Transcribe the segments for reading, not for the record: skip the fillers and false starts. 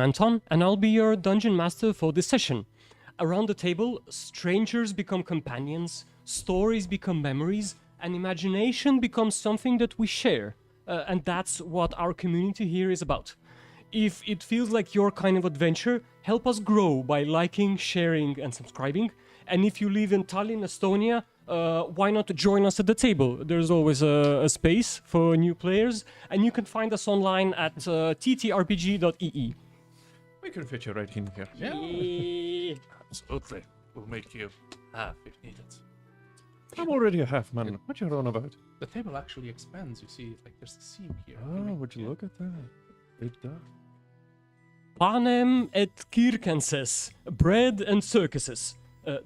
Anton, and I'll be your dungeon master for this session. Around the table, strangers become companions, stories become memories, and imagination becomes something that we share. And that's what our community here is about. If it feels like your kind of adventure, help us grow by liking, sharing, and subscribing. And if you live in Tallinn, Estonia, why not join us at the table? There's always a space for new players, and you can find us online at ttrpg.ee. We can fit you right in here. Yeah. Absolutely. We'll make you half if needed. I'm already a half man. What you on about? The table actually expands, you see, like there's a seam here. Oh, would you look at that? It does. Panem et circenses, bread and circuses.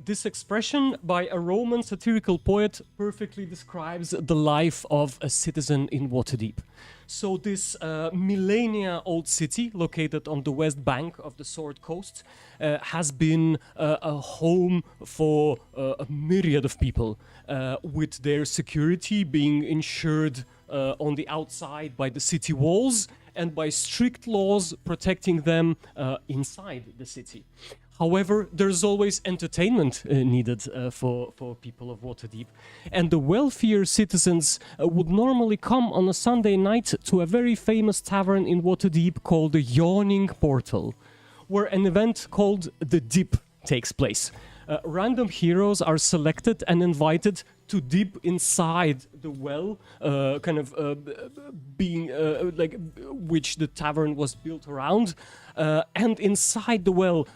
This expression by a Roman satirical poet perfectly describes the life of a citizen in Waterdeep. So this millennia-old city, located on the west bank of the Sword Coast, has been a home for a myriad of people, with their security being ensured on the outside by the city walls and by strict laws protecting them inside the city. However, there's always entertainment needed for people of Waterdeep, and the wealthier citizens would normally come on a Sunday night to a very famous tavern in Waterdeep called the Yawning Portal, where an event called the Dip takes place. Random heroes are selected and invited to dip inside the well, being like which the tavern was built around, and inside the well,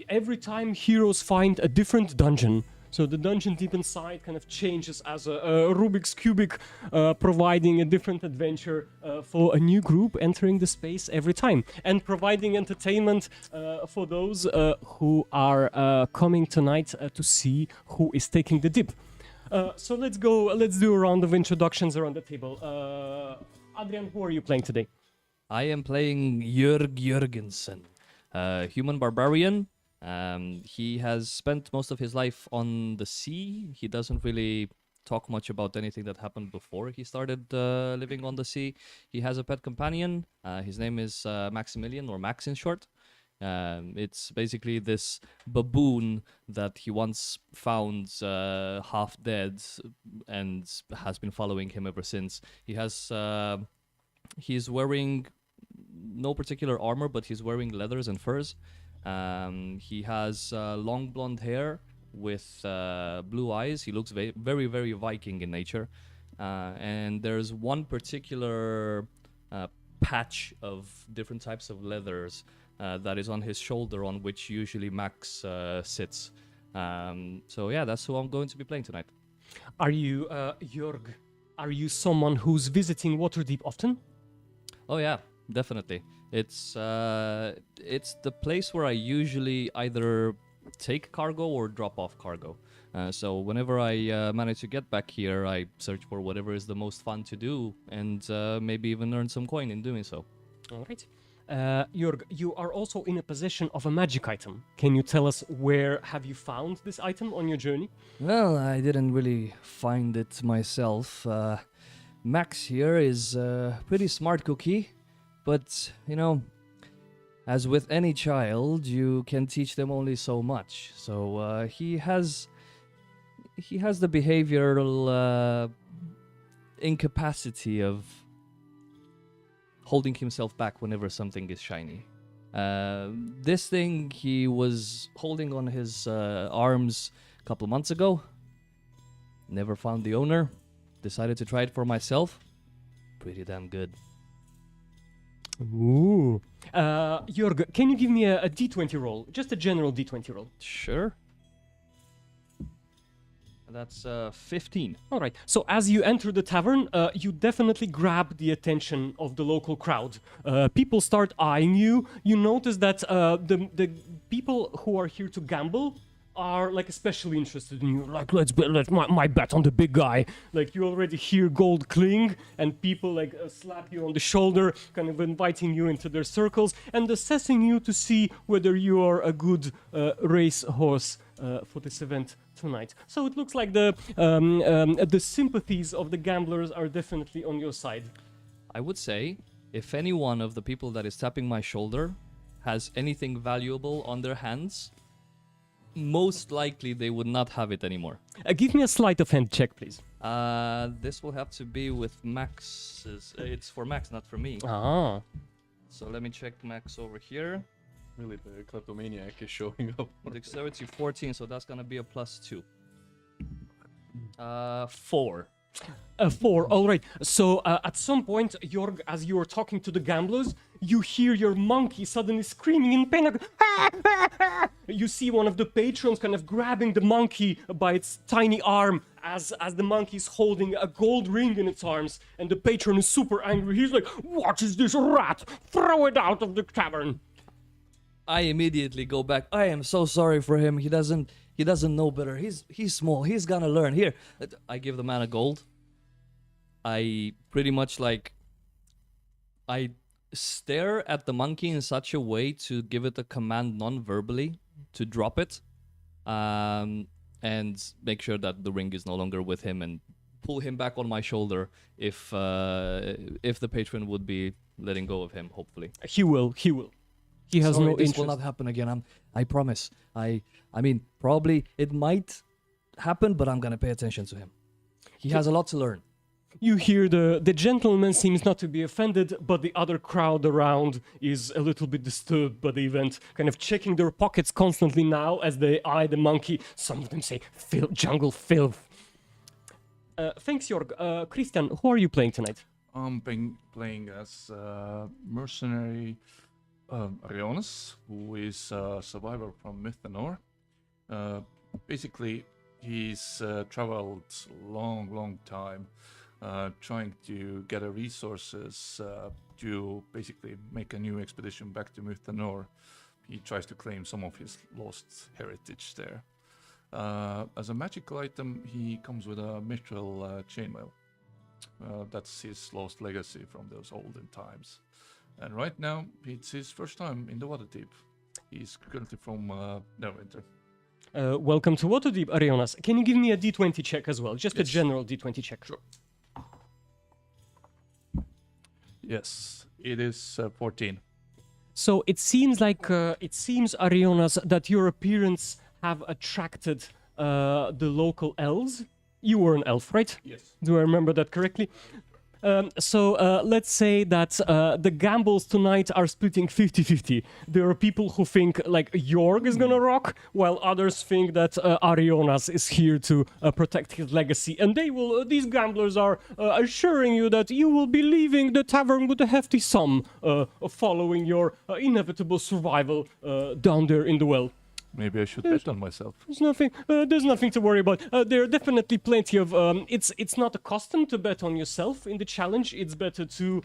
every time heroes find a different dungeon. So the dungeon deep inside kind of changes as a Rubik's Cubic, providing a different adventure for a new group entering the space every time, and providing entertainment for those who are coming tonight to see who is taking the dip. So let's do a round of introductions around the table. Adrian, who are you playing today? I am playing Jörg Jörgensen, human barbarian. He has spent most of his life on the sea. He doesn't really talk much about anything that happened before he started living on the sea. He has a pet companion. His name is Maximilian, or Max in short. It's basically this baboon that he once found half dead and has been following him ever since. He's wearing no particular armor, but he's wearing leathers and furs. He has long blonde hair with blue eyes. He looks very, very Viking in nature. And there's one particular patch of different types of leathers that is on his shoulder, on which usually Max sits. So yeah, that's who I'm going to be playing tonight. Are you, Jörg, are you someone who's visiting Waterdeep often? Oh yeah, definitely. It's the place where I usually either take cargo or drop off cargo. So whenever I manage to get back here, I search for whatever is the most fun to do, and maybe even earn some coin in doing so. All right. Jörg, you are also in a possession of a magic item. Can you tell us where have you found this item on your journey? Well, I didn't really find it myself. Max here is a pretty smart cookie. But, you know, as with any child, you can teach them only so much. So he has the behavioral incapacity of holding himself back whenever something is shiny. This thing he was holding on his arms a couple months ago. Never found the owner. Decided to try it for myself. Pretty damn good. Ooh. Jörg, can you give me a d20 roll? Just a general d20 roll. Sure. That's 15. All right. So as you enter the tavern, you definitely grab the attention of the local crowd. People start eyeing you. You notice that the people who are here to gamble are like especially interested in you. Like, let's my bet on the big guy. Like, you already hear gold cling, and people like slap you on the shoulder, kind of inviting you into their circles and assessing you to see whether you are a good race horse for this event tonight. So it looks like the sympathies of the gamblers are definitely on your side. I would say, if any one of the people that is tapping my shoulder has anything valuable on their hands, most likely they would not have it anymore. Give me a sleight of hand check, please. This will have to be with Max's. It's for Max, not for me. Ah. So let me check Max over here. Really, the kleptomaniac is showing up. Dexterity 14, so that's gonna be a +2. 4. A 4, alright. So at some point, Jorg, as you are talking to the gamblers, you hear your monkey suddenly screaming in pain. You see one of the patrons kind of grabbing the monkey by its tiny arm as the monkey is holding a gold ring in its arms, and the patron is super angry. He's like, "What is this rat? Throw it out of the tavern!" I immediately go back. I am so sorry for him. He doesn't know better. He's small. He's gonna learn. Here, I give the man a gold. I pretty much I stare at the monkey in such a way to give it a command non-verbally to drop it, and make sure that the ring is no longer with him, and pull him back on my shoulder if the patron would be letting go of him. Hopefully, He will. He has Sorry, no this interest. will not happen again. I promise. I mean, probably it might happen, but I'm gonna pay attention to him. He has a lot to learn. You hear the gentleman seems not to be offended, but the other crowd around is a little bit disturbed by the event, kind of checking their pockets constantly now as they eye the monkey. Some of them say, jungle filth. Thanks, Jorg. Christian, who are you playing tonight? I'm playing as mercenary Arionis, who is a survivor from Mythanor. Basically, he's traveled long time trying to gather resources to basically make a new expedition back to Mythanor. He tries to claim some of his lost heritage there. As a magical item, he comes with a mithril chainmail. That's his lost legacy from those olden times. And right now, it's his first time in the Waterdeep. He's currently from Neverwinter. Welcome to Waterdeep, Arionas. Can you give me a d20 check as well? Just a Yes. general d20 check. Sure. Yes, it is 14. So it seems Arionas, that your appearance have attracted the local elves. You were an elf, right? Yes. Do I remember that correctly? So let's say that the gambles tonight are splitting 50-50. There are people who think like Jorg is gonna rock, while others think that Arionas is here to protect his legacy. And these gamblers are assuring you that you will be leaving the tavern with a hefty sum following your inevitable survival down there in the well. Maybe I should bet on myself. There's nothing to worry about. There are definitely plenty of. It's not a custom to bet on yourself in the challenge. It's better to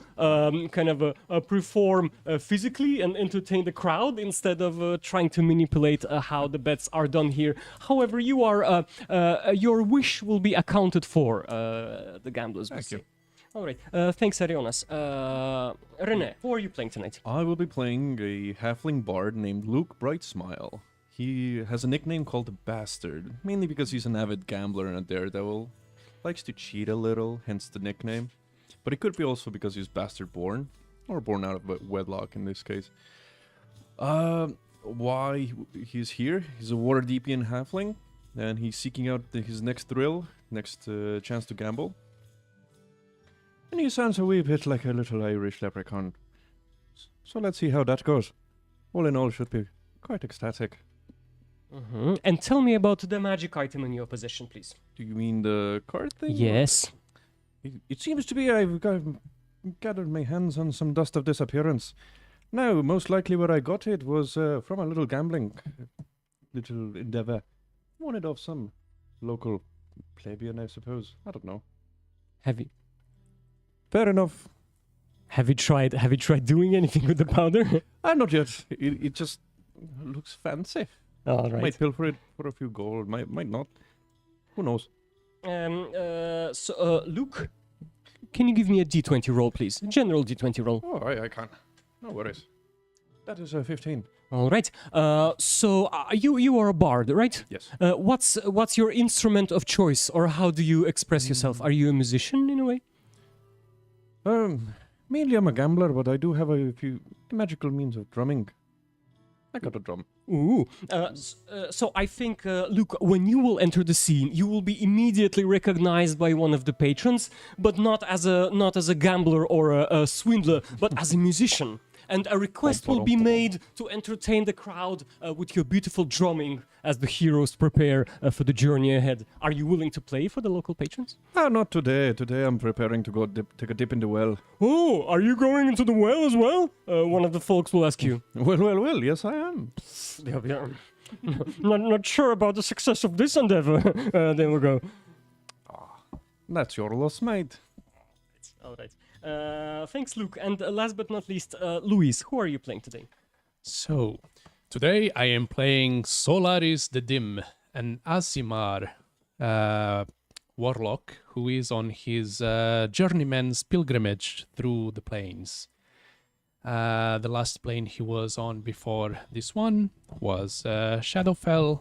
perform physically and entertain the crowd instead of trying to manipulate how the bets are done here. However, your wish will be accounted for. The gamblers will Thank you. say. All right. Thanks, Arionas. René, who are you playing tonight? I will be playing a halfling bard named Luke Brightsmile. He has a nickname called the Bastard, mainly because he's an avid gambler and a daredevil. Likes to cheat a little, hence the nickname. But it could be also because he's bastard born, or born out of wedlock in this case. Why he's here? He's a Waterdeepian halfling, and he's seeking out his next thrill, next chance to gamble. And he sounds a wee bit like a little Irish leprechaun. So let's see how that goes. All in all, should be quite ecstatic. Mm-hmm. And tell me about the magic item in your possession, please. Do you mean the card thing? Yes. It seems to be I've gathered my hands on some dust of disappearance. Now, most likely where I got it was from a little gambling little endeavor. Wanted off some local plebeian, I suppose. I don't know. Fair enough. Have you tried doing anything with the powder? Not yet. It just looks fancy. All right. Might pilfer it for a few gold. Might not. Who knows? Luke, can you give me a d20 roll, please? General d20 roll. Oh, I can. No worries. That is 15. All right. So you are a bard, right? Yes. What's your instrument of choice, or how do you express yourself? Are you a musician in a way? Mainly I'm a gambler, but I do have a few magical means of drumming. I got a drum. Ooh. So I think, Luke, when you will enter the scene, you will be immediately recognized by one of the patrons, but not as a gambler or a swindler, but as a musician. And a request will be made to entertain the crowd with your beautiful drumming as the heroes prepare for the journey ahead. Are you willing to play for the local patrons? Not today. Today I'm preparing to go take a dip in the well. Oh, are you going into the well as well? One of the folks will ask you. Well, yes I am. Yeah. not sure about the success of this endeavor. There we go. That's your loss, mate. All right. Thanks, Luke. And last but not least, Luis, who are you playing today? So, today I am playing Solaris the Dim, an Asimar warlock who is on his journeyman's pilgrimage through the plains. The last plane he was on before this one was Shadowfell.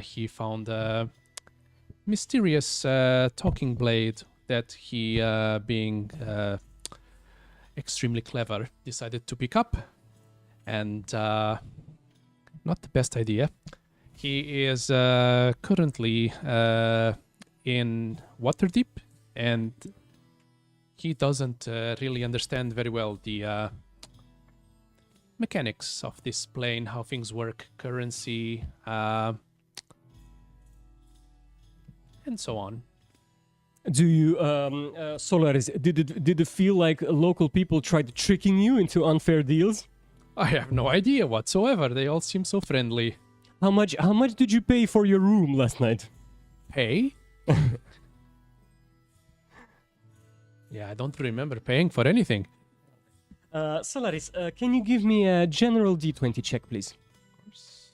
He found a mysterious talking blade that he, being extremely clever, decided to pick up. And not the best idea. He is currently in Waterdeep, and he doesn't really understand very well the mechanics of this plane, how things work, currency, and so on. Do you, Solaris, did it feel like local people tried tricking you into unfair deals? I have no idea whatsoever. They all seem so friendly. How much did you pay for your room last night? Pay? Yeah, I don't remember paying for anything. Solaris, can you give me a general D20 check, please? Of course.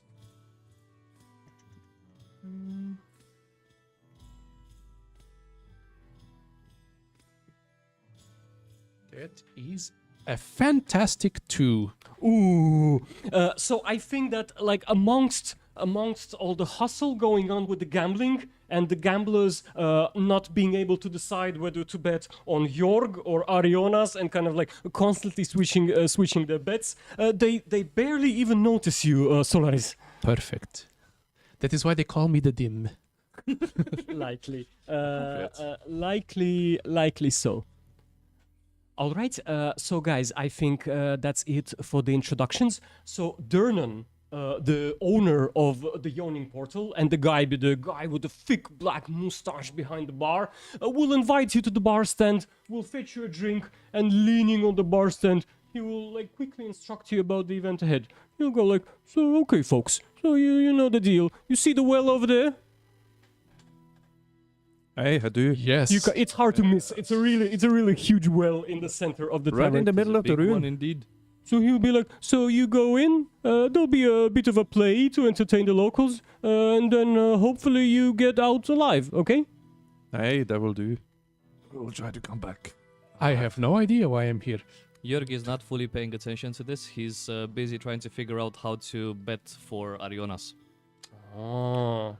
That is a fantastic 2. Ooh. So I think that, like, amongst all the hustle going on with the gambling and the gamblers not being able to decide whether to bet on Jorg or Arionas and kind of like constantly switching their bets, they barely even notice you, Solaris. Perfect. That is why they call me the Dim. Likely. Likely so. All right, so guys, I think that's it for the introductions. So Dernan, the owner of the Yawning Portal, and the guy with the thick black mustache behind the bar, will invite you to the bar stand, will fetch you a drink, and leaning on the bar stand, he will like quickly instruct you about the event ahead. He'll go like, so okay folks, so you know the deal. You see the well over there? Hey, I do. Yes. It's hard to miss. It's a really huge well in the center of the Right tavern. in the middle of the Big one room. indeed. So he'll be like, so you go in, there'll be a bit of a play to entertain the locals, and then hopefully you get out alive, okay? Hey, that will do. We'll try to come back. I have no idea why I'm here. Jörg is not fully paying attention to this. He's busy trying to figure out how to bet for Arionas. Oh.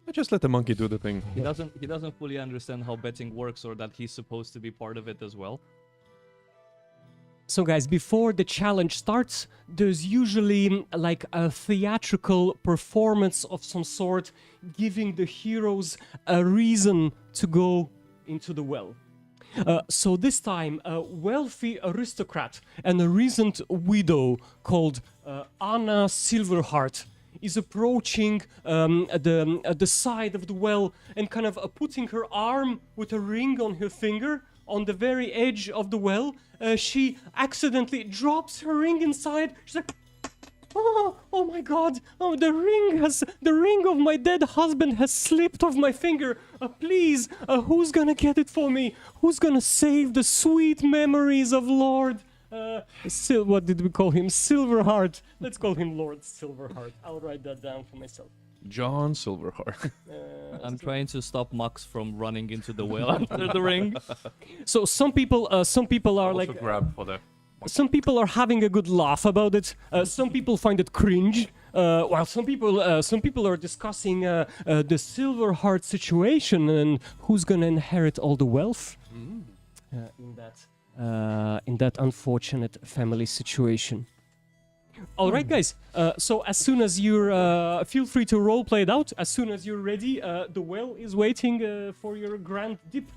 I just let the monkey do the thing. He doesn't fully understand how betting works or that he's supposed to be part of it as well. So guys, before the challenge starts, there's usually like a theatrical performance of some sort, giving the heroes a reason to go into the well. So this time, a wealthy aristocrat and a recent widow called Anna Silverheart is approaching the side of the well and kind of putting her arm with a ring on her finger on the very edge of the well. She accidentally drops her ring inside. She's like, oh my god, oh, the ring of my dead husband has slipped off my finger. Please, who's gonna get it for me? Who's gonna save the sweet memories of Lord? What did we call him? Silverheart. Let's call him Lord Silverheart. I'll write that down for myself. John Silverheart. I'm trying to stop Max from running into the well under the ring. So some people are Also like, grab for the. some people are having a good laugh about it. Some people find it cringe. While some people are discussing the Silverheart situation and who's gonna inherit all the wealth in that unfortunate family situation. All right, guys. So as soon as you're, feel free to role play it out. As soon as you're ready, the well is waiting for your grand dip.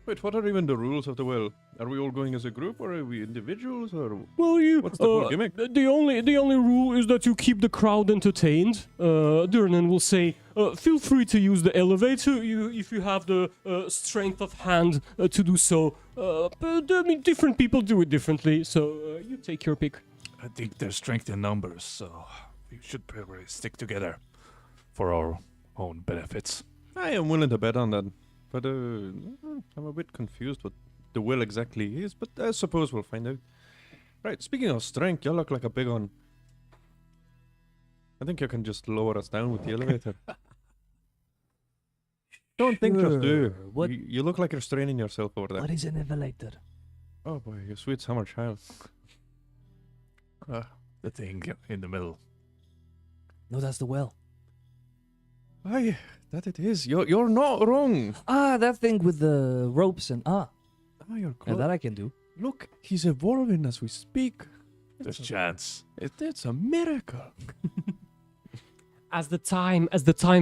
Wait, what are even the rules of the well? Are we all going as a group, or are we individuals, or Well, what's the whole gimmick? The only rule is that you keep the crowd entertained. Durnan will say, feel free to use the elevator if you have the strength of hand to do so. But I mean, different people do it differently, so you take your pick. I think there's strength in numbers, so we should probably stick together for our own benefits. I am willing to bet on that. But I'm a bit confused what the will exactly is, but I suppose we'll find out. Right, speaking of strength, you look like a big one. I think you can just lower us down with the elevator. Don't think, just do. What? You look like you're straining yourself over there. What is an elevator? Oh boy, you sweet summer child. The thing in the middle. No, that's the well. Aye, that it is. You're not wrong. Ah, that thing with the ropes and Oh, you're yeah, close. that I can do. Look, he's evolving as we speak. There's chance. It's a miracle. As the time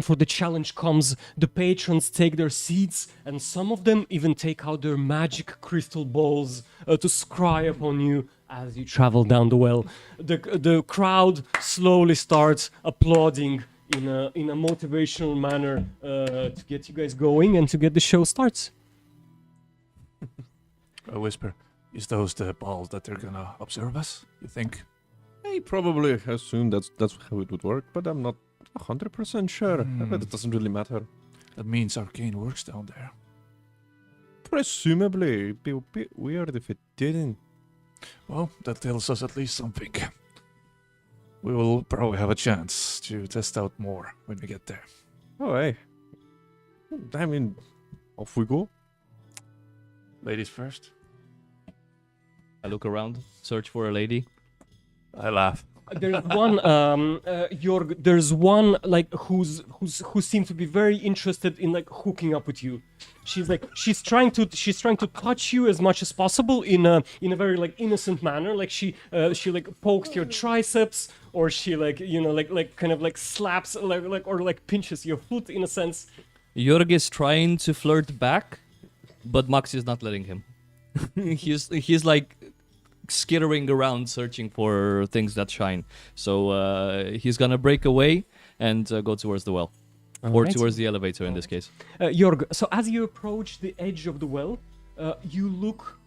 for the challenge comes, the patrons take their seats, and some of them even take out their magic crystal balls to scry upon you as you travel down the well. The crowd slowly starts applauding in a motivational manner to get you guys going and to get the show starts. A whisper. Is those the balls that they're gonna observe us? You think? I probably assume that's how it would work, but I'm not 100% sure. But it doesn't really matter. That means arcane works down there. Presumably, it'd be a bit weird if it didn't. Well, that tells us at least something. We will probably have a chance to test out more when we get there. Oh, hey. I mean, off we go. Ladies first. I look around, search for a lady. I laugh. There's one, Jorg. There's one like who seems to be very interested in like hooking up with you. She's trying to touch you as much as possible in a very like innocent manner. Like she like pokes your triceps, or she like like kind of like slaps or pinches your foot in a sense. Jörg is trying to flirt back, but Max is not letting him. he's like skittering around searching for things that shine. So he's gonna break away and go towards the well. Or Alright. towards the elevator in this case. Jorg, so as you approach the edge of the well, you look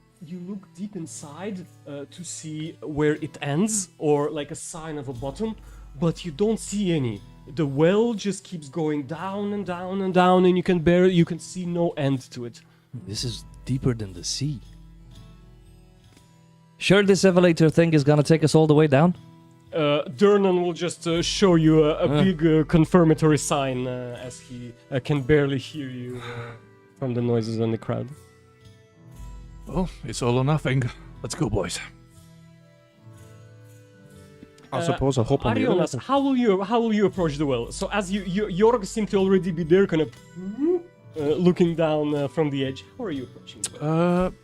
deep inside to see where it ends, or like a sign of a bottom, but you don't see any. The well just keeps going down and down and down, and you can see no end to it. This is deeper than the sea. Sure, this elevator thing is gonna take us all the way down? Durnan will just show you a big confirmatory sign as he can barely hear you from the noises in the crowd. Well, it's all or nothing. Let's go, boys. I suppose I hope on the Arionas, elevator. how will you approach the well? So as Jorg seemed to already be there, kind of looking down from the edge. How are you approaching the well?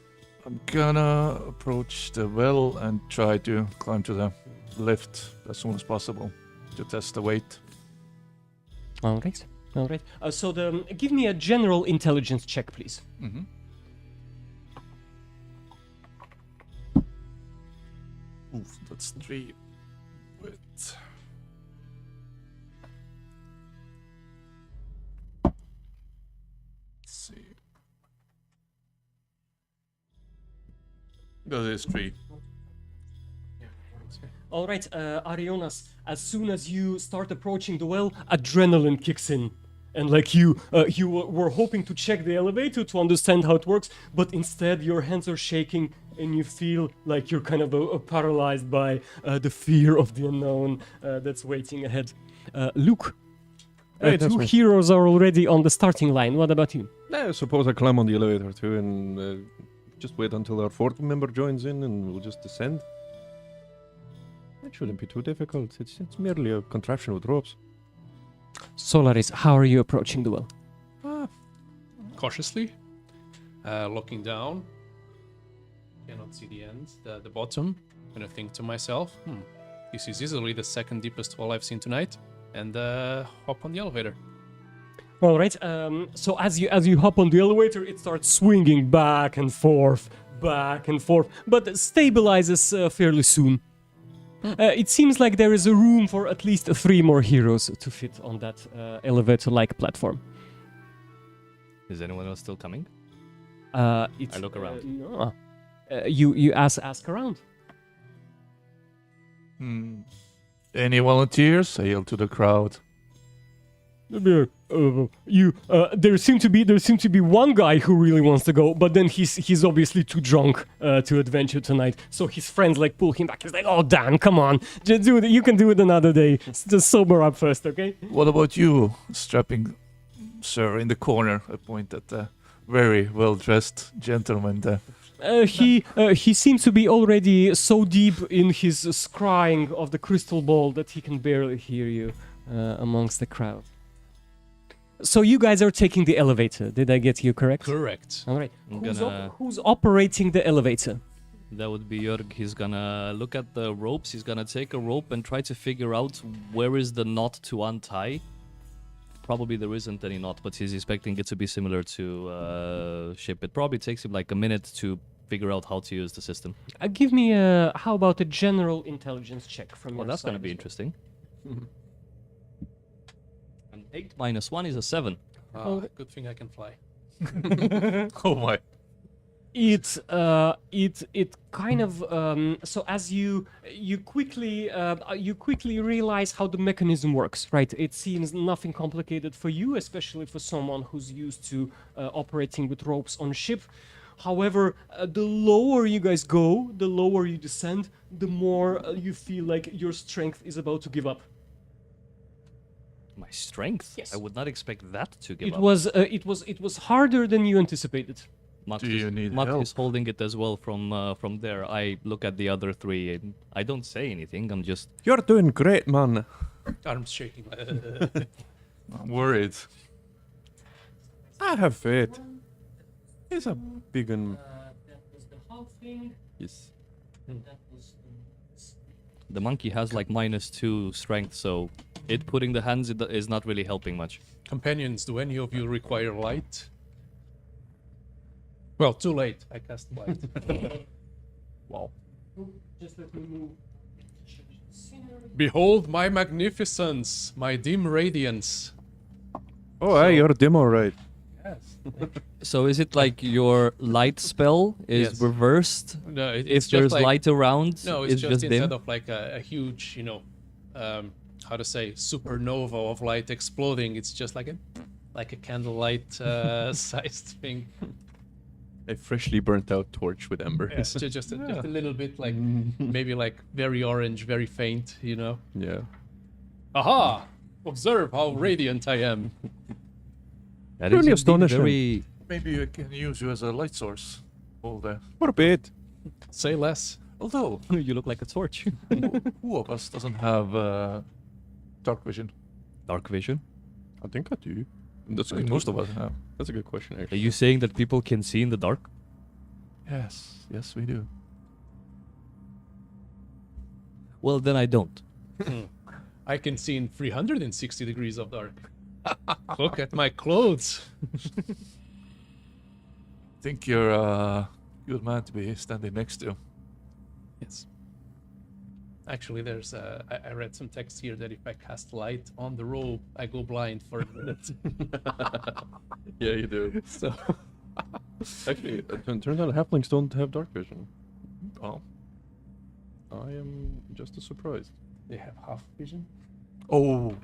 I'm gonna approach the well and try to climb to the lift as soon as possible to test the weight. All right. So give me a general intelligence check, please. Mm-hmm. Oof, that's 3 with... Let's see. That is 3. All right, Arionas, as soon as you start approaching the well, adrenaline kicks in. And like you were hoping to check the elevator to understand how it works, but instead your hands are shaking and you feel like you're kind of paralyzed by the fear of the unknown that's waiting ahead. Luke, Hey, that's 2 me. heroes are already on the starting line. What about you? I suppose I climb on the elevator too, and just wait until our 4th member joins in, and we'll just descend. It shouldn't be too difficult. It's merely a contraption with ropes. Solaris, how are you approaching the well? Cautiously, looking down. Cannot see the end, the bottom. And I think to myself, this is easily the second deepest hole I've seen tonight, and hop on the elevator. All right. So as you hop on the elevator, it starts swinging back and forth, but stabilizes fairly soon. It seems like there is a room for at least 3 more heroes to fit on that elevator-like platform. Is anyone else still coming? I look around. No. You ask around. Any volunteers? I yell to the crowd. There seem to be one guy who really wants to go, but then he's obviously too drunk to adventure tonight. So his friends like pull him back. He's like, "Oh Dan, come on, just do it. You can do it another day. Just sober up first, okay?" What about you, strapping sir in the corner? I point at the very well-dressed gentleman there. He seems to be already so deep in his scrying of the crystal ball that he can barely hear you amongst the crowd. So you guys are taking the elevator. Did I get you correct? Correct. All right. I'm Who's operating the elevator? That would be Jörg. He's gonna look at the ropes. He's gonna take a rope and try to figure out where is the knot to untie. Probably there isn't any knot, but he's expecting it to be similar to ship. It probably takes him like a minute to figure out how to use the system. Give me how about a general intelligence check from Well, your that's side gonna be as well. interesting. An 8 minus 1 is a 7. Good thing I can fly. Oh my. It kind of so as you quickly realize how the mechanism works, right? It seems nothing complicated for you, especially for someone who's used to operating with ropes on ship. However, the lower you guys go, the lower you descend, the more you feel like your strength is about to give up. My strength? Yes. I would not expect that to give It up. was harder than you anticipated. Matt Do you need Matt help? is holding it as well from there. I look at the other 3 and I don't say anything. I'm just You're doing great, man. Arms shaking. I'm worried. I have faith. He's a big one. That was the halfling. Yes. That was the monkey has like -2 strength, so it putting the hands is not really helping much. Companions, do any of you require light? Well, too late. I cast light. Wow. just let me move. Behold my magnificence, my dim radiance. Oh, hey, you're dim, alright. Yes. So is it like your light spell is Yes. reversed? No, If it's just there's like, light around, no, it's just dim? instead of like a huge, how to say, supernova of light exploding, it's just like a candlelight sized thing. A freshly burnt out torch with ember. Yes, just a little bit like maybe like very orange, very faint, Yeah. Aha! Observe how radiant I am. That Really is indeed astonishing. very. Maybe I can use you as a light source. All there. What a bit. Say less. Although, You look like a torch. who of us doesn't have dark vision? Dark vision. I think I do. That's I a think good most of us have. That's a good question, Are actually. you saying that people can see in the dark? Yes, yes, we do. Well, then I don't. I can see in 360 degrees of dark. Look at my clothes. Think you're a good man to be standing next to. Yes. Actually, there's I read some text here that if I cast light on the robe, I go blind for a minute. Yeah, you do. So Actually, it turns out halflings don't have dark vision. Oh. I am just as surprised. they have half vision. Oh.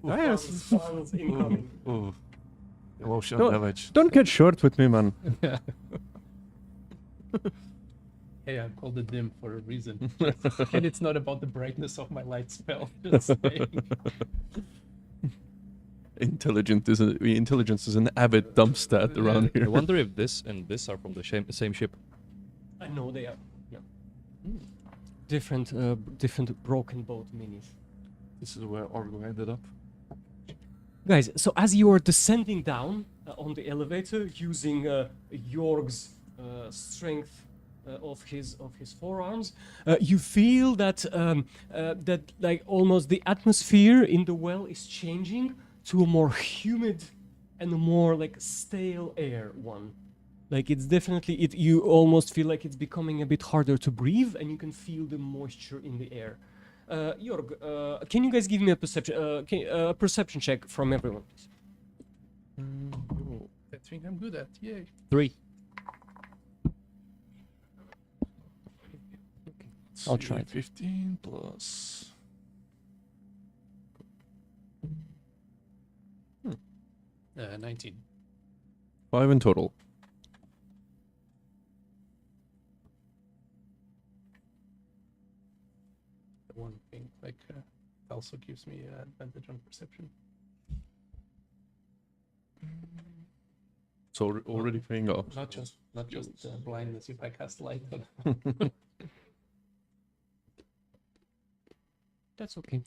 Yes. incoming. Oh. Emotional No. damage. Don't get short with me, man. Hey, I'm called a dim for a reason. And it's not about the brightness of my light spell. Just saying. Intelligence is an avid dump stat around I here. wonder if this and this are from the same ship. I know they are. Yeah. Different broken boat minis. This is where Orgo ended up. Guys, so as you are descending down on the elevator using Jorg's strength of his forearms. You feel that that like almost the atmosphere in the well is changing to a more humid and a more like stale air one. Like it's definitely you almost feel like it's becoming a bit harder to breathe, and you can feel the moisture in the air. Jorg, can you guys give me a perception check from everyone, please? I think I'm good at. Yay. 3. I'll try it. 15 plus. 19. 5 in total. The one thing also gives me advantage on perception. It's already paying off. Not just blindness if I cast light. But That's okay.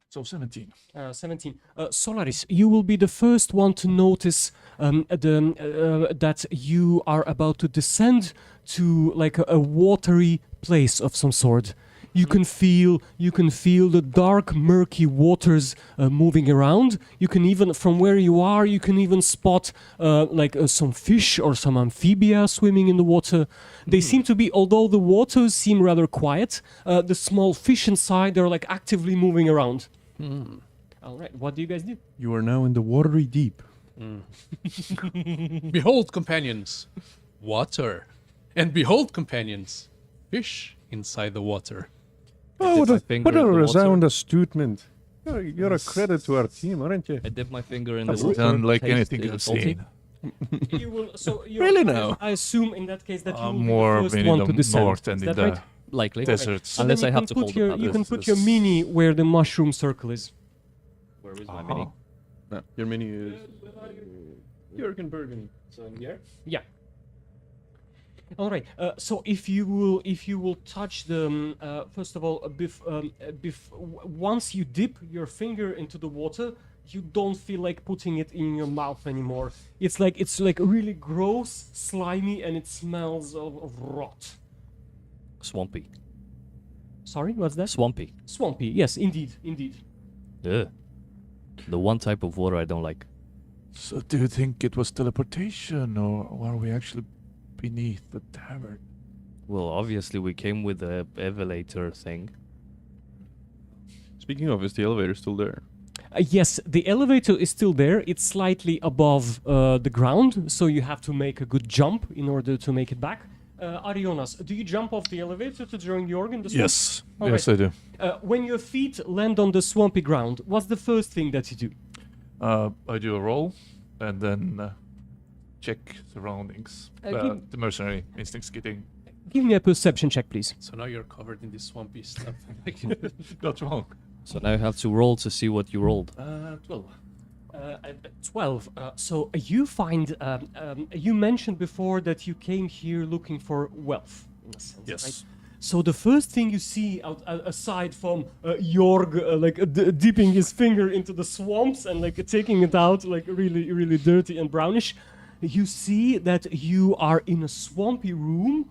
So 17. 17. Solaris, you will be the first one to notice that you are about to descend to like a watery place of some sort. You can feel the dark, murky waters moving around. You can even, from where you are, you can even spot some fish or some amphibia swimming in the water. They seem to be, although the waters seem rather quiet, the small fish inside, they're like actively moving around. All right, what do you guys do? You are now in the watery deep. behold, companions, water, and behold, companions, fish inside the water. Oh, dip my what finger a in the resound astutement. You're a credit to our team, aren't you? I dip my finger in the It's water. unlike taste anything it I've salty. seen. You will, so you're, Really now? I assume in that case that you will be More the first in one the to descend. north and Is in that the right? Likely. deserts. So Unless then I you have can to put hold your, it you up. can This put your is- mini where the mushroom circle is. Where is my Uh-huh. mini? No, your mini is Jurgen Bergen. So in here? Yeah. All right. So if you will touch the first of all, once you dip your finger into the water, you don't feel like putting it in your mouth anymore. It's like really gross, slimy, and it smells of rot. Swampy. Sorry, what's that? Swampy. Swampy. Yes, indeed. Ugh. The one type of water I don't like. So do you think it was teleportation, or were we actually beneath the tavern? Well, obviously we came with the elevator thing. Speaking of, is the elevator still there? Yes, the elevator is still there. It's slightly above the ground, so you have to make a good jump in order to make it back. Arionas, do you jump off the elevator to join Jorgen? Yes. All Yes, right. I do. When your feet land on the swampy ground, what's the first thing that you do? I do a roll and then check surroundings. The mercenary instincts getting Give me a perception check, please. So now you're covered in this swampy stuff. not wrong. So now you have to roll to see what you rolled. 12. 12. So you find, you mentioned before that you came here looking for wealth, in a sense, Yes. right? So the first thing you see, aside from Jorg dipping his finger into the swamps and like taking it out, like really, really dirty and brownish, you see that you are in a swampy room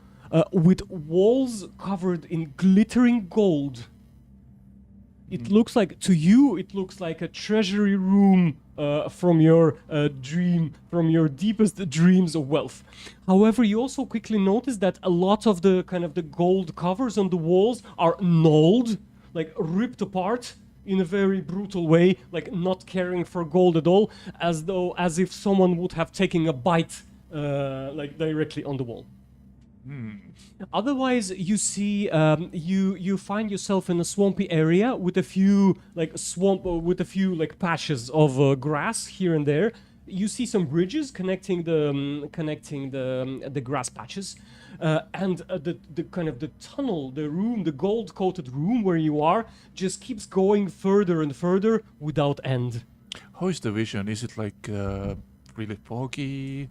with walls covered in glittering gold. It looks like, to you, it looks like a treasury room from your from your deepest dreams of wealth. However, you also quickly notice that a lot of the kind of the gold covers on the walls are gnawed, like ripped apart in a very brutal way, like not caring for gold at all, as if someone would have taken a bite, like directly on the wall. Otherwise, you see, you find yourself in a swampy area with a few like patches of grass here and there. You see some bridges connecting the grass patches, and the kind of the tunnel, the room, the gold-coated room where you are, just keeps going further and further without end. How is the vision? Is it like really foggy?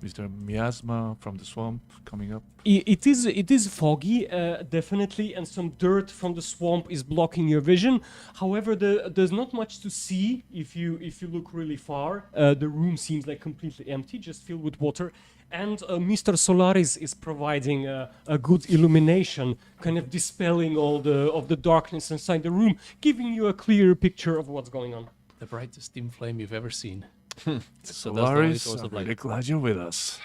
Is there miasma from the swamp coming up? It is foggy, definitely, and some dirt from the swamp is blocking your vision. However, there's not much to see if you look really far. The room seems like completely empty, just filled with water. And Mr. Solaris is providing a good illumination, kind of dispelling all of the darkness inside the room, giving you a clear picture of what's going on. The brightest dim flame you've ever seen. So that's the only Solaris, source I'm of light. really glad you're with us.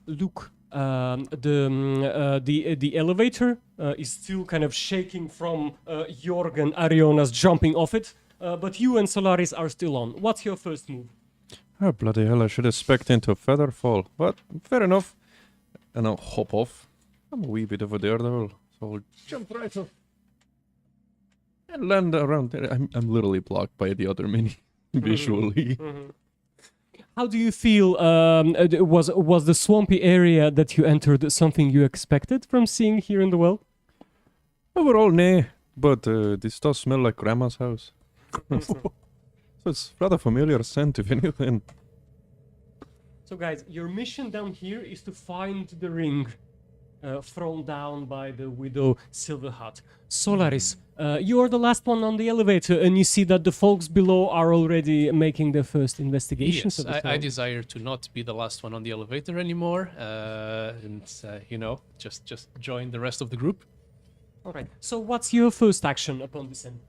Luke, the elevator is still kind of shaking from Jorgen Ariona's jumping off it, but you and Solaris are still on. What's your first move? Oh, bloody hell, I should have specced into a feather fall. But fair enough. And I'll hop off. I'm a wee bit of a daredevil, so I'll jump right off. And land around there. I'm literally blocked by the other mini, visually. How do you feel? Was the swampy area that you entered something you expected from seeing here in the well? Overall, nah. But this does smell like Grandma's house. So it's rather familiar scent, if anything. So guys, your mission down here is to find the ring thrown down by the widow Silverheart. Solaris, you are the last one on the elevator, and you see that the folks below are already making their first investigations. Yes, of the I town. desire to not be the last one on the elevator anymore, and just join the rest of the group. All right. So what's your first action upon descent?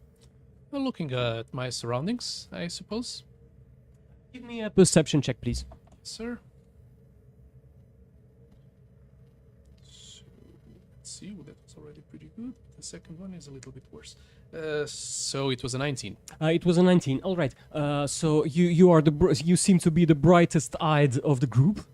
Well, looking at my surroundings, I suppose. Give me a perception check, please. Sir. So, let's see, that was already pretty good. The second one is a little bit worse. So it was a 19. It was a 19. All right. So you are you seem to be the brightest eyed of the group.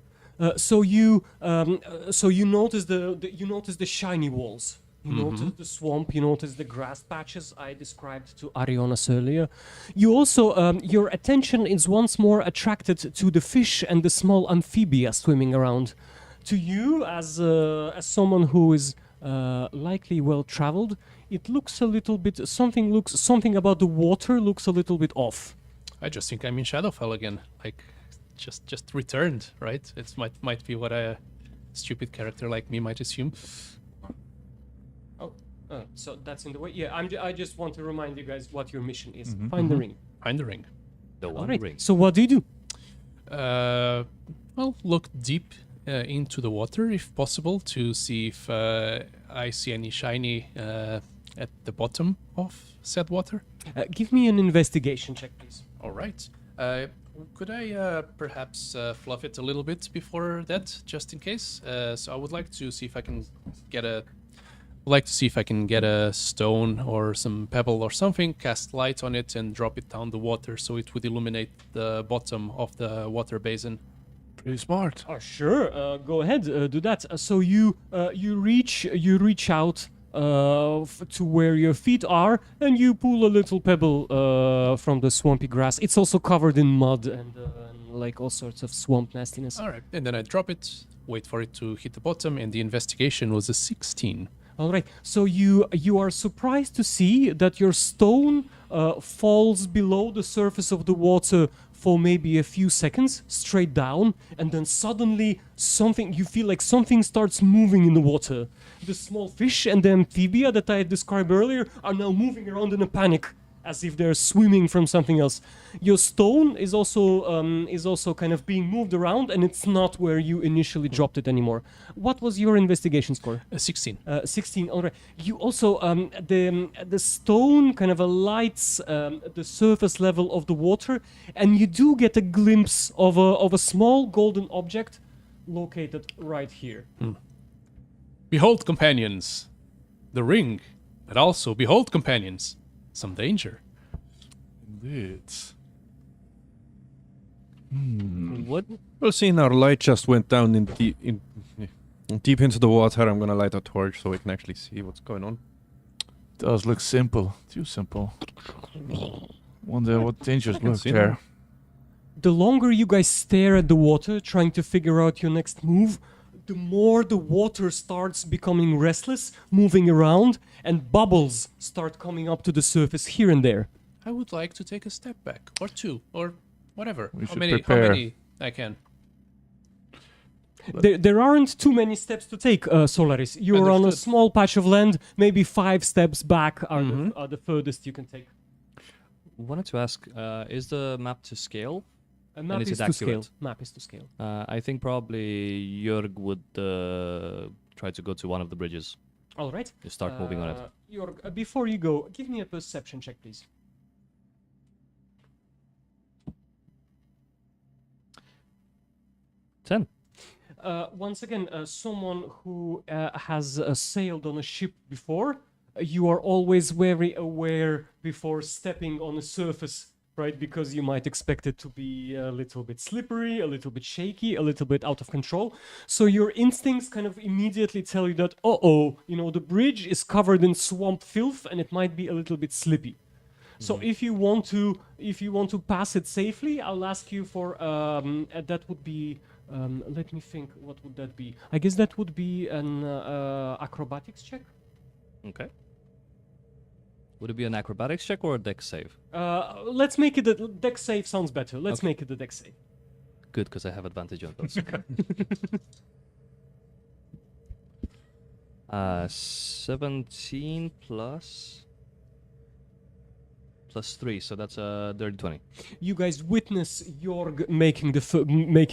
So you notice the shiny walls. You notice the swamp. You notice the grass patches I described to Arionas earlier. You also your attention is once more attracted to the fish and the small amphibia swimming around. To you, as someone who is likely well traveled, it looks a little bit something about the water looks a little bit off. I just think I'm in Shadowfell again. Like, just returned, right? It might be what a stupid character like me might assume. So that's in the way. Yeah, I just want to remind you guys what your mission is. Find the ring. Find the ring. The All one right. ring. So what do you do? Well, look deep into the water if possible to see if I see any shiny at the bottom of said water. Give me an investigation check, please. All right. Could I perhaps fluff it a little bit before that, just in case? So I would like to see if I can get a stone or some pebble or something, cast light on it, and drop it down the water so it would illuminate the bottom of the water basin. Pretty smart. Oh, sure. Go ahead. Do that. So you reach out to where your feet are, and you pull a little pebble from the swampy grass. It's also covered in mud and like all sorts of swamp nastiness. All right. And then I drop it, wait for it to hit the bottom, and the investigation was a 16. All right. So you are surprised to see that your stone falls below the surface of the water for maybe a few seconds, straight down, and then suddenly you feel like something starts moving in the water. The small fish and the amphibia that I described earlier are now moving around in a panic, as if they're swimming from something else. Your stone is also kind of being moved around, and it's not where you initially dropped it anymore. What was your investigation score? 16. 16. All right. You also the stone kind of alights the surface level of the water, and you do get a glimpse of a small golden object located right here. Behold, companions, the ring, but also behold, companions, some danger. Indeed. What? Well, seeing our light just went down deep into the water, I'm gonna light a torch so we can actually see what's going on. Does look simple. Too simple. Wonder what dangers can lurk see there. them. The longer you guys stare at the water, trying to figure out your next move, the more the water starts becoming restless, moving around, and bubbles start coming up to the surface here and there. I would like to take a step back, or two, or whatever. We How should many? prepare. How many I can. There aren't too many steps to take, Solaris. You're on a Understood. small patch of land. Maybe 5 steps back are the furthest you can take. Wanted to ask, is the map to scale? A map is is it to scale. accurate? Map is to scale. I think probably Jörg would try to go to one of the bridges. All right. Just start moving on it. Jorg, before you go, give me a perception check, please. 10. Once again, someone who has sailed on a ship before, you are always very aware before stepping on a surface, right? Because you might expect it to be a little bit slippery, a little bit shaky, a little bit out of control. So your instincts kind of immediately tell you that, the bridge is covered in swamp filth and it might be a little bit slippy. So if you want to pass it safely, I'll ask you for that would be. Let me think. What would that be? I guess that would be an acrobatics check. Okay. Would it be an acrobatics check or a dex save? Let's make it a dex save. Sounds better. Let's make it a dex save. Good, because I have advantage on those. 17 plus 3, so that's a dirty 20. You guys witness Jorg making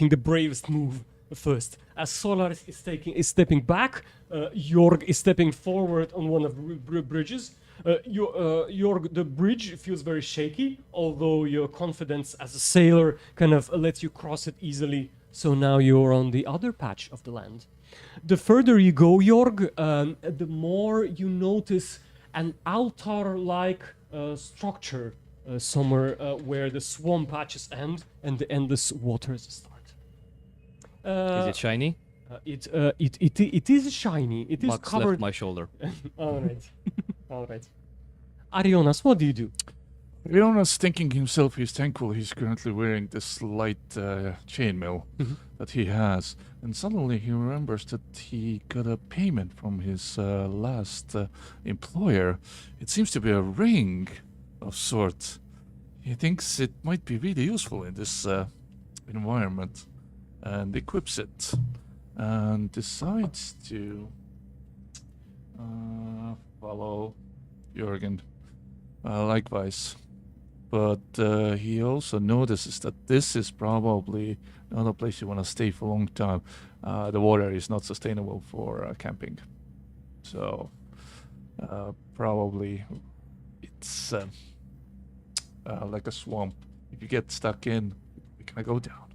the bravest move first. As Solaris is stepping back, Jorg is stepping forward on one of the bridges. Jorg, the bridge feels very shaky, although your confidence as a sailor kind of lets you cross it easily. So now you're on the other patch of the land. The further you go, Jorg, the more you notice an altar-like structure somewhere where the swamp patches end and the endless waters start. Is it shiny? It is shiny. It is Max covered. left my shoulder. All right, all right. Arionas, what do you do? Leona's thinking himself he's thankful he's currently wearing this light chainmail that he has. And suddenly he remembers that he got a payment from his last employer. It seems to be a ring of sorts. He thinks it might be really useful in this environment. And equips it. And decides to follow Jürgen. Likewise. But he also notices that this is probably not a place you want to stay for a long time. The water is not sustainable for camping. So probably it's like a swamp. If you get stuck in, you're gonna go down.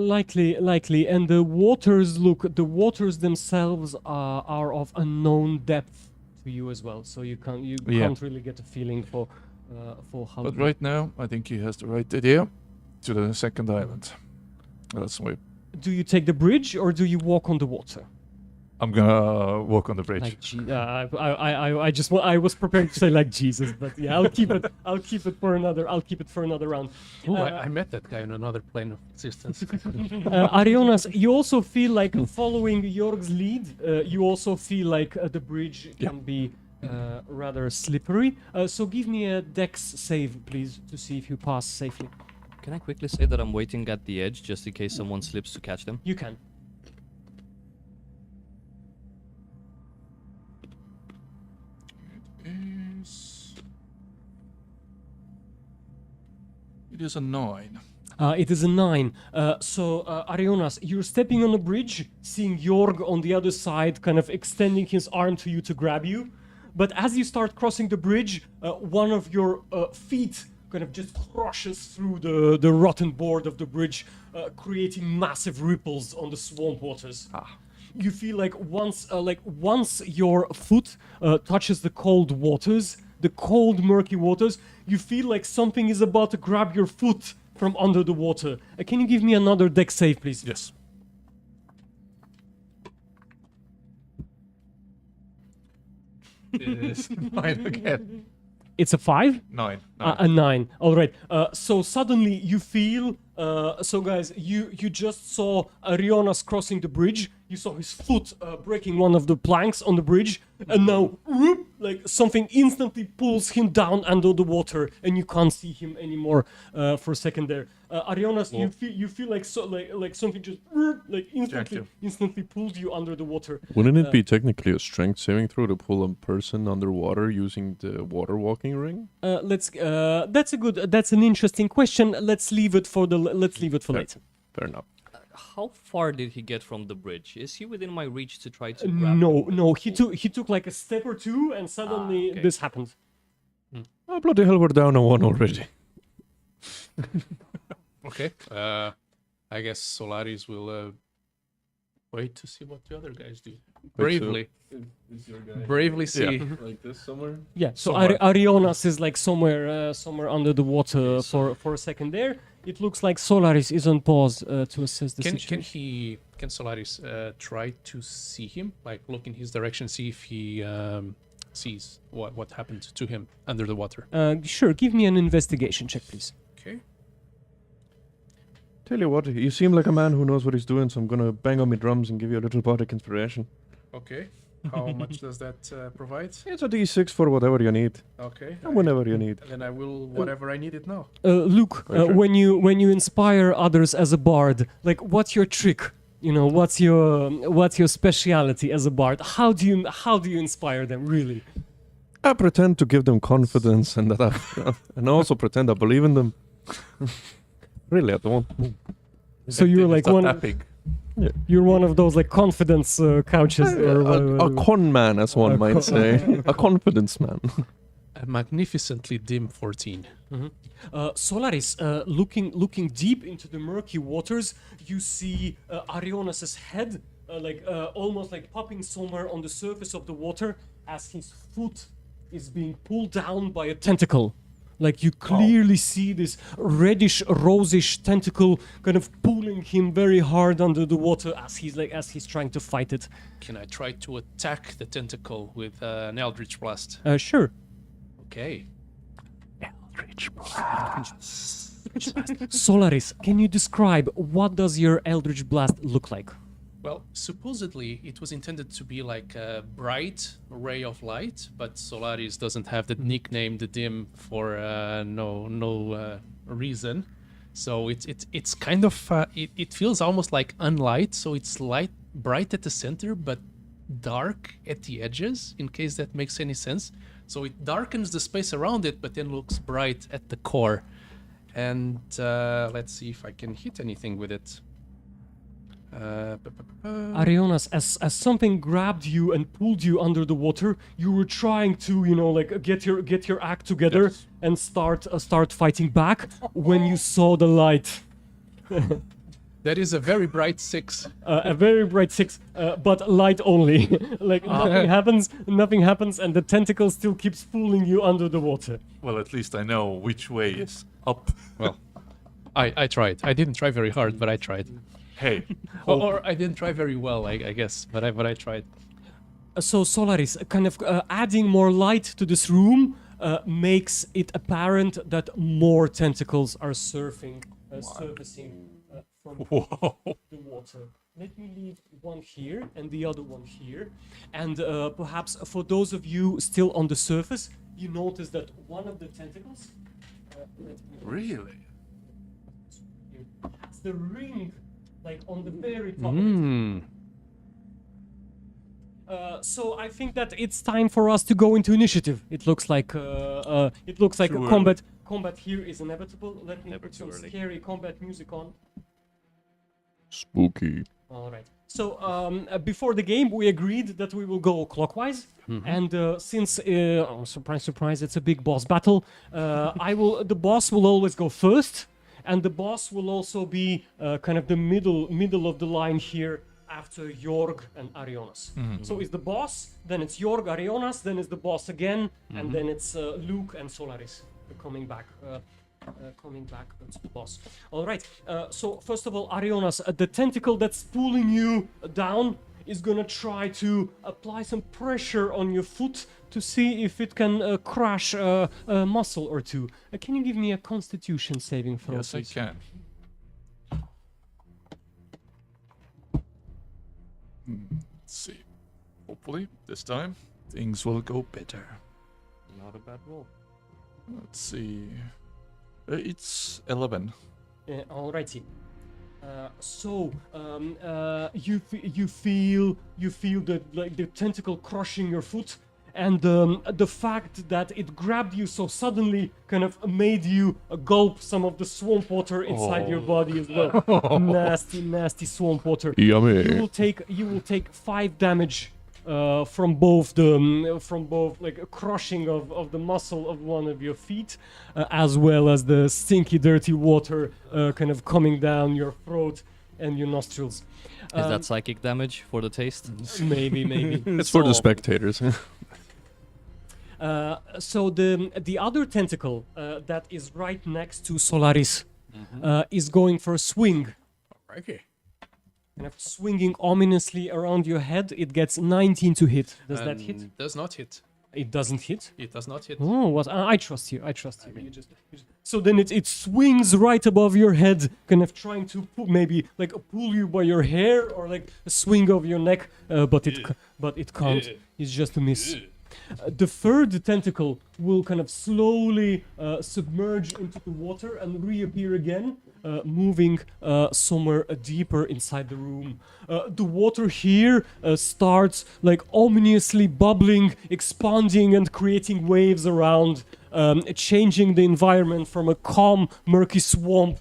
Likely. And the waters themselves are of unknown depth to you as well. So you can't really get a feeling for how. But right now, I think he has the right idea to the second island. That's why Do you take the bridge or do you walk on the water? I'm gonna walk on the bridge. I was prepared to say like Jesus, but yeah, I'll keep it for another round. Oh, I met that guy on another plane of existence. Arionas, you also feel like following Jorg's lead, you also feel like the bridge can be rather slippery. So give me a dex save, please, to see if you pass safely. Can I quickly say that I'm waiting at the edge just in case someone slips to catch them? You can. It is a 9. It is a 9. So, Arionas, you're stepping on a bridge, seeing Jorg on the other side, kind of extending his arm to you to grab you. But as you start crossing the bridge, one of your feet kind of just crushes through the rotten board of the bridge, creating massive ripples on the swamp waters. You feel like once your foot touches the cold waters, the cold, murky waters, you feel like something is about to grab your foot from under the water. Can you give me another dex save, please? Yes. It is 9 again. It's a 5? 9. A 9. All right. So suddenly you feel. So guys, you just saw Arionas crossing the bridge. You saw his foot breaking one of the planks on the bridge, and now whoop, like something instantly pulls him down under the water, and you can't see him anymore for a second there. Arionas, you feel like something just like instantly pulled you under the water. Wouldn't it be technically a strength saving throw to pull a person underwater using the water walking ring? That's an interesting question. Let's leave it for later. Fair enough. How far did he get from the bridge? Is he within my reach to try to grab him? No. He took like a step or two, and suddenly okay. this happened. Oh, bloody hell, we're down on one already. Okay. I guess Solaris will wait to see what the other guys do. Bravely. Bravely see. Like this somewhere? Yeah. So Somewhere. Arionas is like somewhere under the water for a second there. It looks like Solaris is on pause to assess the situation. Can Solaris try to see him, like look in his direction, see if he sees what happened to him under the water? Sure. Give me an investigation check, please. Okay. Tell you what, you seem like a man who knows what he's doing, so I'm gonna bang on my drums and give you a little bardic inspiration. Okay. How much does that provide? It's a d6 for whatever you need, Okay. and whenever you need. Then I will whatever I need it now. Luke, Sure. when you inspire others as a bard, like what's your trick? You know, what's your speciality as a bard? How do you inspire them really? I pretend to give them confidence, and that and I also pretend I believe in them. Really, I don't. So you're like Stop one. tapping. You're one of those like confidence couches. A con man, as one A might con- say. A confidence man. A magnificently dim 14. Solaris, looking deep into the murky waters, you see Arionas's head, almost like popping somewhere on the surface of the water, as his foot is being pulled down by a tentacle. Like you clearly see this reddish, rosish tentacle kind of pulling him very hard under the water as he's trying to fight it. Can I try to attack the tentacle with an Eldritch Blast? Sure. Okay. Solaris, can you describe what does your Eldritch Blast look like? Well, supposedly it was intended to be like a bright ray of light, but Solaris doesn't have the nickname the dim for no reason. So it's kind of it feels almost like unlight. So it's bright at the center, but dark at the edges. In case that makes any sense. So it darkens the space around it, but then looks bright at the core. And let's see if I can hit anything with it. Arionas, as something grabbed you and pulled you under the water, you were trying to, get your act together Yes. and start fighting back when you saw the light. That is a very bright 6. A very bright 6, but light only. Like nothing happens, and the tentacle still keeps pulling you under the water. Well, at least I know which way is up. Well, I tried. I didn't try very hard, but I tried. Hey, Or I didn't try very well, I guess, but I tried. So Solaris, kind of adding more light to this room makes it apparent that more tentacles are surfacing from whoa. the water. Let me leave one here and the other one here. And perhaps for those of you still on the surface, you notice that one of the tentacles Really? has the ring like on the very top of Hmm. it. So I think that it's time for us to go into initiative. It looks like a Too combat here is inevitable. Let me Never put too some early. scary combat music on. Spooky. All right. So before the game, we agreed that we will go clockwise, and since surprise, surprise, it's a big boss battle. The boss will always go first, and the boss will also be kind of the middle of the line here after Jorg and Arionas. So it's the boss, then it's Jorg, Arionas, then it's the boss again, and then it's Luke and Solaris coming back. Coming back to the boss. All right. So first of all, Arionas, the tentacle that's pulling you down is gonna try to apply some pressure on your foot to see if it can crush a muscle or two. Can you give me a Constitution saving throw? Yes, I please? can. Let's see. Hopefully, this time. things will go better. Not a bad roll. Let's see. It's 11. Alrighty. You feel the tentacle crushing your foot, and the fact that it grabbed you so suddenly kind of made you gulp some of the swamp water inside your body as well. Nasty swamp water. Yummy. You will take 5 damage from both like crushing of the muscle of one of your feet, as well as the stinky, dirty water kind of coming down your throat and your nostrils. Is that psychic damage for the taste? Maybe. It's for the spectators. So the other tentacle that is right next to Solaris is going for a swing. Okay. Kind of swinging ominously around your head. It gets 19 to hit. Does that hit? Does not hit. It doesn't hit. It does not hit. Oh, what? I trust you. So then it swings right above your head, kind of trying to maybe like pull you by your hair or like a swing of your neck, but it can't. It's just a miss. The third tentacle will kind of slowly submerge into the water and reappear again, moving somewhere deeper inside the room. The water here starts like ominously bubbling, expanding and creating waves around, changing the environment from a calm, murky swamp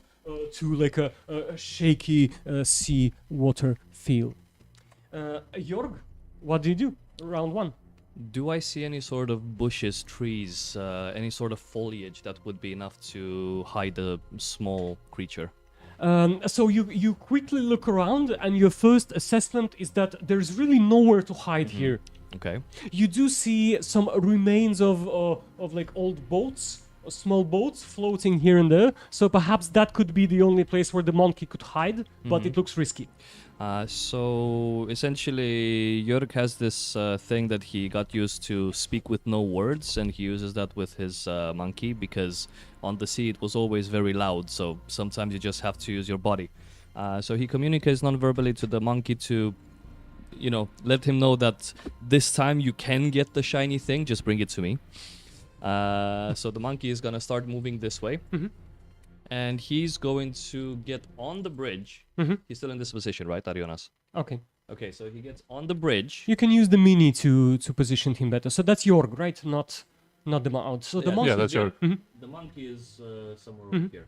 to like a shaky sea water feel. Jorg, what do you do? Round 1. Do I see any sort of bushes, trees, any sort of foliage that would be enough to hide a small creature? So you quickly look around, and your first assessment is that there's really nowhere to hide here. Okay. You do see some remains of like old boats, small boats floating here and there. So perhaps that could be the only place where the monkey could hide, but it looks risky. So essentially, Jörg has this thing that he got used to speak with no words, and he uses that with his monkey because on the sea it was always very loud. So sometimes you just have to use your body. So he communicates non-verbally to the monkey to, let him know that this time you can get the shiny thing. Just bring it to me. So the monkey is gonna start moving this way. And he's going to get on the bridge. He's still in this position, right, Arionas? Okay. Okay, so he gets on the bridge. You can use the mini to position him better. So that's Jorg, right? Not the monkey. So the monkey. Yeah, that's your. The monkey is somewhere over here.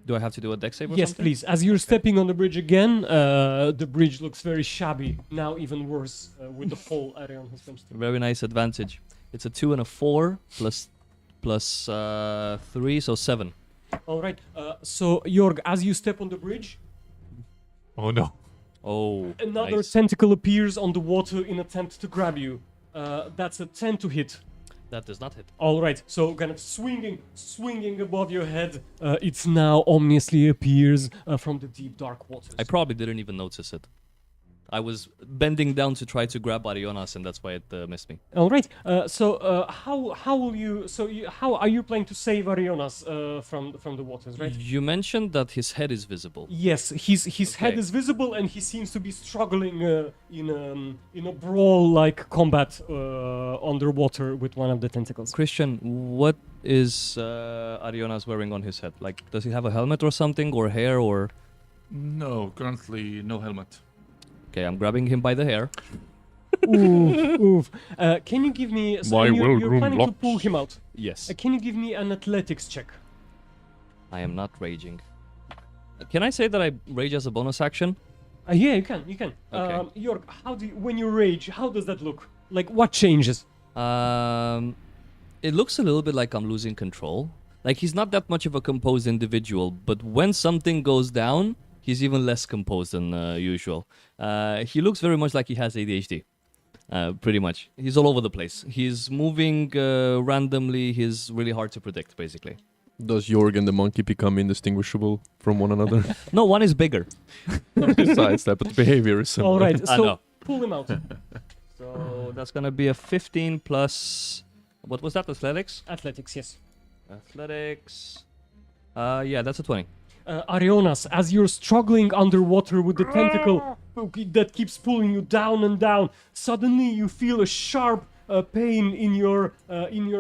Do I have to do a dex save or Yes, something? please. As you're stepping on the bridge again, the bridge looks very shabby. Now even worse with the hole Arion has punched through. Very nice advantage. It's a 2 and a 4 plus 3, so 7. All right. So Jorg, as you step on the bridge, Oh no. Oh, another nice. tentacle appears on the water in attempt to grab you. That's a 10 to hit. That does not hit. All right. So kind of swinging above your head, it now ominously appears from the deep dark waters. I probably didn't even notice it. I was bending down to try to grab Arionas, and that's why it missed me. All right. How will you? How are you planning to save Arionas from the waters? Right. You mentioned that his head is visible. Yes, his head Okay. is visible, and he seems to be struggling in a brawl-like combat underwater with one of the tentacles. Christian, what is Arionas wearing on his head? Like, does he have a helmet or something, or hair, or? No, currently no helmet. Okay, I'm grabbing him by the hair. Oof. Can you give me? My and you're well-groomed planning to locks. pull him out. Yes. Can you give me an athletics check? I am not raging. Can I say that I rage as a bonus action? Yeah, you can. You can. Okay. Jorg, when you rage, how does that look? Like, what changes? It looks a little bit like I'm losing control. Like, he's not that much of a composed individual, but when something goes down, he's even less composed than usual. He looks very much like he has ADHD. Pretty much. He's all over the place. He's moving randomly. He's really hard to predict, basically. Does Jorg and the monkey become indistinguishable from one another? No, one is bigger. Besides that, but the behavior is similar. All right. I So know. pull him out. So that's gonna be a 15 plus... What was that? Athletics? Athletics, yes. Athletics... yeah, that's a 20. Arionas, as you're struggling underwater with the tentacle that keeps pulling you down and down. Suddenly you feel a sharp pain in your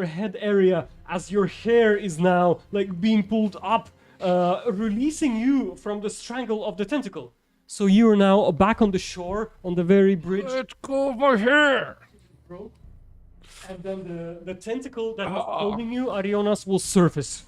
head area as your hair is now like being pulled up, releasing you from the strangle of the tentacle. So you are now back on the shore, on the very bridge. Let go of my hair! Bro. And then the tentacle that was holding you, Arionas, will surface.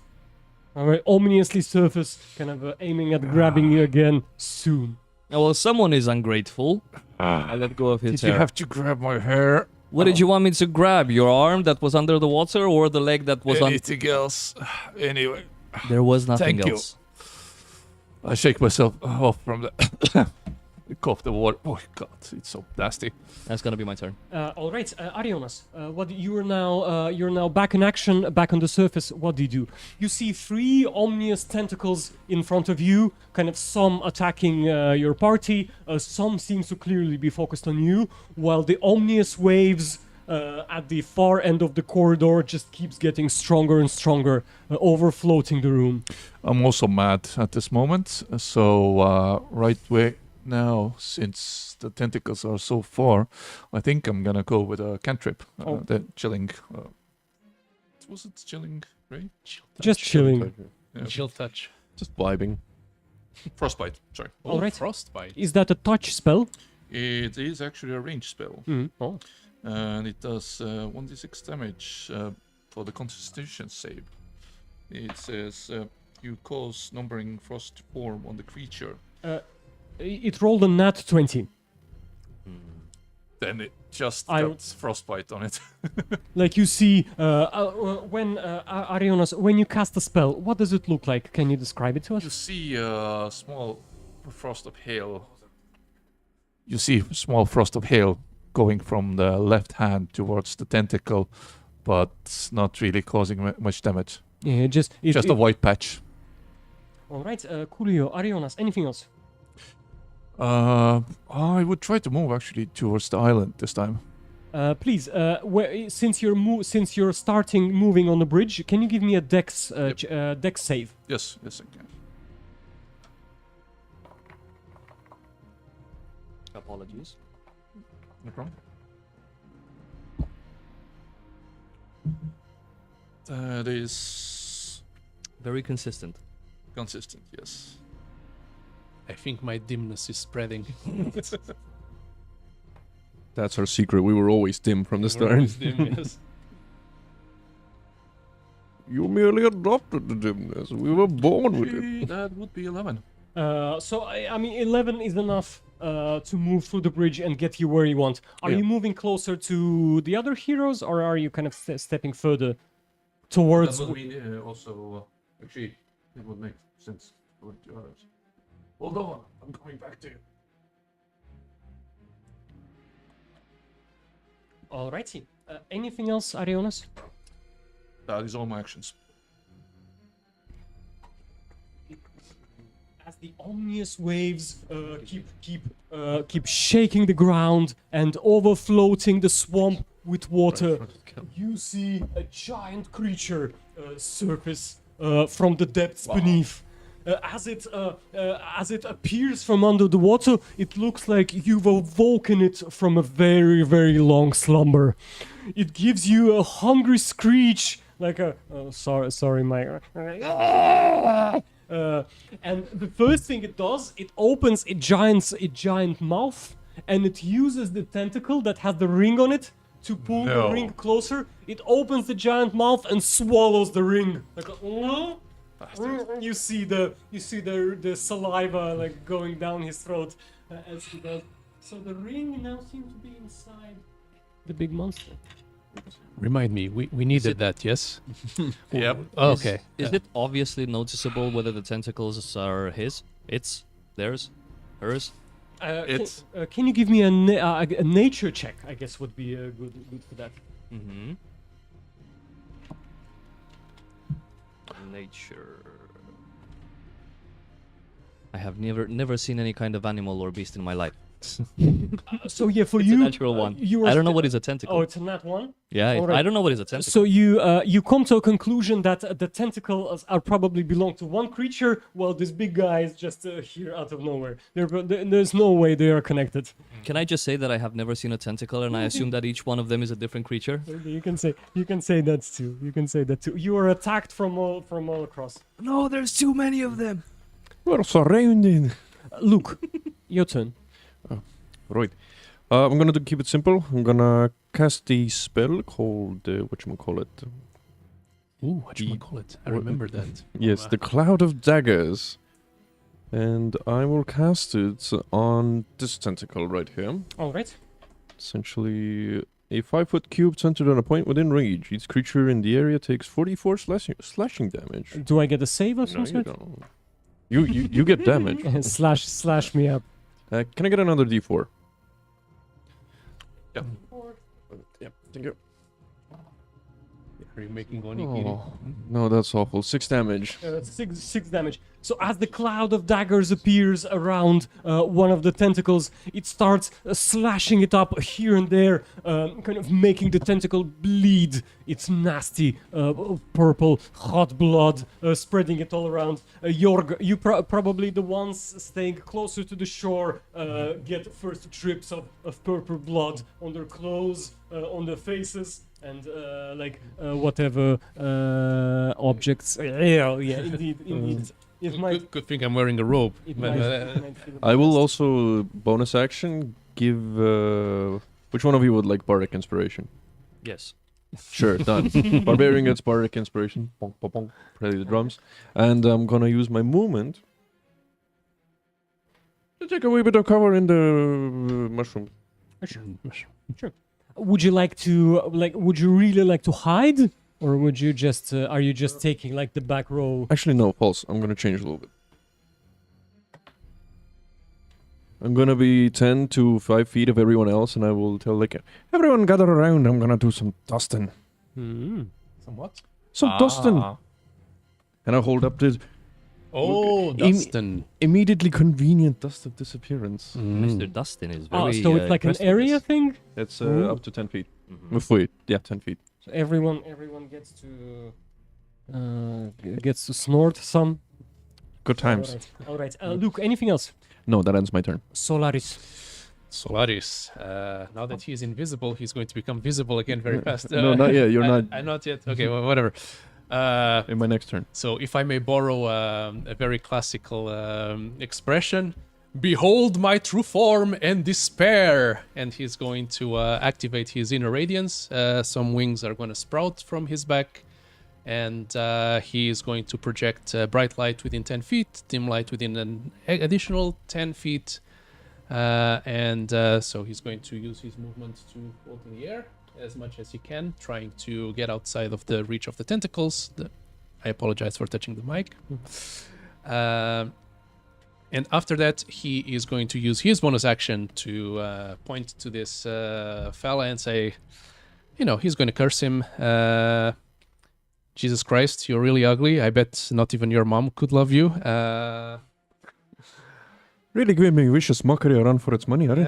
Alright, ominously surface, kind of aiming at grabbing you again soon. Oh, well, someone is ungrateful. I let go of his Did hair. you have to grab my hair? What did you want me to grab? Your arm that was under the water or the leg that was on... Anything else? Anyway, There was nothing Thank you. else. I shake myself off from the cough the water. Oh god, it's so nasty. That's gonna be my turn. All right, Arionas, what you're now back in action, back on the surface. What do you do? You see 3 ominous tentacles in front of you, kind of some attacking your party, some seems to clearly be focused on you, while the ominous waves at the far end of the corridor just keeps getting stronger and stronger, overfloating the room. I'm also mad at this moment, so right way now, since the tentacles are so far, I think I'm gonna go with a cantrip. Oh. The chilling. Was it chilling, right? Just chilling. Yeah. Chill touch. Just vibing. Frostbite. Sorry. All right. Frostbite. Is that a touch spell? It is actually a ranged spell, Oh. and it does 1d6 damage for the Constitution save. It says you cause numbering frost form on the creature. It rolled a nat 20. Then it just I- got frostbite on it. Like you see, when Arionas, when you cast a spell, what does it look like? Can you describe it to You us? see a small frost of hail. You see small frost of hail going from the left hand towards the tentacle, but not really causing much damage. Yeah, just Just a white patch. All right, Coolio, Arionas, anything else? I would try to move actually towards the island this time. Please, since you're starting moving on the bridge, can you give me a dex dex save? Yes, yes, I can. Apologies. No problem. That is Very consistent. consistent, yes. I think my dimness is spreading. That's our secret. We were always dim from the start. You merely adopted the dimness. We were born with it. That would be 11. So I mean, 11 is enough to move through the bridge and get you where you want. Are Yeah. you moving closer to the other heroes, or are you kind of stepping further towards? That would mean also, actually, it would make sense for the others. Hold on, I'm coming back to you. Alrighty. Anything else, Arionas? That is all my actions. As the ominous waves keep shaking the ground and overfloating the swamp with water, you see a giant creature surface from the depths beneath. As it appears from under the water, it looks like you've awoken it from a very, very long slumber. It gives you a hungry screech, like a sorry, my. And the first thing it does, it opens a giant mouth, and it uses the tentacle that has the ring on it to pull the ring closer. It opens the giant mouth and swallows the ring. Like you see the saliva like going down his throat as he does. So the ring now seems to be inside the big monster. Remind me, we needed that, yes? Yep. Oh, okay. Is it obviously noticeable whether the tentacles are his, its, theirs, hers? Can you give me a nature check? I guess would be good for that. Mm-hmm. Nature. I have never seen any kind of animal or beast in my life. So yeah, for It's you, a natural one. you are I don't know sti- what is a tentacle. Oh, it's a nat one. yeah, alright. I don't know what is a tentacle. So you come to a conclusion that the tentacles are probably belong to one creature, while this big guy is just here out of nowhere. There's no way they are connected. Can I just say that I have never seen a tentacle, and I assume that each one of them is a different creature? You can say that too. You can say that too. You are attacked from all across. No, there's too many of them. We're surrounded. Luke, your turn. Right. I'm gonna keep it simple. I'm gonna cast a spell called whatchamacallit. Ooh, what you call it? I remember that. Yes, the Cloud of Daggers. And I will cast it on this tentacle right here. All right. Essentially, a 5-foot cube centered on a point within range. Each creature in the area takes 44 slashing damage. Do I get a save of No, some you sort? don't. You get damage. slash me up. Can I get another D4? Yeah. Yeah, thank you. Are you making onigiri? Oh, no, that's awful. 6 damage. Six damage. So as the cloud of daggers appears around one of the tentacles, it starts slashing it up here and there, kind of making the tentacle bleed. It's nasty purple, hot blood spreading it all around. Jorg, you probably the ones staying closer to the shore get first drips of purple blood on their clothes, on their faces. And whatever objects. Yeah, indeed. It might. Good thing I'm wearing a robe. It But, might, it might feel I will best. also, bonus action, give... which one of you would like Bardic Inspiration? Yes. Sure, done. Barbarian gets Bardic Inspiration. Bonk, bonk, bonk. Play the drums. And I'm gonna use my movement to take a wee bit of cover in the mushroom. Would you like to Would you really like to hide, or would you just? Are you just taking like the back row? Actually, no, false. I'm gonna change a little bit. I'm gonna be 10 to 5 feet of everyone else, and I will tell like everyone gather around. I'm gonna do some dusting. Somewhat. Some dusting. And I hold up this Oh, Im- Dustin. immediately convenient dust of disappearance. Mr. Dustin is very. Oh, so it's like an impressed with area this. thing. It's Ooh. up to 10 feet. Mhm. Wait, yeah, 10 feet. So everyone gets to snort some. Good times. All right. Luke, anything else? No, that ends my turn. Solaris. Solaris. Now that he is invisible, he's going to become visible again very fast. No, not yet. You're not not yet. Okay, well, whatever. in my next turn. So if I may borrow a very classical expression, behold my true form and despair. And he's going to activate his inner radiance. Some wings are going to sprout from his back. And he is going to project bright light within 10 feet, dim light within an additional 10 feet. So he's going to use his movement to float in the air as much as he can, trying to get outside of the reach of the tentacles. I apologize for touching the mic. And after that, he is going to use his bonus action to point to this fella and say, he's going to curse him. Jesus Christ, you're really ugly. I bet not even your mom could love you. Really giving vicious mockery a run for its money, aren't you?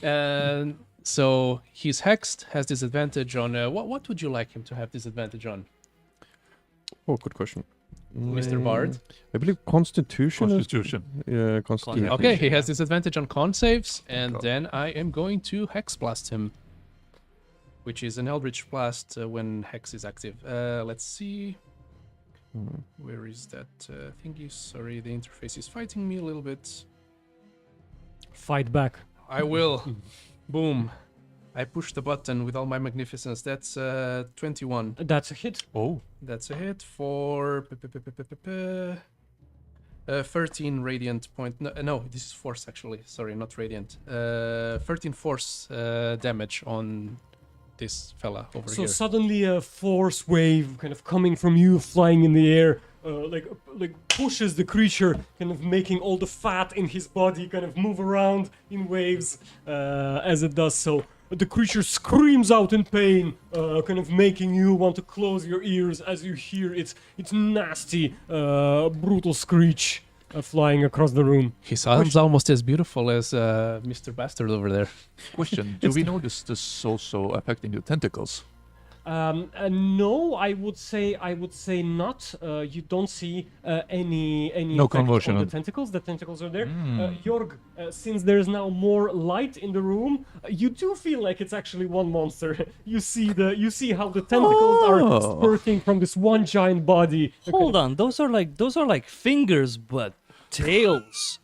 And so he's hexed, has disadvantage on... what would you like him to have disadvantage on, Oh, good question. Mr. Bard? I believe Constitution. Constitution. Yeah, Constitution. Yeah. Okay, he has disadvantage on con saves, and God. then I am going to Hex Blast him, which is an Eldritch Blast when Hex is active. Let's see. Where is that thingy? Sorry, the interface is fighting me a little bit. Fight back. I will. Boom. I push the button with all my magnificence. That's 21. That's a hit. Oh. That's a hit for 13 radiant point. No, this is force actually. Sorry, not radiant. 13 force damage on this fella over So here. suddenly a force wave kind of coming from you, flying in the air, like pushes the creature, kind of making all the fat in his body kind of move around in waves as it does so. The creature screams out in pain, kind of making you want to close your ears as you hear its nasty, brutal screech. flying across the room. He sounds almost as beautiful as Mr. Bastard over there. Question: do we notice this also affecting the tentacles? No, I would say not. You don't see any No effect convulsion on on- the tentacles. The tentacles are there. Mm. Jorg, since there is now more light in the room, you do feel like it's actually one monster. you see how the tentacles are Oh. spurting from this one giant body. Hold on, those are like fingers, but tails.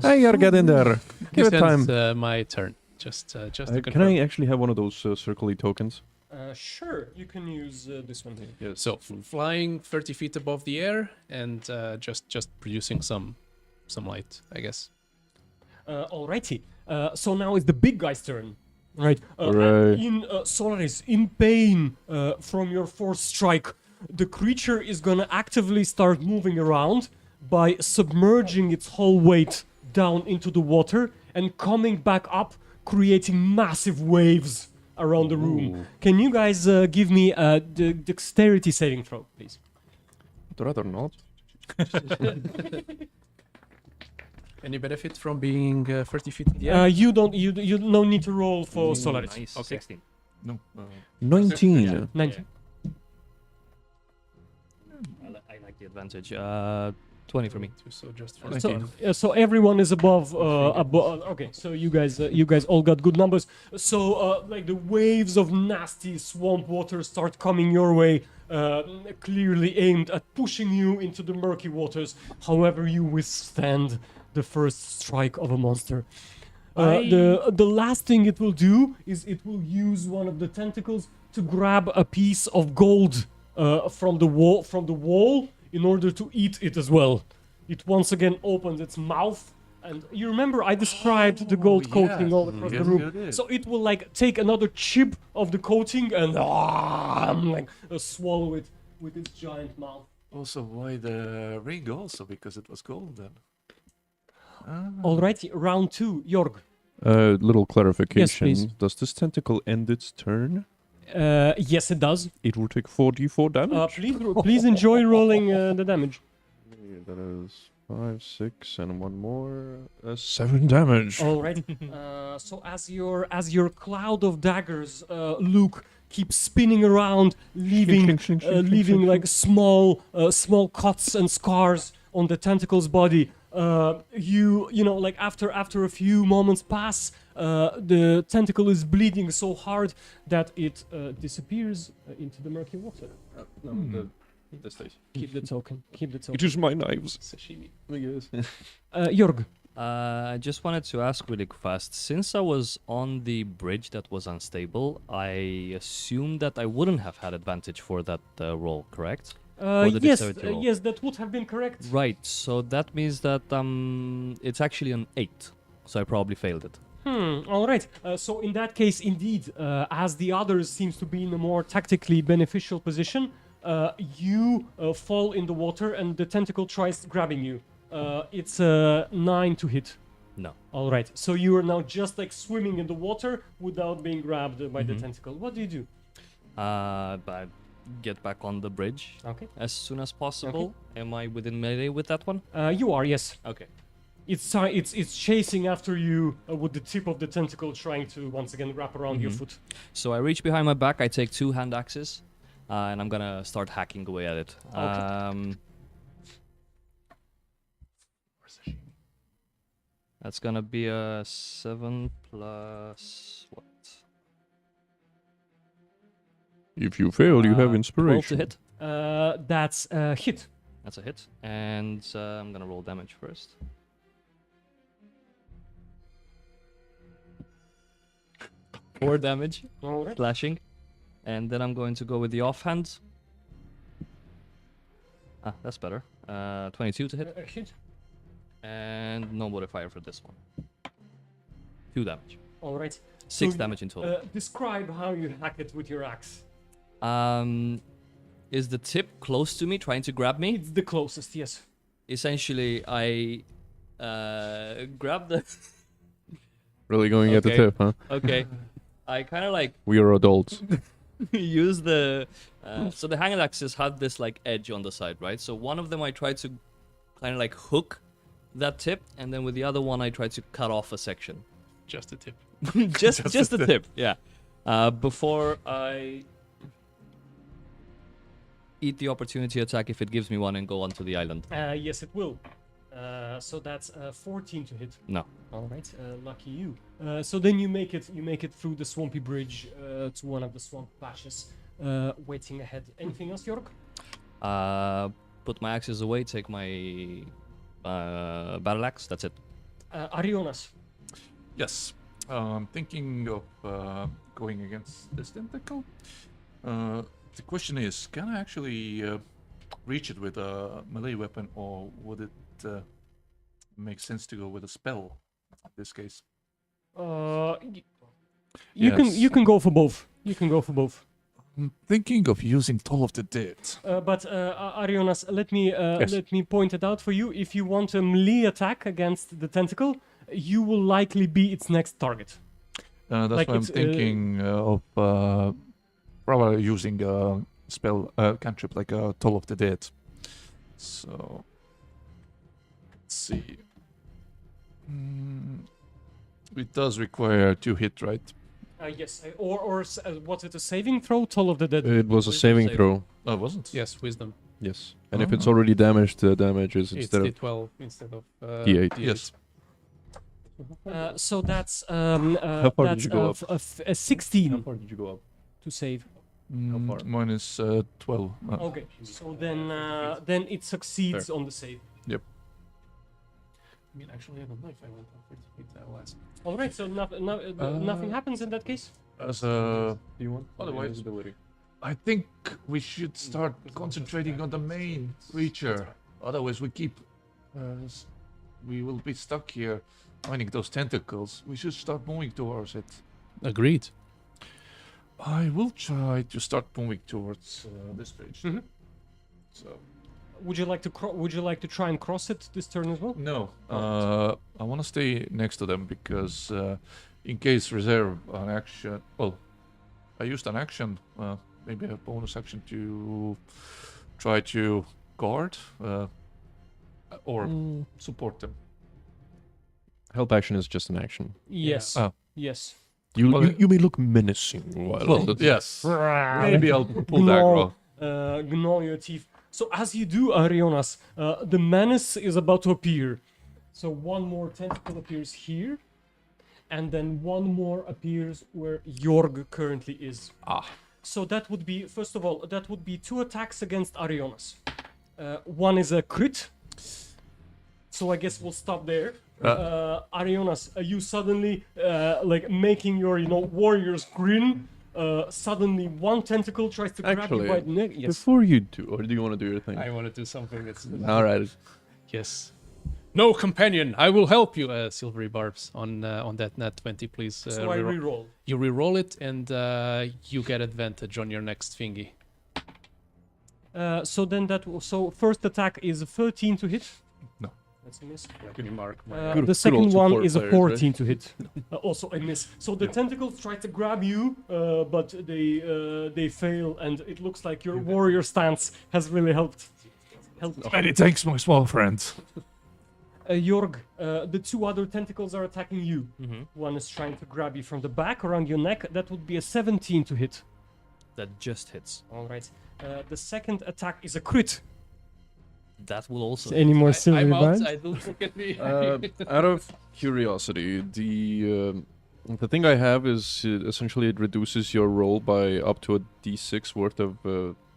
Hey, you're getting there. Give it time. It's my turn. Just to Can confirm. I actually have one of those circly tokens? Sure, you can use this one here. Yes. So flying 30 feet above the air and just producing some light, I guess. Alrighty. So now it's the big guy's turn. Right. Hooray. Solaris, in pain from your fourth strike, the creature is gonna actively start moving around by submerging its whole weight down into the water and coming back up, creating massive waves around the room. Can you guys give me a dexterity saving throw, please? I'd rather not. Any benefit from being 30 feet in the air? You don't. You no need to roll for Solaris. Nice. Okay. 16. No. 19. 19. I like the advantage. 20 for me. So just for So everyone is above. Okay, so you guys all got good numbers. So like the waves of nasty swamp water start coming your way, clearly aimed at pushing you into the murky waters. However, you withstand the first strike of a monster. The last thing it will do is it will use one of the tentacles to grab a piece of gold from the wall in order to eat it as well. It once again opens its mouth, and you remember I described the gold coating all across the Yes, room. you did. So it will like take another chip of the coating and swallow it with its giant mouth. Also, why the ring? Also, because it was golden. Ah. Alrighty, round 2, Jorg. Little clarification. please. Does this tentacle end its turn? Yes, it does. It will take 4d4 damage. Please enjoy rolling the damage. That is 5, 6, and one more. 7 damage. All right. So as your cloud of daggers, Luke, keeps spinning around, leaving like small cuts and scars on the tentacle's body. You know, like after a few moments pass, the tentacle is bleeding so hard that it disappears into the murky water. This stays. Keep the token. Keep the It token. is my knives. sashimi. I guess. Jorg. I just wanted to ask really fast. Since I was on the bridge that was unstable, I assumed that I wouldn't have had advantage for that roll, correct? For the Yes, dexterity roll. yes, that would have been correct. Right. So that means that it's actually an 8. So I probably failed it. All right. So in that case, indeed, as the others seems to be in a more tactically beneficial position, you fall in the water and the tentacle tries grabbing you. It's a 9 to hit. No. All right. So you are now just like swimming in the water without being grabbed by the tentacle. What do you do? But get back on the bridge Okay. as soon as possible. Am I within melee with that one? You are, yes. Okay. It's chasing after you with the tip of the tentacle, trying to once again wrap around your foot. So I reach behind my back. I take 2 hand axes, and I'm gonna start hacking away at it. That's gonna be a 7 plus what? If you fail, you have 12 to inspiration. hit. That's a hit. That's a hit, and I'm gonna roll damage first. Four damage, All right. slashing, and then I'm going to go with the offhand. Ah, that's better. 22 to hit, Hit. and no modifier for this one. 2 damage, All right. 6 So, damage in total. Describe how you hack it with your axe. Is the tip close to me, trying to grab me? It's the closest, yes. Essentially, I grab the. Really going at the Okay. tip, huh? Okay, I kind of like We are adults. use the so the hand axes have this like edge on the side, right? So one of them I try to kind of like hook that tip, and then with the other one I try to cut off a section. Just a tip. just a tip, yeah. Before I eat the opportunity attack if it gives me one and go onto the island. Yes, it will. So that's 14 to hit. No. All right, lucky you. So then you make it through the swampy bridge to one of the swamp patches, waiting ahead. Anything else, York? Put my axes away, take my battle axe, that's it. Arionas. Yes. Thinking of going against this tentacle. The question is, can I actually reach it with a melee weapon, or would it make sense to go with a spell in this case? You can go for both. You can go for both. I'm thinking of using Toll of the Dead. But Arionas, let me point it out for you. If you want a melee attack against the tentacle, you will likely be its next target. That's Like why I'm it's, thinking of probably using a spell cantrip like a Toll of the Dead. So let's see. It does require 2 hit, right? Yes, or was it a saving throw? Toll of the Dead. It was a Wisdom saving save. throw. Oh, it wasn't. Yes, wisdom. Yes. And if it's Oh. already damaged, the damage is It's instead of D12 instead of D8. Yes. So that's How far did that's you go a 16 How far did you go up? to save. far? Mine is 12. Okay, so then it succeeds on the save. I mean, actually, I don't know if I went up 30 feet. I'll ask. All right, so nothing happens in that case. As Do you want Otherwise- invisibility? I think we should start concentrating on the main creature. Otherwise, we will be stuck here finding those tentacles. We should start moving towards it. Agreed. I will try to start moving towards this bridge. Mhm. So Would you like to try and cross it this turn as well? no, I want to stay next to them because in case reserve an action. Well, I used an action, maybe a bonus action to try to guard or support them. Help action is just an action. Yes. Oh. Yes. You may look menacing while Well, yes. Maybe I'll pull that Gnaw, aggro. gnaw your teeth. So as you do, Arionas, the menace is about to appear. So one more tentacle appears here, and then one more appears where Jorg currently is. So that would be, first of all, that would be 2 attacks against Arionas. One is a crit. So I guess we'll stop there. Arionas, you suddenly, like making your, warrior's grin. Suddenly one tentacle tries to grab you by the neck. Yes. Before you do, or do you want to do your thing? I want to do something that's. All right. Yes. No companion. I will help you, Silvery Barbs, on that nat 20, please. So I reroll. You reroll it, and you get advantage on your next thingy. So then so first attack is a 13 to hit. No. That's a miss. Can you mark Good- The second good old one support is a players, right? 14 to hit. Also a miss. So the tentacles try to grab you, but they fail, and it looks like your warrior stance has really helped. Many thanks, my small friend. Jorg, the 2 other tentacles are attacking you. Mm-hmm. One is trying to grab you from the back around your neck. That would be a 17 to hit. That just hits. All right. The second attack is a crit. That will also. Any more I'm silver bars? outside. Don't look at me. Out of curiosity, the thing I have is essentially it reduces your roll by up to a d6 worth of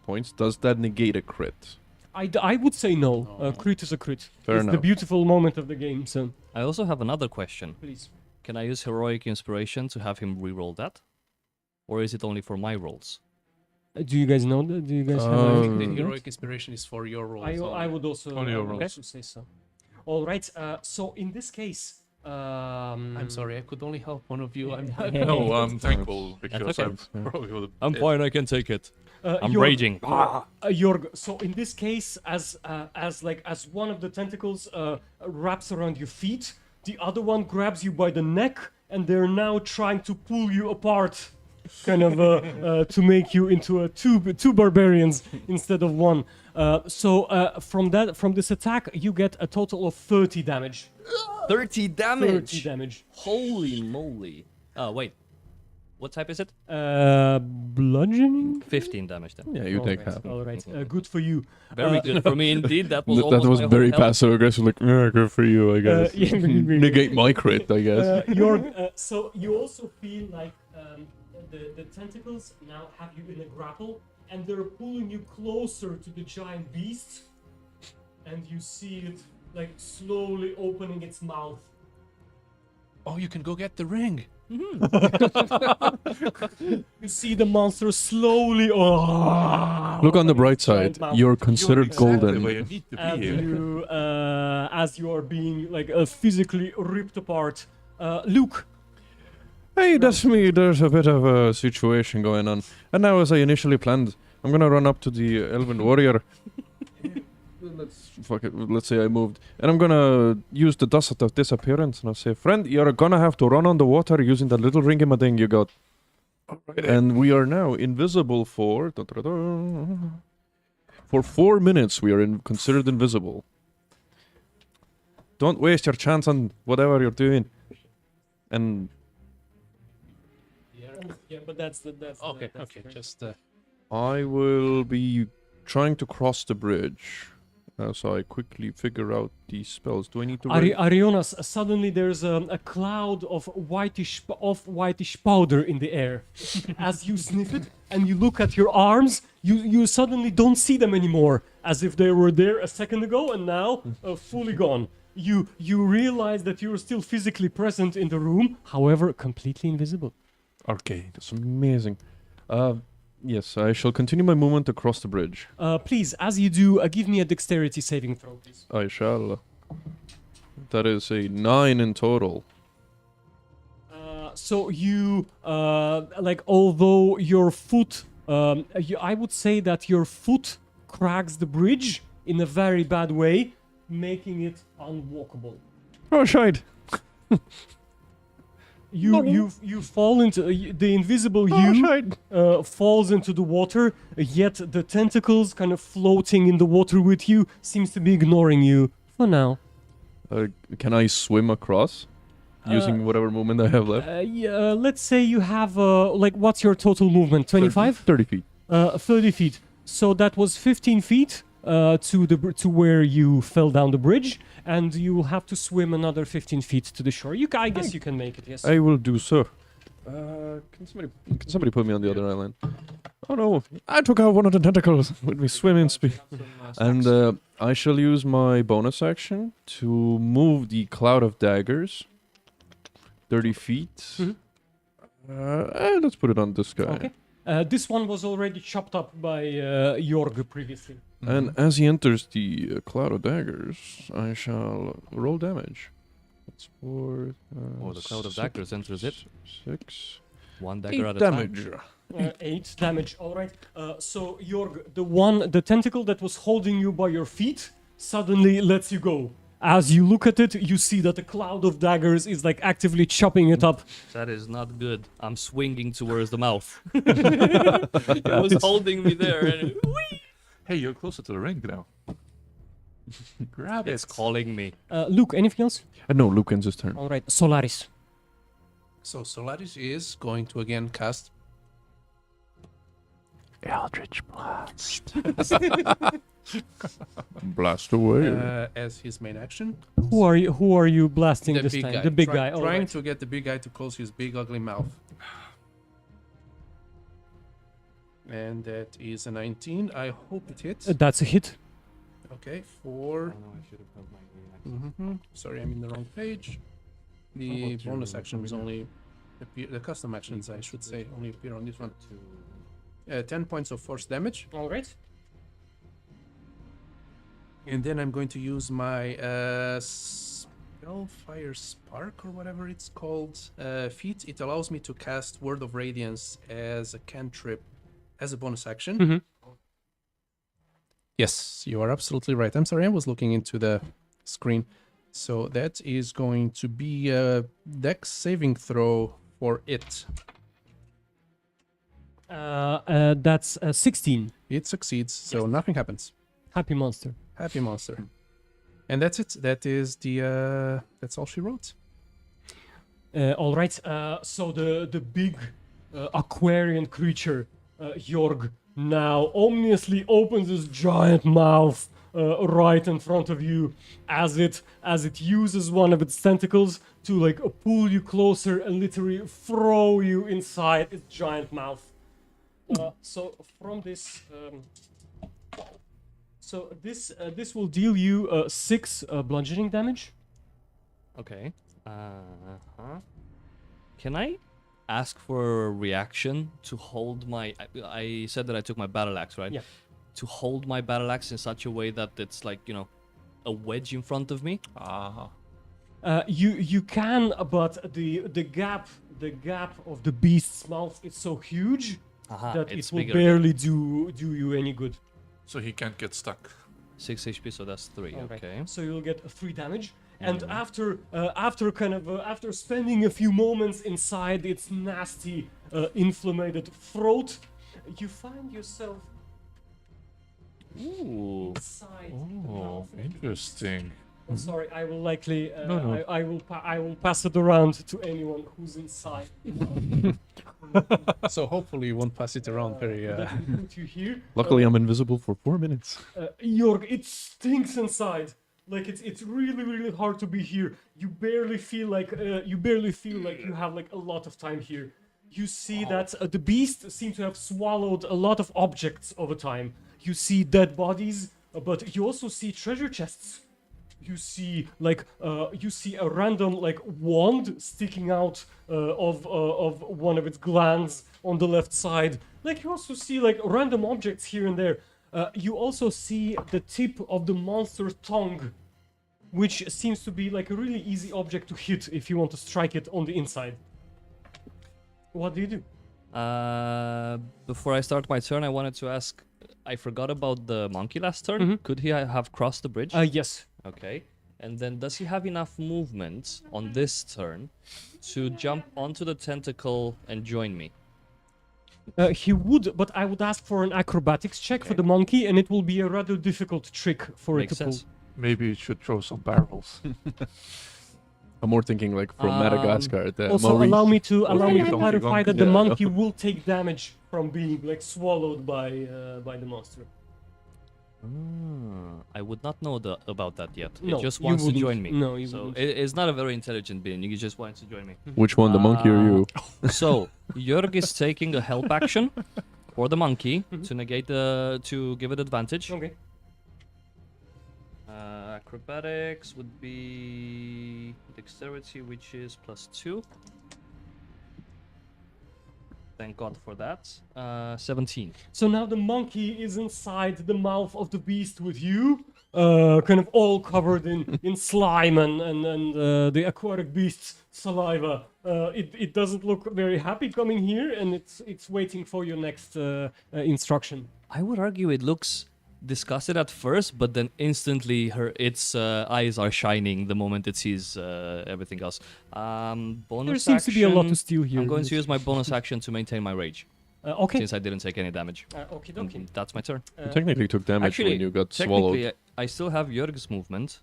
points. Does that negate a crit? I would say no. No. Crit is a crit. Fair It's the enough. beautiful moment of the game, so I also have another question. please. Can I use heroic inspiration to have him reroll that, or is it only for my rolls? Do you guys know that? Do you guys have I anything think to the do? heroic inspiration is for your rolls. I would also, Only your I would rolls. also say so. All right. So in this case, I'm sorry, I could only help one of you. I'm No, I'm thankful because okay. I'm probably would I'm fine. I can take it. I'm Jorg, raging. Jorg, so in this case, as one of the tentacles wraps around your feet, the other one grabs you by the neck, and they're now trying to pull you apart. kind of to make you into two barbarians instead of one. From this attack, you get a total of 30 damage. 30 damage. 30 damage. Holy moly. Oh, wait. What type is it? Bludgeoning. 15 damage then. Yeah, you take half. All right. Good for you. Very good for me indeed. That was That almost was my whole very health. passive aggressive. Like, yeah, good for you, I guess. Yeah. Negate my crit, I guess. So you also feel like the tentacles now have you in a grapple, and they're pulling you closer to the giant beast, and you see it like slowly opening its mouth. Oh, you can go get the ring. You see the monster slowly. Look on the bright side. Giant mouth. You're considered Exactly golden. where you need to be here. As you are being like physically ripped apart. Luke. Hey, that's me. There's a bit of a situation going on. And now, as I initially planned, I'm gonna run up to the elven warrior. Let's say I moved. And I'm gonna use the dust of disappearance. And I'll say, friend, you're gonna have to run on the water using that little ringy-ma-ding you got. And we are now invisible for... For 4 minutes, we are considered invisible. Don't waste your chance on whatever you're doing. And... Yeah, but that's Okay, just I will be trying to cross the bridge. So I quickly figure out these spells. Do I need to... Arionas, suddenly there's a cloud of whitish powder in the air. As you sniff it and you look at your arms, you suddenly don't see them anymore, as if they were there a second ago and now fully gone. You realize that you're still physically present in the room, however, completely invisible. Arcade. That's amazing. Yes, I shall continue my movement across the bridge. Please, as you do, give me a dexterity saving throw, please. I shall. That is a 9 in total. So you, although your foot, I would say that your foot cracks the bridge in a very bad way, making it unwalkable. Oh, shite. You fall into the invisible falls into the water, yet the tentacles kind of floating in the water with you seems to be ignoring you for now. Can I swim across? Using whatever movement I have left? Let's say you have what's your total movement? 25? 30 feet. 30 feet. So that was 15 feet to where you fell down the bridge, and you will have to swim another 15 feet to the shore. I guess you can make it, yes. I will do so. Can somebody put me on the other island? Oh no, I took out one of the tentacles with me swimming speed. And I shall use my bonus action to move the cloud of daggers 30 feet. Let's put it on this guy. Okay. This one was already chopped up by Jorg previously. And as he enters the cloud of daggers, I shall roll damage. That's 4. The cloud of daggers enters it. 6. 1 dagger 8 at a damage. time. 8 damage, alright. So Jorg, the tentacle that was holding you by your feet suddenly lets you go. As you look at it, you see that the cloud of daggers is like actively chopping it up. That is not good. I'm swinging towards the mouth. It was holding me there. And Hey, you're closer to the ring now. Grab it's it. calling me. Luke, anything else? No, Luke ends his turn. Alright, Solaris. so Solaris is going to again cast Eldritch Blast Blast away. as his main action. Who are you blasting The this big time? guy. The big Try- guy. Trying Alright. to get the big guy to close his big ugly mouth. And that is a 19. I hope it hits. That's a hit. Okay, 4. Sorry, I'm in the wrong page. The bonus actions only appear. The custom actions, I should say, only appear on this one. 10 points of force damage. Alright. And then I'm going to use my Spellfire Spark or whatever it's called feat. It allows me to cast Word of Radiance as a cantrip as a bonus action. Mhm. Yes, you are absolutely right. I'm sorry, I was looking into the screen. So that is going to be a dex saving throw for it. That's 16. It succeeds, so nothing happens. Happy monster. Happy monster. And that's it. That is the that's all she wrote. All right. So the big aquarian creature, Jorg, now ominously opens his giant mouth right in front of you, as it uses one of its tentacles to like pull you closer and literally throw you inside its giant mouth. So from this. So this will deal you 6 bludgeoning damage. Okay. Can I ask for a reaction to hold my... I said that I took my battle axe, right? Yeah. To hold my battle axe in such a way that it's like, you know, a wedge in front of me? You can, but the gap of the beast's mouth is so huge that it's it will bigger. barely do you any good. So he can't get stuck. 6 HP, so that's 3. Alright. Okay. So you'll get 3 damage. And after spending a few moments inside its nasty, inflamed throat, you find yourself Ooh. inside the mouth. Interesting. I'm sorry, I will likely. No. I will pass it around to anyone who's inside. So hopefully you won't pass it around very. Let me put you here. Luckily, I'm invisible for 4 minutes. Jorg, it stinks inside. Like it's really hard to be here. You barely feel like you have like a lot of time here. You see that the beast seems to have swallowed a lot of objects over time. You see dead bodies, but you also see treasure chests. You see a random like wand sticking out of one of its glands on the left side. Like you also see like random objects here and there. You also see the tip of the monster's tongue, which seems to be like a really easy object to hit if you want to strike it on the inside. What do you do? Before I start my turn, I wanted to ask. I forgot about the monkey last turn. Mhm. Could he have crossed the bridge? Yes. Okay. And then does he have enough movement on this turn to jump onto the tentacle and join me? He would, but I would ask for an acrobatics check for the monkey, and it will be a rather difficult trick for Makes it to sense. pull. Maybe you should throw some barrels. I'm more thinking like from Madagascar. The Also, Maurice. allow me to Donkey clarify Kong. that the Yeah. monkey will take damage from being like swallowed by the monster. I would not know about that yet. No, it just you wants to wouldn't. join me. No, you so wouldn't. it's not a very intelligent being. He just wants to join me. Which one, the monkey or you? So Jörg is taking a help action for the monkey to negate to give it advantage. Okay. Acrobatics would be dexterity, which is +2. Thank God for that. 17. So now the monkey is inside the mouth of the beast with you, kind of all covered in slime and the aquatic beast's saliva. It doesn't look very happy coming here, and it's waiting for your next instruction. I would argue it looks disgusted at first, but then instantly its eyes are shining the moment it sees everything else. Bonus There seems to be a lot to action, steal here. I'm going to use my bonus action to maintain my rage, Okay. since I didn't take any damage. Okie dokie. And that's my turn. You technically took damage Actually, when you got technically, swallowed. I still have Jörg's movement.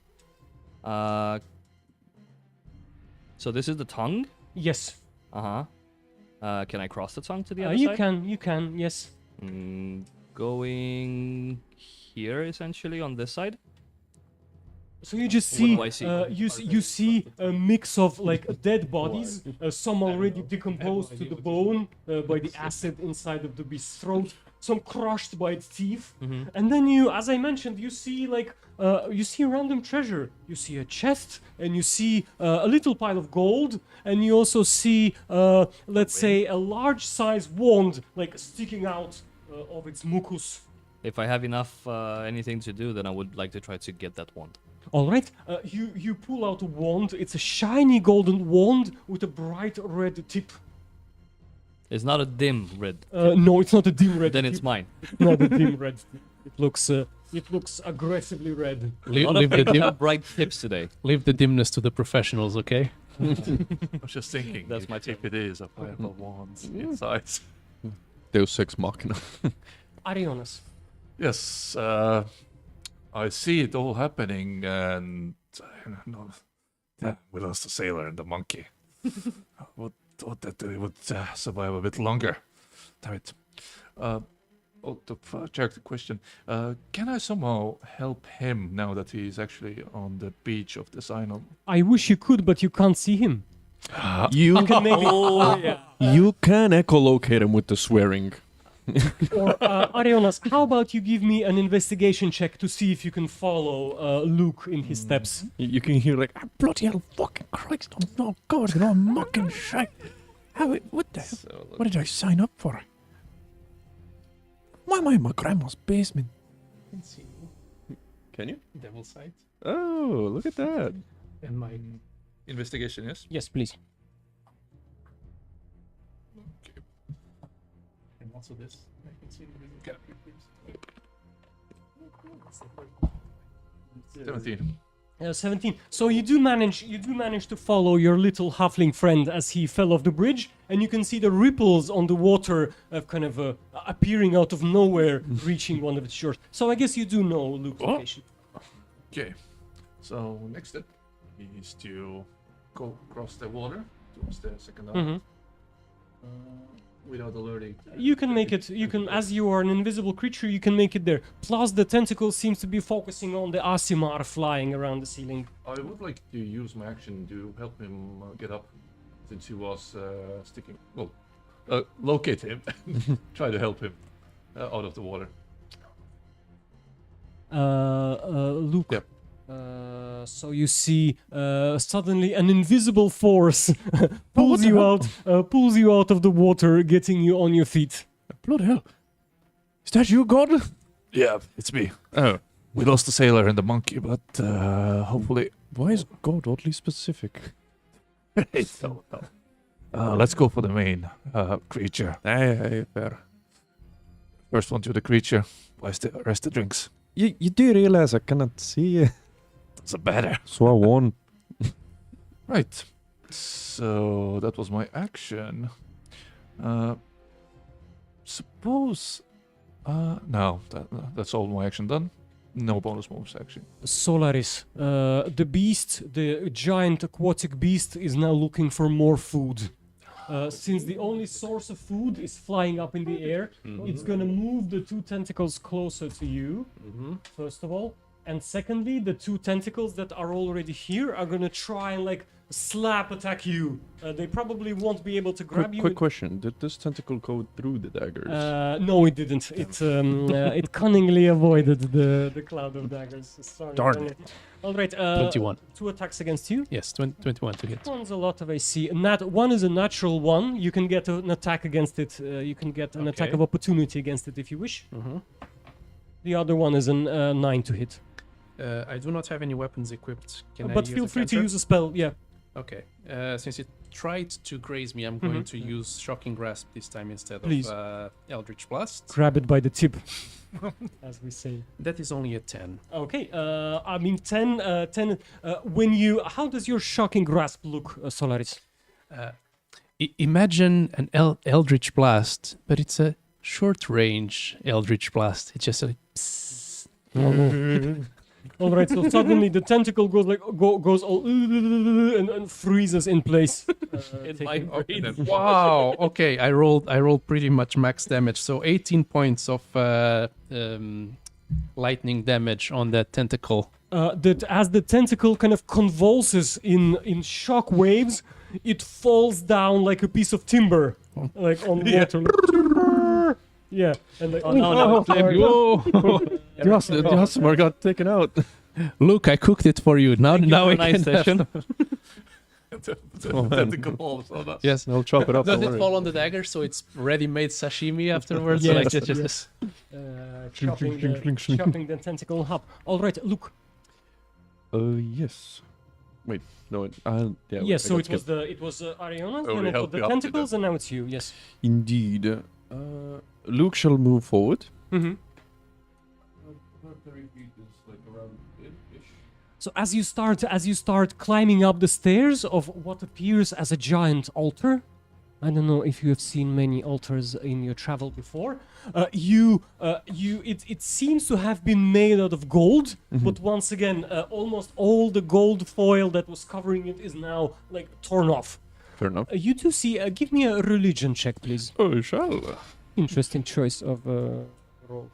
So this is the tongue. Yes. Can I cross the tongue to the other You side? you can, yes. Going here, essentially, on this side. So you just What see, do I see? you see a mix of like dead bodies, some already decomposed to the bone by the acid inside of the beast's throat, some crushed by its teeth, and then you, as I mentioned, you see like you see random treasure. You see a chest, and you see a little pile of gold, and you also see, let's say, a large size wand like sticking out of its mucus. If I have enough anything to do, then I would like to try to get that wand. All right, you pull out a wand. It's a shiny golden wand with a bright red tip. It's not a dim red. No, it's not a dim red. Then tip. it's mine. Not a dim red. It looks aggressively red. Leave, A lot leave, of the people dim, have bright tips today. leave the dimness to the professionals, okay? I was just thinking, That's my if it is a pile of wands inside. Deus Ex Machina. Arionas. Yes, I see it all happening, and we lost the sailor and the monkey. What that they would survive a bit longer. Damn it. Out of character question. Can I somehow help him now that he's actually on the beach of this island? I wish you could, but you can't see him. You Can maybe. Yeah. you can echolocate him with the swearing. Or Arionas, how about you give me an investigation check to see if you can follow Luke in his steps? You can hear like, Bloody hell, fucking Christ, I'm not God, you know, I'm mocking shit. What the hell? What did I sign up for? Why am I in my grandma's basement? can see can you? Devil's Sight Oh, look at that. and my Investigation, yes? Yes, please. and also this. I can see the 17. 17. So you do manage to follow your little halfling friend as he fell off the bridge, and you can see the ripples on the water kind of appearing out of nowhere, reaching one of its shores. So I guess you do know Luke's location. Okay. So next step is to go across the water towards the second island. Without alerting. You can make it. You can, as you are an invisible creature, you can make it there. Plus, the tentacle seems to be focusing on the Asimar flying around the ceiling. I would like to use my action to help him get up, since he was sticking. Well, locate him, try to help him out of the water. Luke. Yep. So you see, suddenly an invisible force pulls you out of the water, getting you on your feet. Bloody hell. Is that you, God? Yeah, it's me. Oh, We lost the sailor and the monkey, but hopefully. why is God oddly specific? Let's go for the main creature. Aye, fair. First one to the creature. Rest the drinks. You do realize I cannot see you, That's better. so I won. Right. So that was my action. Suppose. No, that's all my action done. No bonus moves action. Solaris, the beast, the giant aquatic beast, is now looking for more food. Since the only source of food is flying up in the air, it's gonna move the two tentacles closer to you, first of all. And secondly, the two tentacles that are already here are gonna try and like slap attack you. They probably won't be able to grab you. Quick question: did this tentacle go through the daggers? No, it didn't. It cunningly avoided the cloud of daggers. Sorry. Darn it. All right. 21. 2 attacks against you. Yes, 21 to hit. One's a lot of AC. One is a natural one. You can get an attack against it. You can get an attack Okay. of opportunity against it if you wish. Mhm. The other one is a 9 to hit. I do not have any weapons equipped. Can I But use feel a free to cantrip? use a spell. Yeah. Okay. Since it tried to graze me, I'm going to use Shocking Grasp this time instead Please. of Eldritch Blast. Grab it by the tip, as we say. That is only a 10. Okay. I mean 10. 10. When you, how does your shocking grasp look, Solaris? Imagine an Eldritch Blast, but it's a short-range Eldritch Blast. It's just like... All right. So suddenly the tentacle goes all and freezes in place. In my brain. Wow. Okay, I rolled pretty much max damage. So 18 points of lightning damage on that tentacle. That as the tentacle kind of convulses in shock waves, it falls down like a piece of timber, like on water. Yeah, and like, Oh, no, sorry. Whoa. The Asimar got taken out. Look, I cooked it for you. Now I nice can session. Yes. I'll chop it up. Does don't it worry. fall on the dagger so it's ready-made sashimi afterwards? Yes, Like, yes. Chopping the tentacle in half. All right, look. Yes. Wait, no. Yeah. Yes, I so got it was Ariana, Oh, then we it was helped the you up to tentacles, and now it's you. Yes. Indeed. Luke shall move forward. Mm-hmm. So as you start climbing up the stairs of what appears as a giant altar, I don't know if you have seen many altars in your travel before. It seems to have been made out of gold, but once again, almost all the gold foil that was covering it is now like torn off. Fair enough. You do see. Give me a religion check, please. Oh, shall. Interesting choice of roll.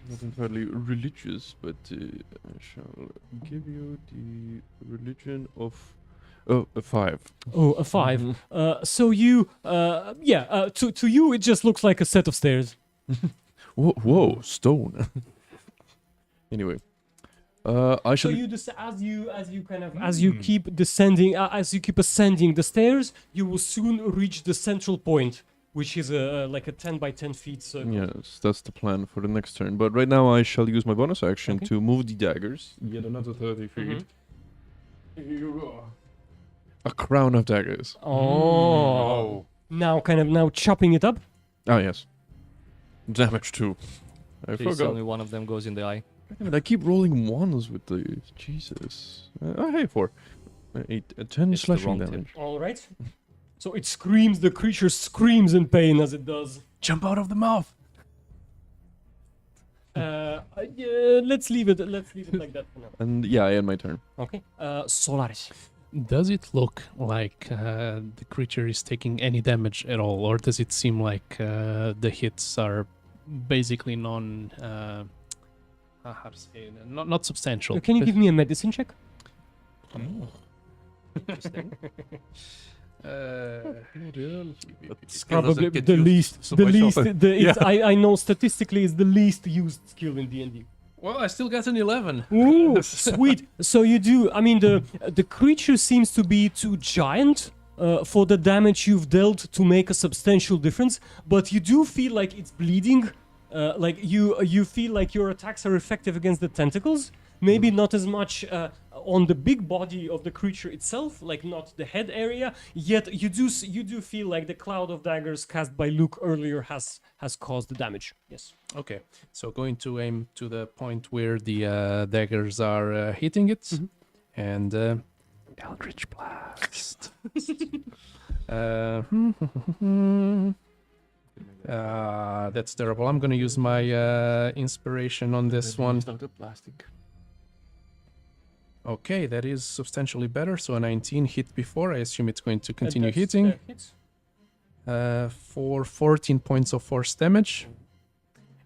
Not entirely religious, but I shall give you the religion of a 5. Oh, a 5. So you, to you, it just looks like a set of stairs. Whoa, stone. Anyway, I So shall. you just as you keep descending, as you keep ascending the stairs, you will soon reach the central point, which is like a 10 by 10 feet circle. Yes, that's the plan for the next turn. But right now, I shall use my bonus action Okay. to move the daggers. Yet another 30 feet. A crown of daggers. Oh. Now chopping it up. Ah, yes. Damage 2. I Please, forgot. only one of them goes in the eye. Damn it, I keep rolling ones with the Jesus. Hey, 4. 8, 10 It's the slashing wrong tip. damage. All right. So it screams. The creature screams in pain as it does. Jump out of the mouth. Yeah, let's leave it. Let's leave it like that for now. And yeah, I end my turn. Okay. Solaris. Does it look like the creature is taking any damage at all, or does it seem like the hits are basically how to say it? Not substantial? Can you give me a medicine check? Interesting. Skill Probably doesn't get the used least. so The much least. often. I know statistically it's the least used skill in D&D. Well, I still got an 11. Ooh, sweet. So you do. I mean, the creature seems to be too giant for the damage you've dealt to make a substantial difference, but you do feel like it's bleeding. Like you feel like your attacks are effective against the tentacles. Maybe not as much on the big body of the creature itself, like not the head area. Yet you do feel like the cloud of daggers cast by Luke earlier has caused the damage. Yes. Okay, so going to aim to the point where the daggers are hitting it, and Eldritch Blast. That's terrible. I'm gonna use my inspiration on this one. Okay, that is substantially better. So a 19 hit before. I assume it's going to continue hitting. Hits. For 14 points of force damage.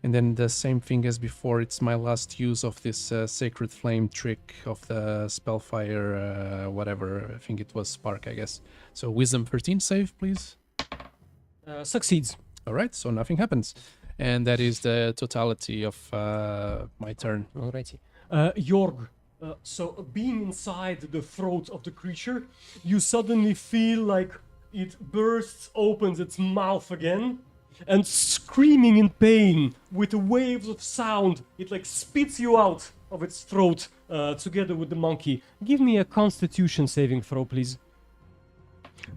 And then the same thing as before, it's my last use of this Sacred Flame trick of the Spellfire, whatever. I think it was Spark, I guess. So Wisdom 13 save, please. Succeeds. All right, so nothing happens. And that is the totality of my turn. Alrighty. Jorg. So being inside the throat of the creature, you suddenly feel like it bursts, opens its mouth again, and screaming in pain with waves of sound, it like spits you out of its throat together with the monkey. Give me a Constitution saving throw, please.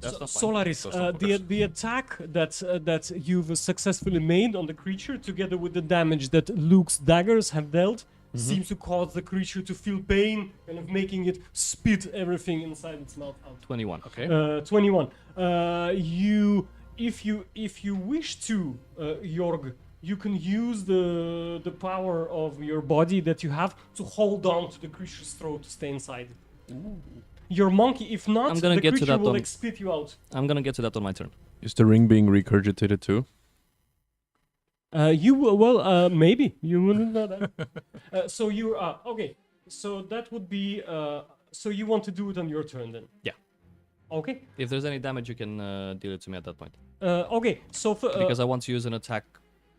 That's not fine. Solaris, That's not progress. the attack that you've successfully made on the creature, together with the damage that Luke's daggers have dealt, seems to cause the creature to feel pain, kind of making it spit everything inside its mouth out. 21. Okay. 21. If you wish to, Jorg, you can use the power of your body that you have to hold on to the creature's throat to stay inside. Your monkey, if not, I'm gonna the get to creature that will on- like spit you out. I'm gonna get to that on my turn. Is the ring being regurgitated too? Maybe you wouldn't know that. So you okay. So that would be. So you want to do it on your turn then? Yeah. Okay. If there's any damage, you can deal it to me at that point. Okay. So Because I want to use an attack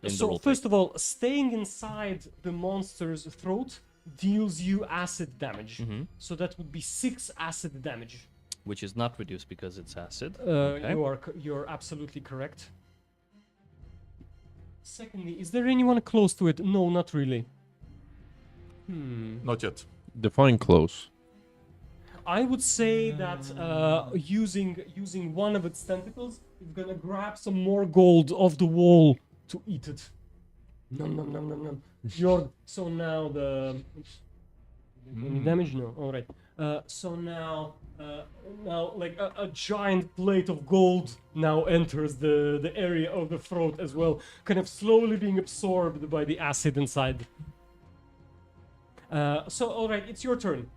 in the so roll. first of all, staying inside the monster's throat deals you acid damage. Hmm. So that would be 6 acid damage. Which is not reduced because it's acid. You're absolutely correct. Secondly, is there anyone close to it? No, not really. Not yet. Define close. I would say that using one of its tentacles, it's gonna grab some more gold off the wall to eat it. Nom nom nom nom nom. So now the any damage? No. All right. So now Now, like a giant plate of gold now enters the area of the throat as well, kind of slowly being absorbed by the acid inside. So, all right, it's your turn.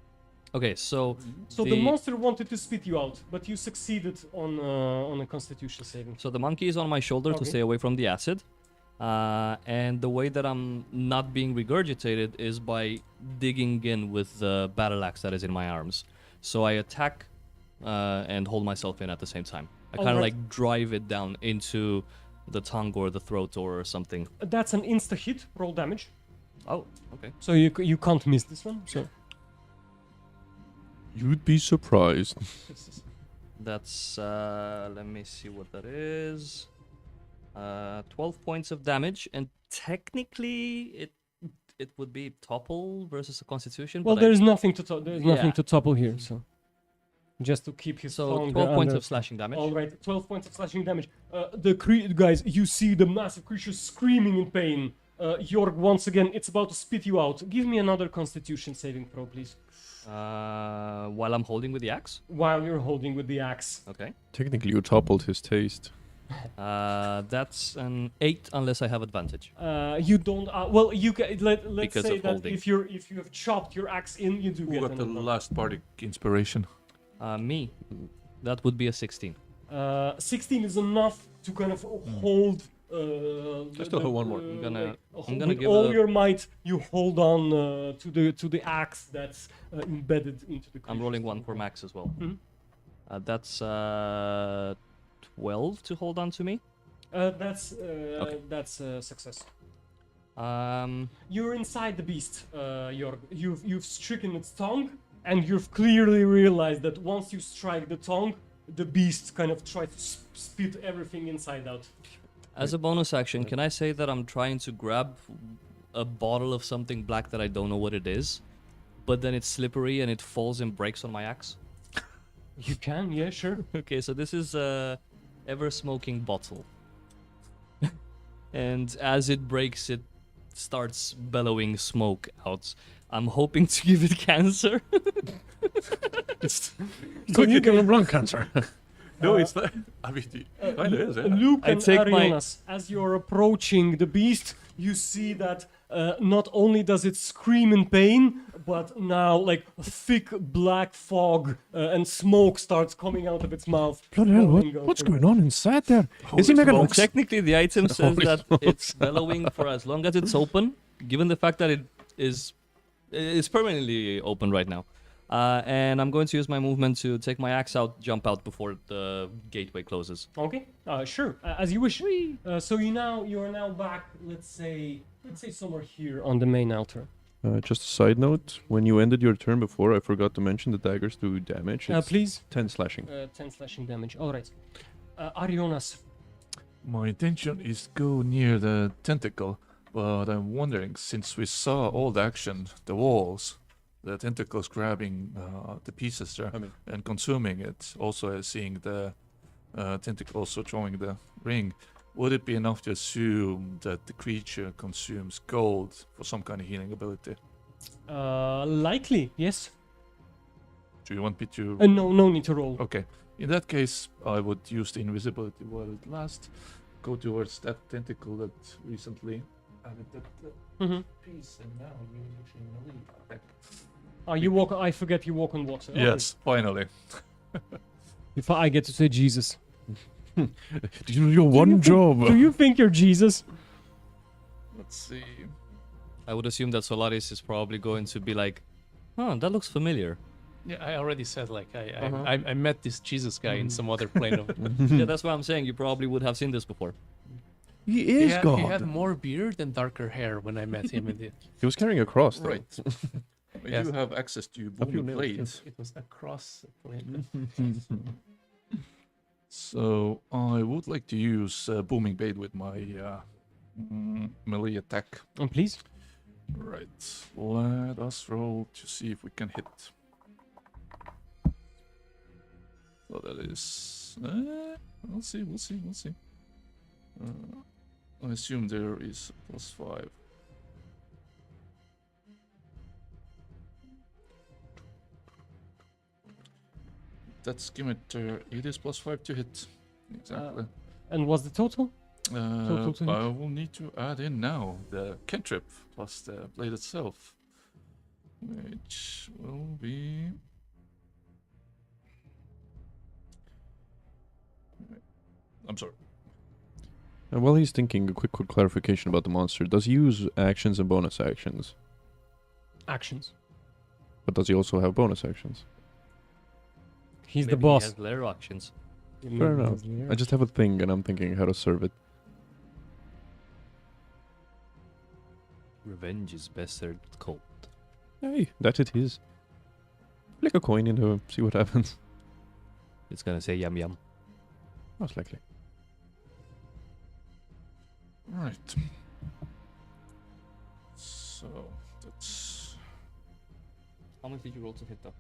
Okay, so So the monster wanted to spit you out, but you succeeded on a Constitution saving. So the monkey is on my shoulder to Okay. stay away from the acid. And the way that I'm not being regurgitated is by digging in with the battle axe that is in my arms. So I attack and hold myself in at the same time. I kind of Alright. like drive it down into the tongue or the throat or something. That's an insta hit. Roll damage. Oh, okay. So you can't miss this one. So You'd be surprised. That's, let me see what that is. 12 points of damage, and technically it would be topple versus a constitution. well, but I- there's nothing to there's nothing Yeah. to topple here. So just to keep his so tongue 12 points under- of slashing damage. All right, 12 points of slashing damage. Guys, you see the massive creature screaming in pain. Jorg, once again, it's about to spit you out. Give me another Constitution saving throw, please. While I'm holding with the axe. While you're holding with the axe. Okay. Technically, you toppled his taste. That's an 8 unless I have advantage. You don't. Well, you can. Let's Because say of that holding. if you have chopped your axe in, you do Who get got an the advantage. last bardic inspiration? Me. That would be a 16. 16 is enough to kind of hold. I still have one more. I'm gonna with give all it a- your might, you hold on to the axe that's embedded into the. I'm rolling one for max as well. Mhm. That's 12 to hold on to me. That's Okay. that's a success. Um, You're inside the beast. You've stricken its tongue, and you've clearly realized that once you strike the tongue, the beast kind of tries to spit everything inside out. as a bonus action, can I say that I'm trying to grab a bottle of something black that I don't know what it is, but then it's slippery and it falls and breaks on my axe? You can, yeah, sure. Okay, so this is a ever-smoking bottle. And as it breaks, it starts bellowing smoke out. I'm hoping to give it cancer. So you give him lung cancer. No, it's not. I mean, it kind of is. Yeah. Luke I and take my- Arionas, as you're approaching the beast, you see that not only does it scream in pain, but now like thick black fog and smoke starts coming out of its mouth. Bloody hell, pouring out what's from going on inside there? Is he Holy making smoke. like Technically, the item says Holy that it's bellowing for as long as it's open, given the fact that it is permanently open right now. And I'm going to use my movement to take my axe out, jump out before the gateway closes. Okay, sure, as you wish. So you are now back. Let's say somewhere here on the main altar. Just a side note, when you ended your turn before, I forgot to mention the daggers do damage. It's Please, 10 slashing. 10 slashing damage. All right, Arionas. My intention is to go near the tentacle, but I'm wondering, since we saw all the action, the walls, the tentacles grabbing the pieces there I mean, and consuming it, also seeing the tentacle also throwing the ring, would it be enough to assume that the creature consumes gold for some kind of healing ability? Likely, yes. Do you want me to... No need to roll. Okay. In that case, I would use the invisibility while it lasts. Go towards that tentacle that recently added that Mm-hmm. piece, and now you actually melee attack. You walk. I forget you walk on water. Okay. Yes, finally. If I get to say Jesus. do you know your one job? Do you think you're Jesus? Let's see. I would assume that Solaris is probably going to be like, "Huh, that looks familiar." Yeah, I already said like Uh-huh. I met this Jesus guy in some other plane of. Yeah, that's what I'm saying. You probably would have seen this before. He is God. He had more beard and darker hair when I met him in the. He was carrying a cross, though. Right. We Yes. do have access to few booming nails, blades. It was across the plane. So I would like to use booming blade with my melee attack. Please. Right. Let us roll to see if we can hit. So that is. We'll see. We'll see. We'll see. I assume there is +5. That's give it. It is +5 to hit. Exactly. And what's the total? Total to hit? I will need to add in now the cantrip plus the blade itself, which will be. I'm sorry. And while he's thinking, a quick clarification about the monster. Does he use actions and bonus actions? Actions. But does he also have bonus actions? He's the Maybe boss. He has lair actions. Fair enough. I just have a thing and I'm thinking how to serve it. Revenge is best served cold. Hey, that it is. Flick a coin into him, see what happens. It's gonna say yum yum. Most likely. Right. So that's. How much did you roll to hit though?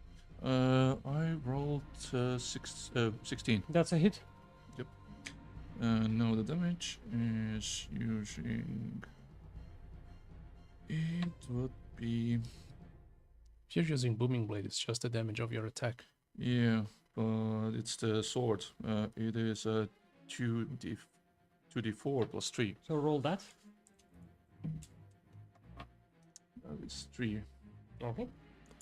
I rolled 16. That's a hit. No, the damage is using. It would be. If you're using Booming Blade, it's just the damage of your attack. Yeah, but it's the sword. It is a 2d4 plus 3. So roll that. That is 3 Okay.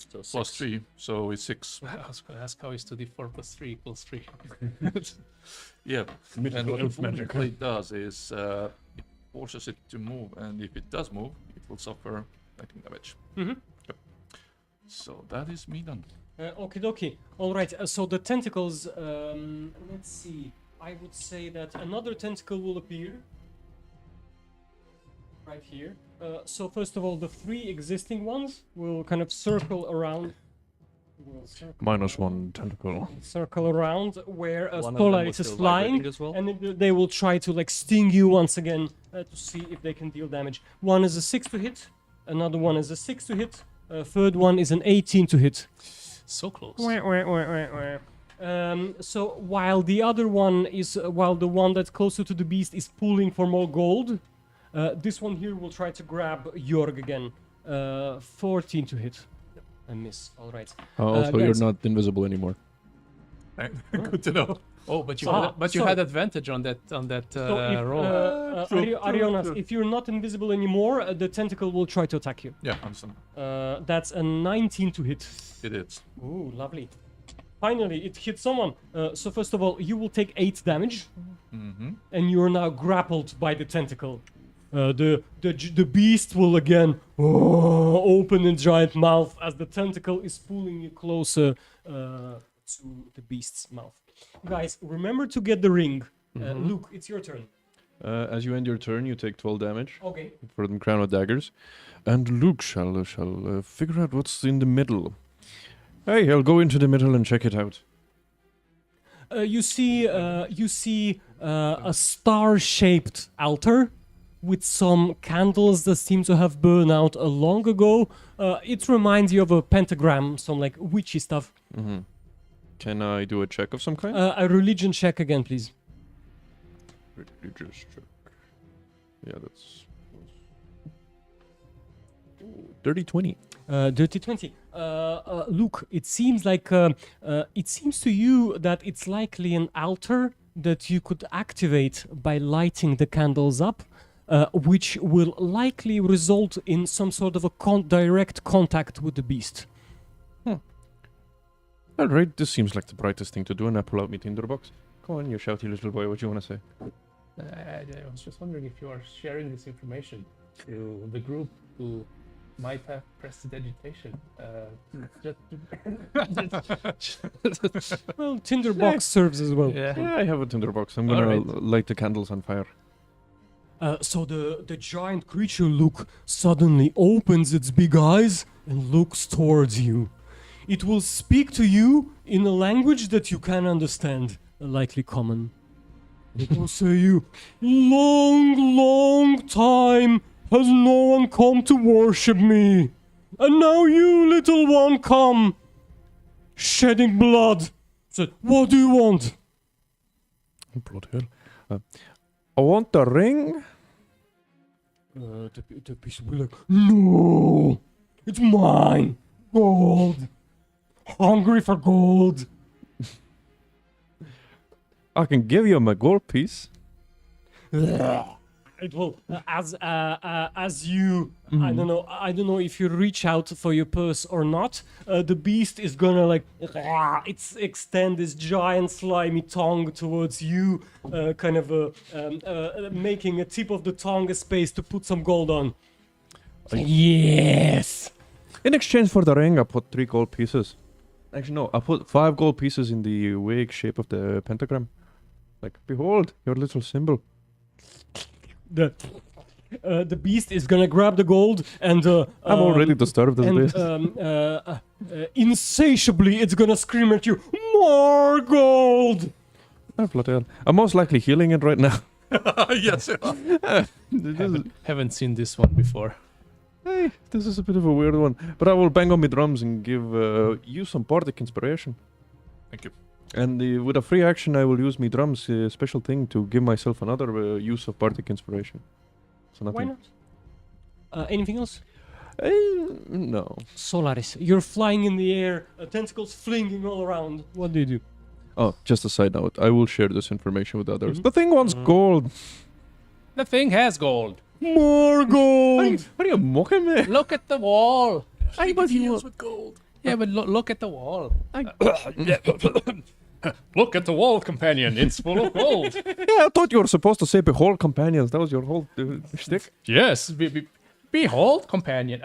So plus 3, so it's 6. I was going to ask how is 2d4 plus 3 equals 3. Yeah, and what the Booming Blade does is it forces it to move, and if it does move, it will suffer lightning damage. Mm-hmm. So that is me done. Okie dokie. All right. So the tentacles. Let's see. I would say that another tentacle will appear right here. So first of all, the 3 existing ones will kind of circle around. -1 tentacle. Circle around where One of them Stolarix was is still flying, vibrating as well? and they will try to like sting you once again to see if they can deal damage. One is a 6 to hit. Another one is a 6 to hit. Third one is an 18 to hit. So close. So while the other one is, while the one that's closer to the beast is pulling for more gold, this one here will try to grab Jorg again. 14 to hit. I miss. All right. Also, you're guys. not invisible anymore. Good to know. Oh, but you Ah, had, but you so- had advantage on that So if, roll. Arionas, if you're not invisible anymore, the tentacle will try to attack you. Yeah, understand. That's a 19 to hit. It is. Ooh, lovely. Finally, it hit someone. So first of all, you will take 8 damage, Mm-hmm. and you are now grappled by the tentacle. The beast will again open its giant mouth as the tentacle is pulling you closer to the beast's mouth. Guys, remember to get the ring. Luke, it's your turn. As you end your turn, you take 12 damage Okay. for the crown of daggers, and Luke shall figure out what's in the middle. Hey, I'll go into the middle and check it out. You see a star-shaped altar with some candles that seem to have burned out long ago. It reminds you of a pentagram, some like witchy stuff. Mm-hmm. Can I do a check of some kind? A religion check again, please. Religious check. Yeah, that's dirty 20. Dirty 20. Luke, it seems like it seems to you that it's likely an altar that you could activate by lighting the candles up, which will likely result in some sort of a direct contact with the beast. All right, this seems like the brightest thing to do, and I pull out my tinderbox. Come on, you shouty little boy, what you want to say? I was just wondering if you are sharing this information to the group who might have prestidigitation. Well, tinderbox serves as well. Yeah, I have a tinderbox. I'm gonna Alright. light the candles on fire. So the giant creature, Luke, suddenly opens its big eyes and looks towards you. It will speak to you in a language that you can understand, likely common. It will say you, long time has no one come to worship me. And now you, little one, come, shedding blood. So, what do you want? Bloody hell. I want the ring. The beast will be like, no, it's mine. Gold. Hungry for gold. I can give you my gold piece. It will as you I don't know if you reach out for your purse or not. The beast is gonna like it's extend this giant slimy tongue towards you, kind of making a tip of the tongue a space to put some gold on. Yes. In exchange for the ring, I put 3 gold pieces. Actually, no, I put 5 gold pieces in the wig shape of the pentagram. Like, behold, your little symbol. The beast is gonna grab the gold and I'm already disturbed as and this. insatiably it's gonna scream at you, more gold. Oh, bloody hell. I'm most likely healing it right now. Yes. Haven't seen this one before. Hey, this is a bit of a weird one. But I will bang on my drums and give you some bardic inspiration. Thank you. And with a free action, I will use my drums special thing to give myself another use of bardic inspiration. So Why nothing. not? Anything else? No. Solaris, you're flying in the air, tentacles flinging all around. What do you do? Oh, just a side note. I will share this information with others. Mhm. The thing wants gold. The thing has gold. More gold. What are you mocking me? Look at the wall. with gold. Yeah, but look at the wall. Look at the wall, companion. It's full of gold. Yeah, I thought you were supposed to say behold companions. That was your whole shtick. Yes, behold, companion.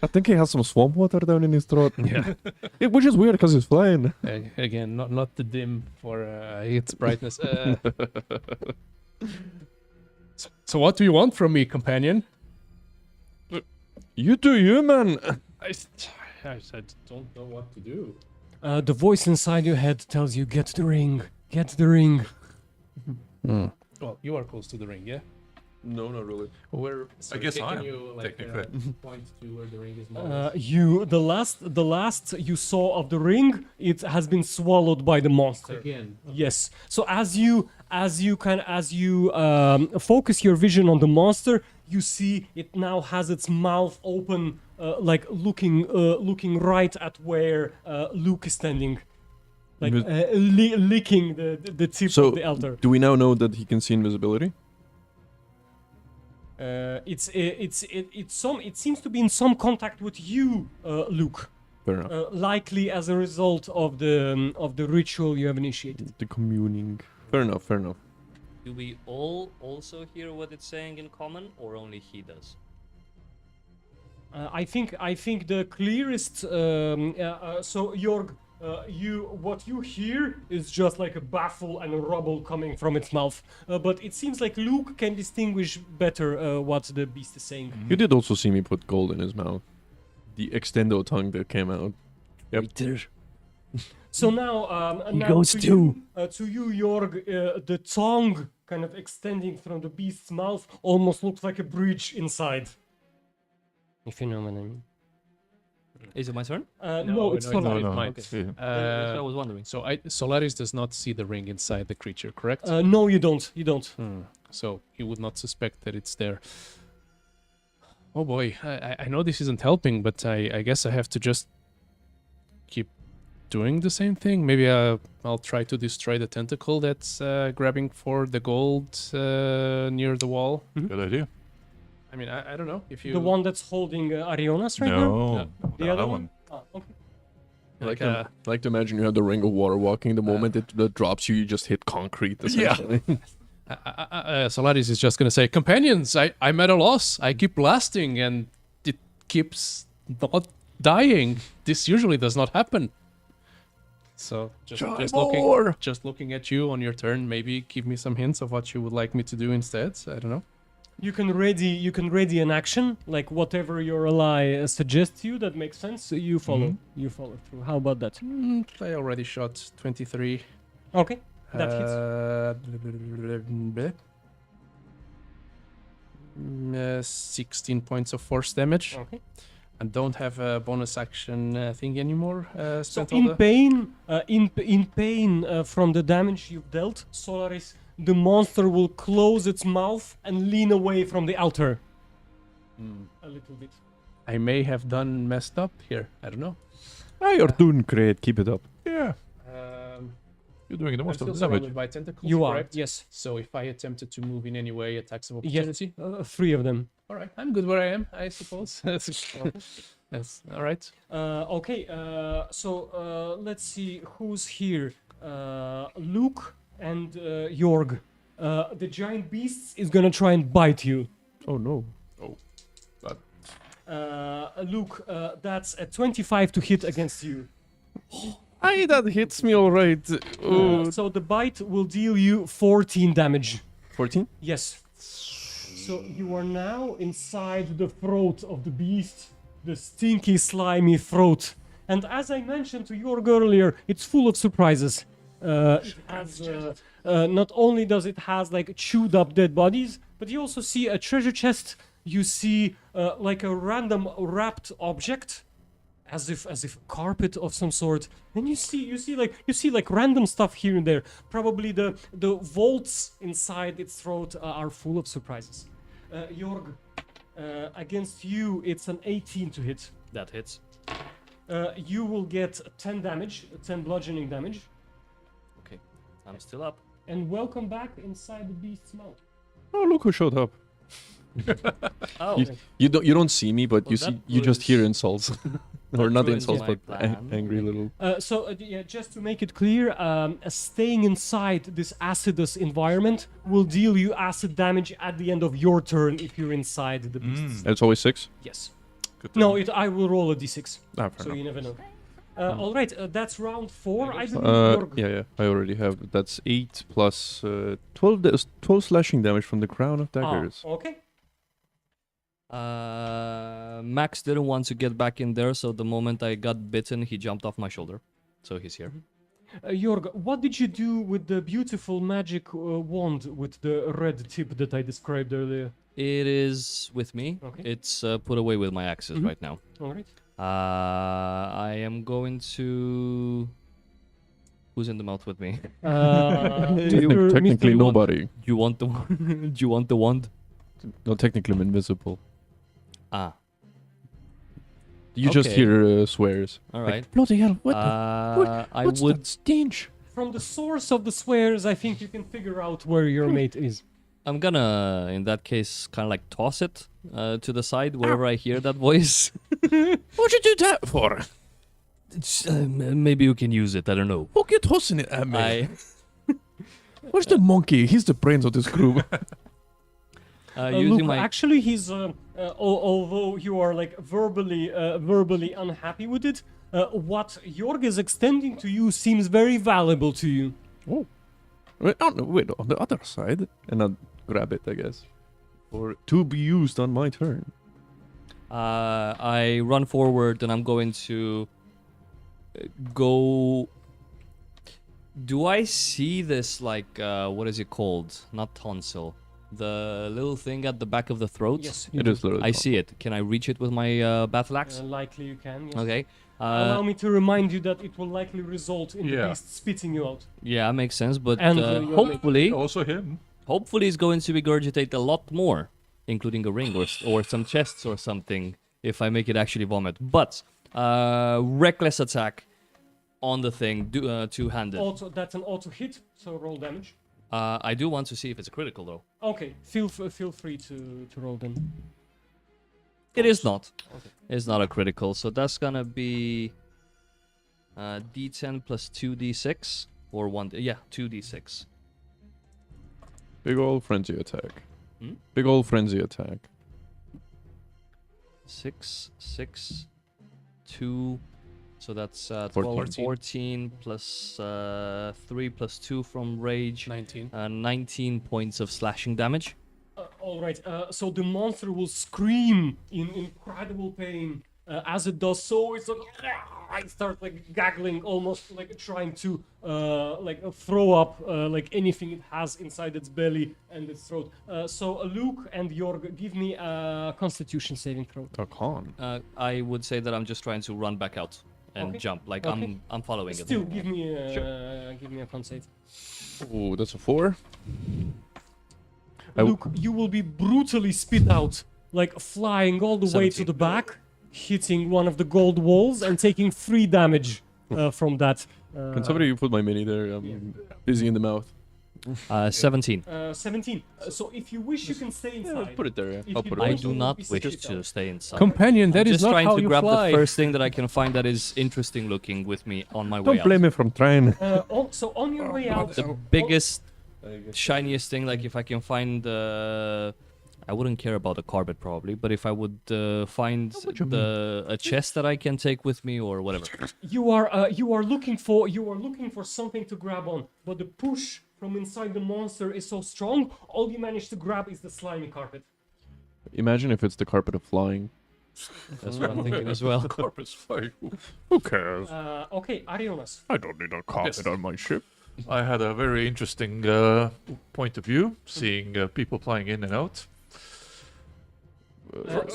I think he has some swamp water down in his throat. Yeah. Which is weird because he's flying. Again, not the dim for its brightness. So what do you want from me, companion? You do you, man. I don't know what to do. The voice inside your head tells you, get the ring. Get the ring. Well, you are close to the ring, yeah? No, not really. Where? I guess I am, You, technically. point to where the ring is. The last you saw of the ring, it has been swallowed by the monster. Again. Yes. So as you focus your vision on the monster, you see it now has its mouth open, like looking right at where Luke is standing, like licking the tip So, of the altar. do we now know that he can see invisibility? It seems to be in some contact with you, Luke. Fair enough. Likely as a result of the ritual you have initiated. The communing. Fair enough, fair enough. Do we all also hear what it's saying in common, or only he does? I think the clearest. So Jorg, what you hear is just like a baffle and a rubble coming from its mouth. But it seems like Luke can distinguish better what the beast is saying. You did also see me put gold in his mouth. The extendo tongue that came out. Yep. So now, now goes to too. To you, Jorg, the tongue kind of extending from the beast's mouth almost looks like a bridge inside. If you know what I mean. Is it my turn? No, it's no, not. no. no. mine. Yeah. That's what I was wondering. So Solaris does not see the ring inside the creature, correct? No, you don't. You don't. So he would not suspect that it's there. Oh boy, I know this isn't helping, but I guess I have to just keep doing the same thing. Maybe I'll try to destroy the tentacle that's grabbing for the gold near the wall. Good idea. I mean, I don't know if you... The one that's holding Arionas right now? No, The the other other one? one. Ah, okay. Like to imagine you have the ring of water walking. The moment it drops you, you just hit concrete. Essentially. Solaris is just going to say, companions, I'm at a loss. I keep blasting and it keeps not dying. This usually does not happen. So just looking at you on your turn, maybe give me some hints of what you would like me to do instead. I don't know. You can ready an action, like whatever your ally suggests you that makes sense. You follow. You follow through. How about that? I already shot 23. Okay, that hits. 16 points of force damage. Okay. And don't have a bonus action thing anymore. So Spent all in the... pain, in pain from the damage you've dealt, Solaris, the monster will close its mouth and lean away from the altar. A little bit. I may have done messed up here. I don't know. You're doing great. Keep it up. Yeah. You're doing the I'm most still of the damage. surrounded by tentacles, You are, correct? yes. So if I attempted to move in any way, attacks of Yes, opportunity. 3 of them. All right, I'm good where I am, I suppose. That's all right. Okay, so let's see who's here. Luke and Jorg. The giant beast is gonna try and bite you. Oh no. Luke, that's a 25 to hit against you. Aye, that hits me alright. Oh. So the bite will deal you 14 damage. 14? Yes. So you are now inside the throat of the beast, the stinky, slimy throat. And as I mentioned to Jorg earlier, it's full of surprises. It has, not only does it has like chewed up dead bodies, but you also see a treasure chest. You see like a random wrapped object, as if carpet of some sort. And you see like random stuff here and there. Probably the vaults inside its throat are full of surprises. Jorg, against you, it's an 18 to hit. That hits. You will get 10 damage, 10 bludgeoning damage. Okay, I'm still up. And welcome back inside the beast's mouth. Oh, look who showed up. Oh, You don't see me, but Well, you just was- hear insults. Or not ruins insults, my but plan. angry little. Yeah, just to make it clear, staying inside this acidus environment will deal you acid damage at the end of your turn if you're inside the beast. It's always 6. Yes. Good to No, know. I will roll a d6, Ah, fair so enough. you never know. All right, that's round 4. I believe. Jorg. Yeah, I already have. That's 8 plus 12 slashing damage from the crown of daggers. Okay. Max didn't want to get back in there, so the moment I got bitten, he jumped off my shoulder. So he's here. Jorg, what did you do with the beautiful magic wand with the red tip that I described earlier? It is with me. Okay. It's put away with my axes Mhm. right now. All right. I am going to. Who's in the mouth with me? Technically Mr. nobody. Do you want the? Do you want the wand? No, technically I'm invisible. Ah, You just Okay. hear swears. all right. Bloody hell, what the... I What's would. that stench? From the source of the swears, I think you can figure out where your mate is. I'm gonna, in that case, kind of like toss it to the side wherever I hear that voice. What'd you do that for? Maybe you can use it. I don't know. Fuck you tossing it at me. I. Where's the monkey? He's the brains of this group. Using Look, my. actually, he's although you are like verbally unhappy with it, what Jorg is extending to you seems very valuable to you. Wait, on the other side. And I'll grab it, I guess. Or to be used on my turn. I run forward and I'm going to go. Do I see this like what is it called? Not tonsil. The little thing at the back of the throat. Yes, It is literally. I see it. Can I reach it with my battle axe? likely you can. Yes. Okay. Allow me to remind you that it will likely result in the Yeah. beast spitting you out. Yeah, makes sense. But And, your hopefully, Also him. hopefully, it's going to regurgitate a lot more, including a ring or some chests or something. If I make it actually vomit, but reckless attack on the thing, two-handed. That's an auto hit, so roll damage. I do want to see if it's a critical though. Okay, feel free to roll then. It is not. It's not a critical, so that's gonna be D10 plus 2d6 or 2d6. Big old frenzy attack. Hmm? Big old frenzy attack. 6, 2. So that's 12, 14. 14 plus 3 plus 2 from rage. 19. 19 points of slashing damage. All right. So the monster will scream in incredible pain as it does so. It's like it starts like gaggling, almost like trying to throw up like anything it has inside its belly and its throat. So Luke and Jorg, give me a Constitution saving throw. A con. I would say that I'm just trying to run back out and Okay. jump. Like Okay. I'm following Still, it. give me a con save. Oh, that's a 4. Luke, you will be brutally spit out, like flying all the way to 17. the back, hitting one of the gold walls and taking 3 damage from that. Can somebody put my mini there? I'm busy in the mouth. 17. 17. So if you wish, you can stay inside. Put it there. Yeah. If I'll you put don't, I it. do will not be wish sit to down. stay inside. Companion, that I'm is just not trying how to you grab fly. the first thing that I can find that is interesting looking with me on my way Don't blame out. me from trying. So on your way out, The biggest, shiniest thing, like if I can find I wouldn't care about a carpet probably, but if I would find a chest that I can take with me or whatever. you are looking for something to grab on, but the push from inside the monster is so strong. All you manage to grab is the slimy carpet. Imagine if it's the carpet of flying. That's what I'm thinking as well. Carpet's fine. Who cares? Okay, Arionas. I don't need a carpet Yes. on my ship. I had a very interesting point of view, seeing people flying in and out.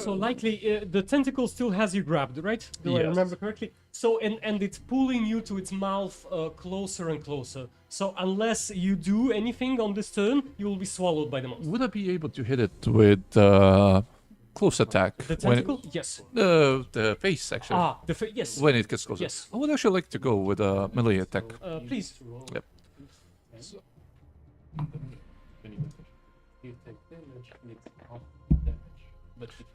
So likely the tentacle still has you grabbed, right? Do I Yes. remember correctly? So and it's pulling you to its mouth closer and closer. So unless you do anything on this turn, you will be swallowed by the monster. Would I be able to hit it with close attack? The tentacle? Yes. The face, actually. Yes. When it gets closer. Yes. I would actually like to go with a melee attack. Please. Yep.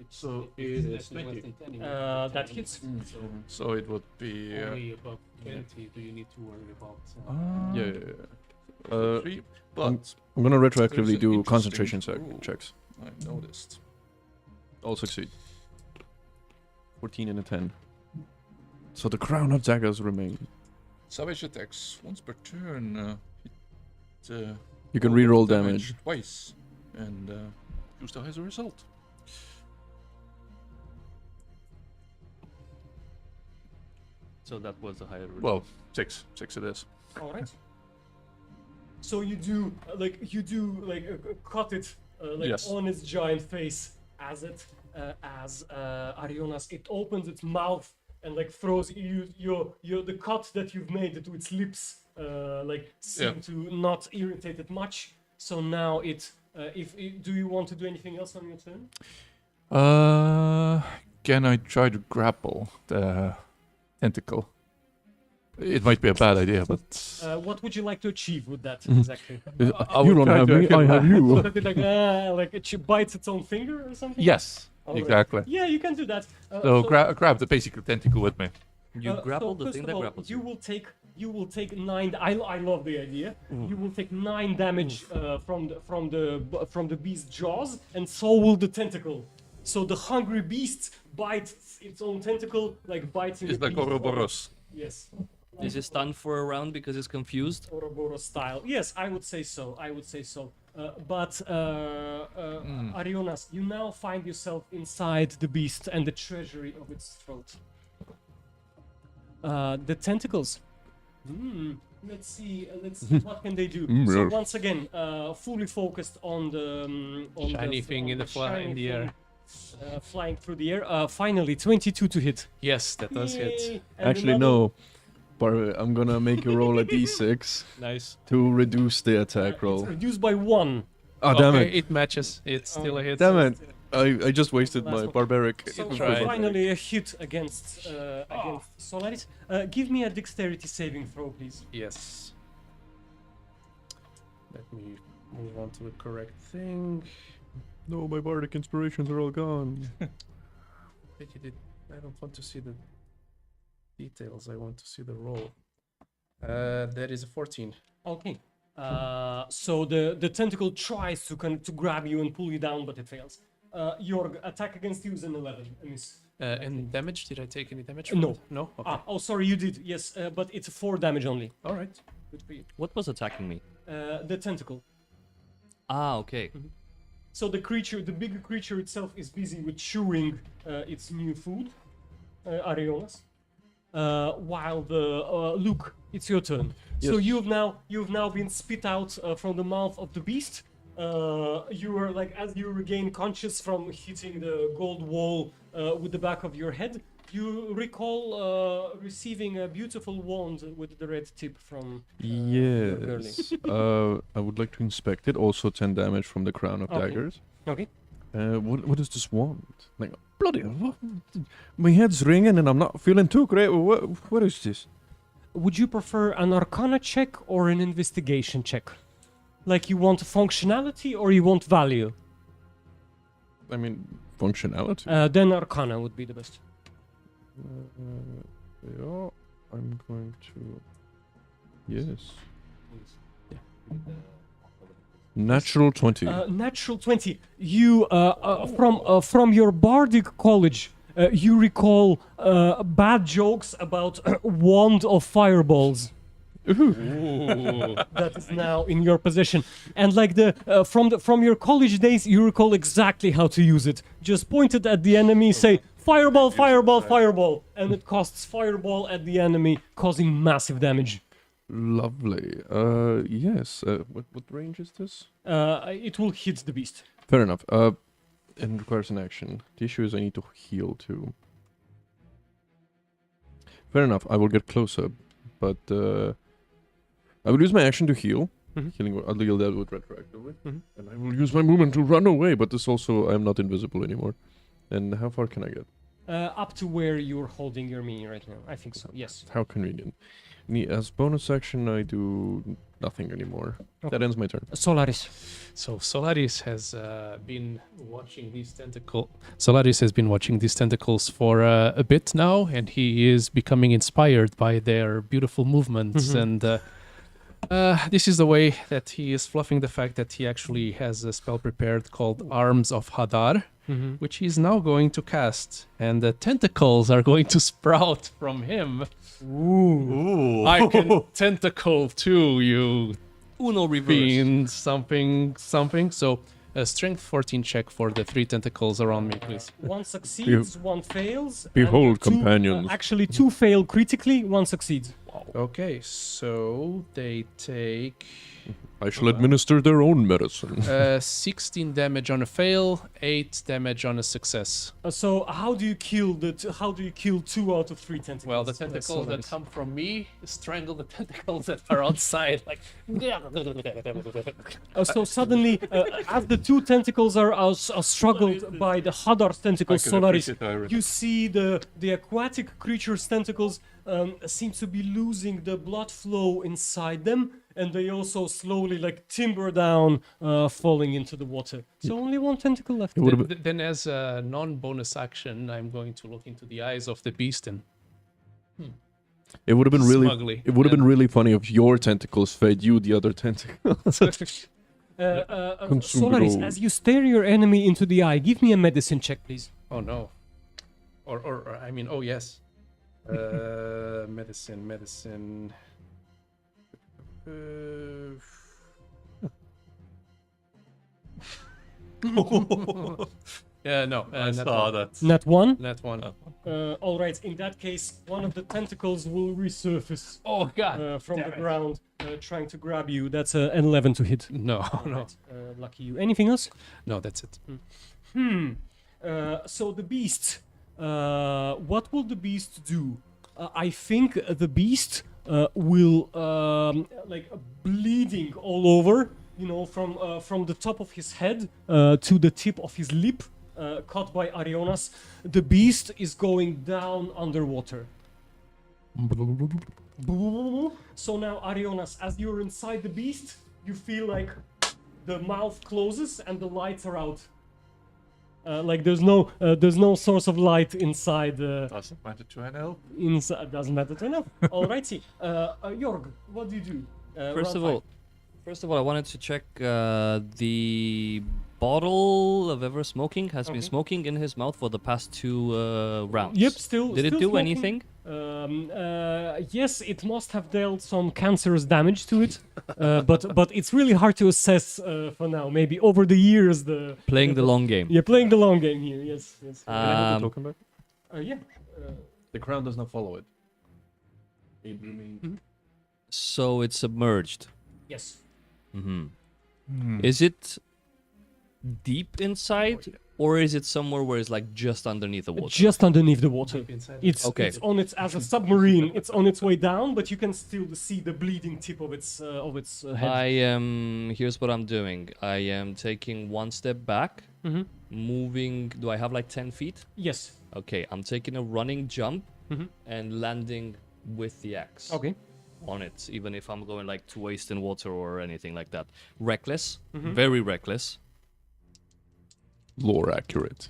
So it is 20. That hits. So it would be above 20 do you need to worry about. Yeah. 3. But I'm gonna There's retroactively an do interesting concentration rule. checks. I noticed. All succeed. 14 and a 10. So the crown of daggers remain. Savage attacks once per turn. You can roll re-roll the damage. twice, and use that as a result. So that was a higher. Well, 6 it is. All right. So you do cut it Yes. on its giant face as Arionas. It opens its mouth and throws the cut that you've made to its lips. Seem to not irritate it much. So now do you want to do anything else on your turn? Can I try to grapple the tentacle? It might be a bad idea, but What would you like to achieve with that exactly? You don't have me, I have So you. that it bites its own finger or something? yes, All right. exactly. Yeah, you can do that. So grab the basic tentacle with me. You grapple the first thing of that all, grapples you will take 9. I love the idea. You will take 9 damage from the beast's jaws, and so will the tentacle. So the hungry beast bites its own tentacle, biting. It's the like beast. Ouroboros. Yes. Is it stunned for a round because it's confused? Ouroboros style. Yes, I would say so. But Arionas, you now find yourself inside the beast and the treasury of its throat. The tentacles. Let's see what can they do. So once again, fully focused on the Shiny thing in the shiny air. thing, flying through the air. Finally, 22 to hit. Yes, that does hit. Yay! And Actually, another- no. I'm gonna make you roll a d6 Nice. to reduce the attack It's roll. reduced by 1. Oh, damn Okay, it. it matches. It's still a hit. Damn it. I just wasted Last my one. barbaric. So Try. finally a hit against Solaris. Give me a dexterity saving throw, please. Yes. Let me move on to the correct thing. No, my bardic inspirations are all gone. I don't want to see the details. I want to see the roll. That is a 14. Okay. So the tentacle tries to grab you and pull you down, but it fails. Your attack against you is an 11. A miss. And damage? Did I take any damage? No. It? No. Okay. Sorry, you did. Yes, but it's 4 damage only. All right. Good for you. What was attacking me? The tentacle. Ah, okay. So the bigger creature itself is busy with chewing its new food, Arionas. While Luke, it's your turn. So you've now been spit out from the mouth of the beast. You are as you regain conscious from hitting the gold wall with the back of your head. You recall receiving a beautiful wand with the red tip from. Yes. I would like to inspect it. Also 10 damage from the crown of Okay. daggers. Okay. What is this wand? Bloody hell, my head's ringing and I'm not feeling too great. What is this? would you prefer an Arcana check or an Investigation check? Like you want functionality or you want value? I mean, functionality. Then Arcana would be the best. Yeah, I'm going to. Yes. Natural 20. Natural 20. You, from your bardic college, you recall bad jokes about wand of fireballs. That is now in your possession, and like from your college days, you recall exactly how to use it. Just point it at the enemy, say fireball, fireball, fireball, and it casts fireball at the enemy, causing massive damage. Lovely. Yes. What range is this? It will hit the beast. Fair enough. It requires an action. The issue is I need to heal too. Fair enough. I will get closer, but I will use my action to heal. Healing. I'll deal that with retroactively, and I will use my movement to run away. But this also, I'm not invisible anymore. And how far can I get? Up to where you're holding your mini right now. I think so. Yes. How convenient. As bonus action, I do nothing anymore. Okay. That ends my turn. Solaris. So Solaris has been watching these Solaris has been watching these tentacles for a bit now, and he is becoming inspired by their beautiful movements. And this is the way that he is fluffing the fact that he actually has a spell prepared called Arms of Hadar, which he's now going to cast, and the tentacles are going to sprout from him. Ooh. I can tentacle too, you Uno reverse. fiend, something. So a strength 14 check for the 3 tentacles around me, please. One succeeds, one fails. and Behold, two, companions. actually, 2 fail critically, 1 succeeds. Okay, so they take I shall administer their own medicine. 16 damage on a fail, 8 damage on a success. So how do you kill how do you kill 2 out of 3 tentacles? Well, the tentacles that come from me strangle the tentacles that are outside. Like, So suddenly, as the 2 tentacles are struggled by the Hadar's tentacles, Solaris, you see the aquatic creature's tentacles seem to be losing the blood flow inside them, and they also slowly like timber down, falling into the water. So only 1 tentacle left. then, as a non-bonus action, I'm going to look into the eyes of the beast and It would have been really. smugly. It would have been really funny if your tentacles fed you the other tentacles. Solaris, as you stare your enemy into the eye, give me a medicine check, please. Oh no. Or I mean, oh yes. Medicine. Yeah, no. I saw that. Nat 1. That one. All right. In that case, one of the tentacles will resurface Oh god. from the ground, trying to grab you. That's an 11 to hit. No, no. Right. Lucky you. Anything else? No, that's it. So the beast. What will the beast do? I think the beast will like bleeding all over. You know, from the top of his head to the tip of his lip, caught by Arionas. The beast is going down underwater. So now, Arionas, as you're inside the beast, you feel like the mouth closes and the lights are out. Like there's no source of light inside. Doesn't matter to an elf. Inside doesn't matter to enough. Alrighty, Jorg, what do you do? First of all, I wanted to check the bottle of ever smoking has been smoking in his mouth for the past 2 rounds. Yep, still. Did it do smoking. anything? Yes, it must have dealt some cancerous damage to it, but it's really hard to assess for now. Maybe over the years, Playing the long game. Yeah, playing the long game here. Yes, yes. Can I have the token back? Yeah. The crown does not follow it. It remains. So it's submerged. Yes. Is it deep inside, or is it somewhere where it's like just underneath the water? Just underneath the water. It's Okay. It's on its as a submarine. It's on its way down, but you can still see the bleeding tip of its head. I am. Here's what I'm doing. I am taking 1 step back, moving. Do I have like 10 feet? Yes. Okay, I'm taking a running jump and landing with the axe Okay. on it, even if I'm going like to waste in water or anything like that. Reckless, Mhm. very reckless. Lore accurate.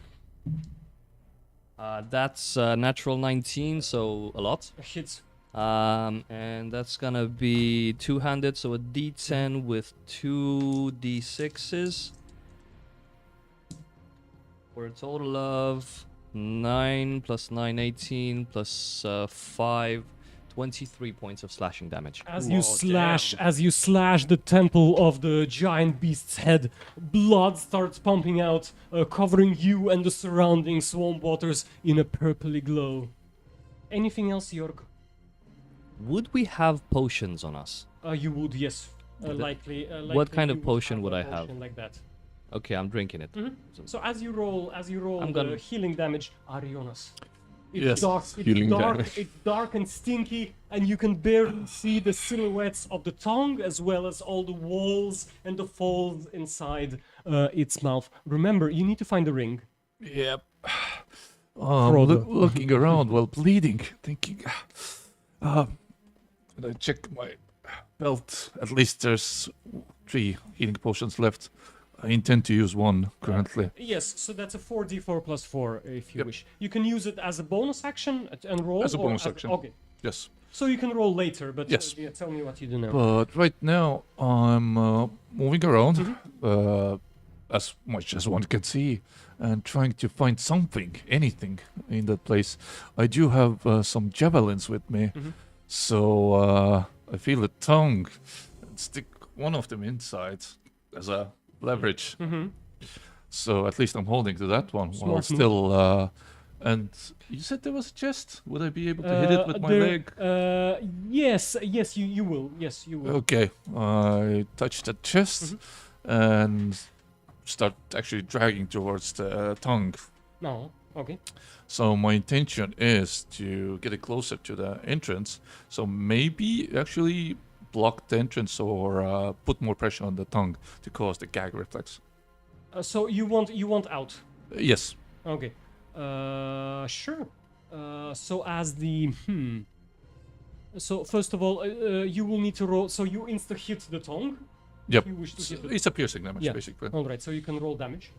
That's natural 19, so a lot. Hits. And that's gonna be two-handed, so a D10 with two D6s for a total of 9 plus 9, 18 plus 5, 23 points of slashing damage. As you slash the temple of the giant beast's head, blood starts pumping out, covering you and the surrounding swamp waters in a purpley glow. Anything else, Jorg? Would we have potions on us? You would, yes. Likely. What kind you of potion have would a I have? potion like that. Okay, I'm drinking it. So as you roll I'm the gonna- healing damage, Arionas. It's Yes, dark. healing damage. It's dark and stinky, and you can barely see the silhouettes of the tongue, as well as all the walls and the folds inside its mouth. Remember, you need to find the ring. Yep. Frodo. Looking around while bleeding, thinking. And I check my belt. At least there's 3 healing potions left. I intend to use one currently. Yes, so that's a 4d4 plus 4, if you Yep. wish. You can use it as a bonus action and roll. As a or bonus action. Okay, Yes. so you can roll later, but Yes. yeah, tell me what you do now. But right now I'm moving around as much as one can see and trying to find something, anything in that place. I do have some javelins with me, so I feel a tongue and stick one of them inside as a leverage. So at least I'm holding to that one while Smart move. still. And you said there was a chest. Would I be able to hit it with my leg? Yes, you will. Yes, you will. Okay, I touch the chest and start actually dragging towards the tongue. No, okay. So my intention is to get it closer to the entrance. So maybe actually block the entrance or put more pressure on the tongue to cause the gag reflex. So you want out? Yes. Okay. Sure. So as the So first of all, you will need to roll. So you insta hit the tongue. Yep. You wish to hit it. It's a piercing damage, Yeah. basically. All right. So you can roll damage.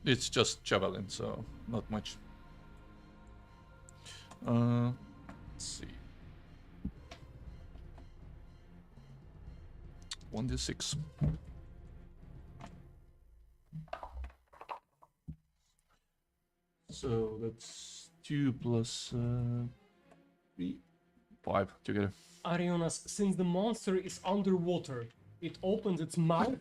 It's just javelin, so not much. Let's see. 1d6. So that's 2 plus 3, 5 together. Arionas, since the monster is underwater, it opens its mouth,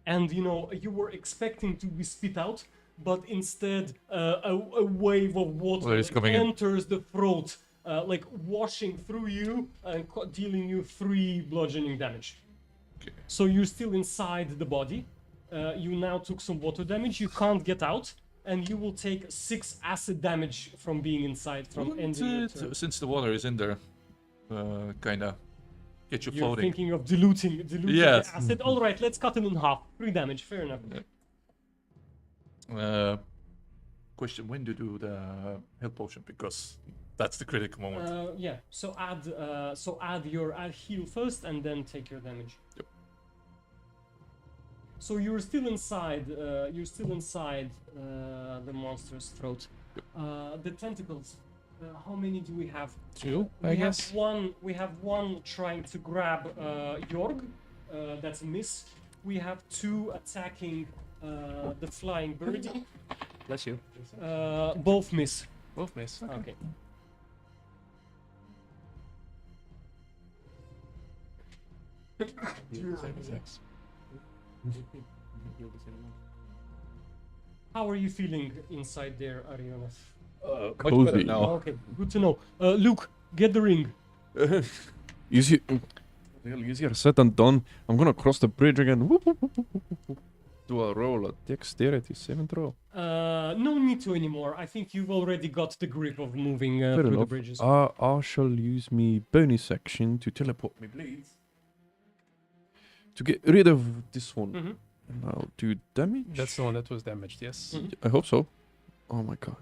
and you were expecting to be spit out, but instead a wave of water Well, it's coming in. enters the throat, like washing through you and dealing you 3 bludgeoning damage. Okay. So you're still inside the body. You now took some water damage. You can't get out, and you will take 6 acid damage from being inside from ending your Wouldn't turn. it, since the water is in there, kind of get you You're floating. thinking of diluting Yes. the acid. All right, let's cut it in half. 3 damage. Fair enough. Question: when to do the health potion? Because that's the critical moment. Yeah. So add heal first, and then take your damage. Yep. So you're still inside. The monster's throat. The tentacles. How many do we have? 2, I we guess. have one. We have one trying to grab Jorg. That's a miss. We have 2 attacking the flying birdie. Bless you. Both miss. Both miss. Okay. How are you feeling inside there, Arionas? Cozy. Okay, good to know. Luke, get the ring. Easier, well, easier said than done. I'm gonna cross the bridge again. Whoop, whoop, whoop, whoop, whoop, whoop. Do a roll a dexterity 7 throw. No need to anymore. I think you've already got the grip of moving Fair through the enough. bridges. I shall use me bonus action to teleport me blades to get rid of this one. Mhm. And I'll do damage. That's the one that was damaged, yes. Mhm. I hope so. Oh my god.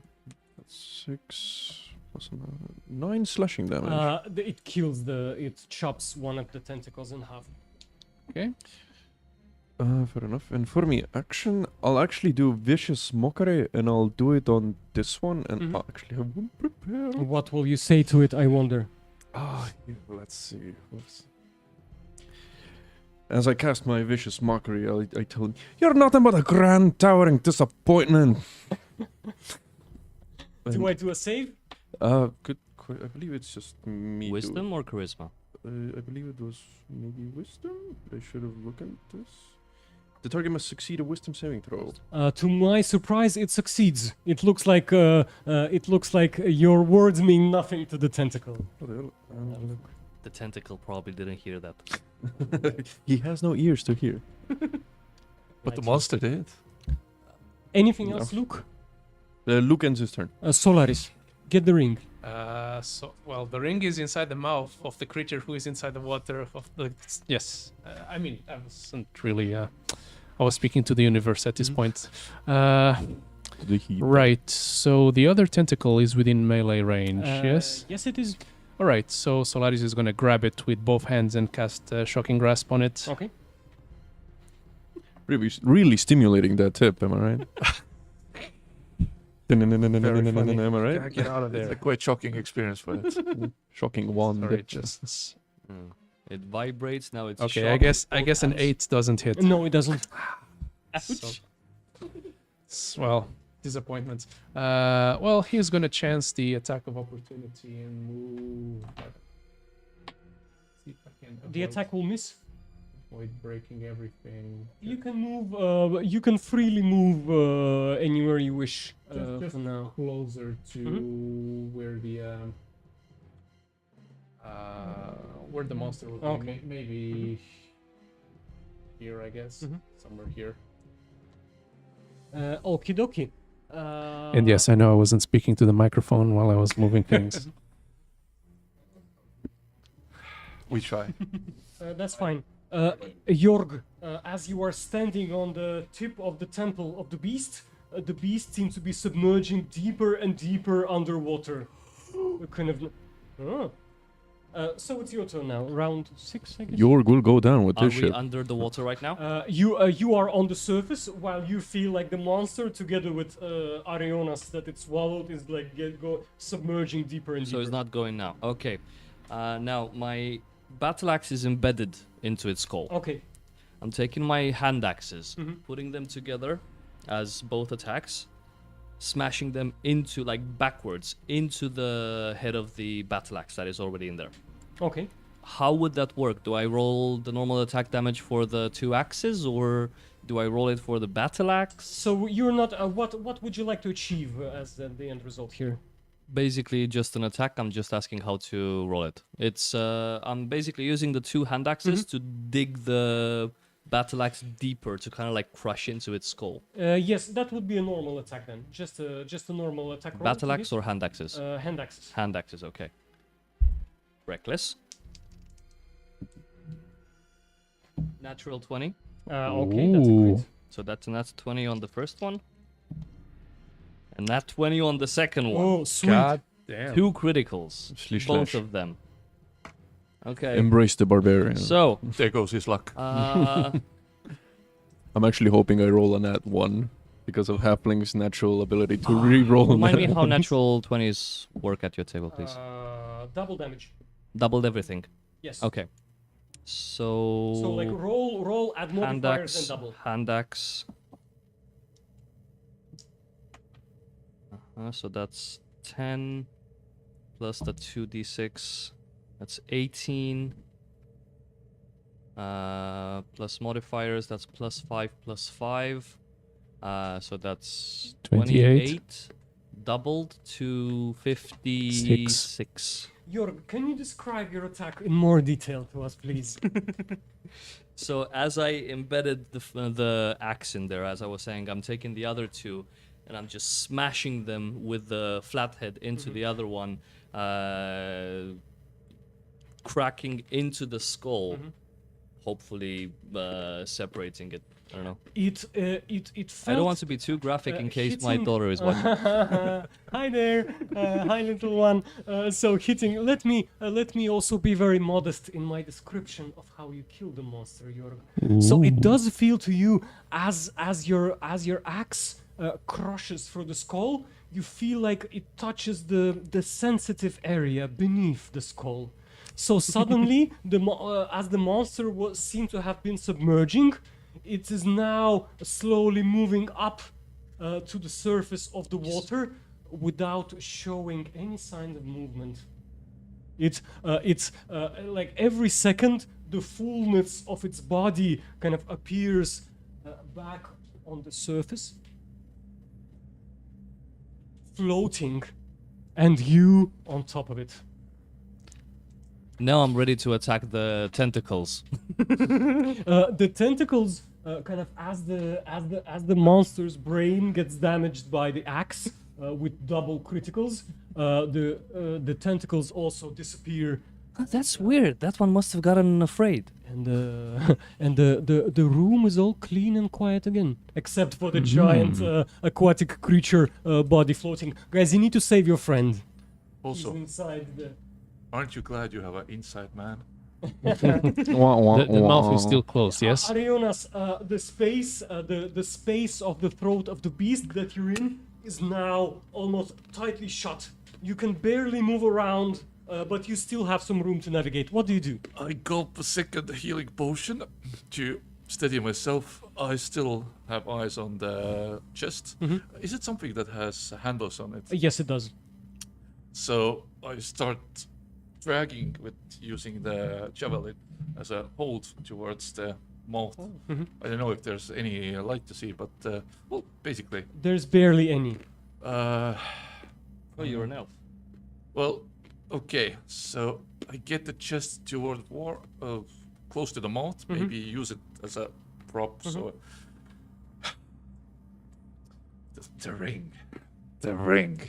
That's 6 Awesome. 9 slashing damage. It kills it chops one of the tentacles in half. Okay. Fair enough. And for me, action, I'll actually do Vicious Mockery, and I'll do it on this one, and Mhm. I'll actually have one prepared. What will you say to it, I wonder? Let's see. As I cast my Vicious Mockery, I tell him, "You're nothing but a grand towering disappointment." Do I do a save? I believe it's just me. Wisdom or charisma? I believe it was maybe Wisdom. I should have looked at this. The target must succeed a Wisdom saving throw. To my surprise, it succeeds. It looks like your words mean nothing to the tentacle. What the hell? The tentacle probably didn't hear that. He has no ears to hear. But the monster did. Anything No. else, Luke? Luke ends his turn. Solaris, get the ring. Well, the ring is inside the mouth of the creature who is inside the water. Yes. I mean, I wasn't really. I was speaking to the universe at this point. The heat. Right. So the other tentacle is within melee range. Yes. Yes, it is. All right. So Solaris is gonna grab it with both hands and cast Shocking Grasp on it. Okay. Really stimulating that tip, am I right? Am I right? Get out of It's a there. quite shocking experience for it. Shocking wand. Sorry, just. It vibrates now. It's Okay. shocked I both guess an hands. 8 doesn't hit. No, it doesn't. Well, disappointment. Well, he's gonna chance the attack of opportunity and move. See if I can The avoid- attack will miss. avoid breaking everything. You can move. You can freely move anywhere you wish. Just For now. closer to where the where the monster will be. Okay. Maybe here, I guess. Mhm. Somewhere here. Okie dokie. And yes, I know I wasn't speaking to the microphone while I was moving things. We try. That's fine. Jorg, as you are standing on the tip of the temple of the beast seems to be submerging deeper and deeper underwater. Kind of. Oh. So it's your turn now. Round 6, I guess. Jorg will go down with Are this we shit. under the water right now? You are on the surface while you feel like the monster, together with Arionas that it swallowed, is like go submerging deeper and So deeper. it's not going now. Okay. Now my battle axe is embedded into its skull. Okay. I'm taking my hand axes, Mhm. putting them together as both attacks, smashing them into backwards into the head of the battle axe that is already in there. Okay. How would that work? Do I roll the normal attack damage for the 2 axes, or do I roll it for the battle axe? So you're not. What would you like to achieve as the end result here? Basically, just an attack. I'm just asking how to roll it. It's I'm basically using the 2 hand axes to dig the battle axe deeper to kind of crush into its skull. Yes, that would be a normal attack then. Just a normal attack roll. Battle to axe hit. or hand axes? Hand axes. Hand axes, okay. Reckless. Natural 20. Okay, that's a crit. So that's a nat 20 on the first one. And nat 20 on the second one. Oh, sweet. God damn. 2 criticals. Slash, both slash. of them. Okay. Embrace the barbarian. So, There goes his luck. I'm actually hoping I roll a nat 1 because of Halfling's natural ability to re-roll remind me nat how ones. natural 20s work at your table, please. Double damage. Doubled everything. Yes. Okay. So. So like roll, add hand modifiers and axe. double. Hand axe. So that's 10 plus the 2d6. That's 18. Plus modifiers, that's plus 5 plus 5. So that's 28. Doubled to 56. Jorg, can you describe your attack in more detail to us, please? So as I embedded the axe in there, as I was saying, I'm taking the other 2 and I'm just smashing them with the flathead into the other one, cracking into the skull, hopefully separating it I don't know. It felt. I don't want to be too graphic in case my hitting- daughter is watching. Hi there, hi little one. So hitting. Let me also be very modest in my description of how you kill the monster, Jorg. So it does feel to you as your axe crushes through the skull. You feel like it touches the sensitive area beneath the skull. So suddenly, as the monster seemed to have been submerging, it is now slowly moving up to the surface of the water without showing any sign of movement. It's like every second the fullness of its body kind of appears back on the surface, floating, and you on top of it. Now I'm ready to attack the tentacles. The tentacles, kind of as the monster's brain gets damaged by the axe with double criticals, the tentacles also disappear, That's weird. That one must have gotten afraid. and the room is all clean and quiet again, except for the giant aquatic creature body floating. Guys, you need to save your friend. Also, He's inside the. aren't you glad you have an inside man? The mouth is still closed, yes? Arionas, the space of the throat of the beast that you're in is now almost tightly shut. You can barely move around, but you still have some room to navigate. What do you do? I gulp a second healing potion to steady myself. I still have eyes on the chest. Is it something that has handles on it? Yes, it does. So I start dragging with using the javelin as a hold towards the mouth. I don't know if there's any light to see, but well, basically. There's barely any. Oh, you're an elf. Well, okay. So I get the chest toward close to the mouth. Maybe use it as a prop. So the ring, the ring.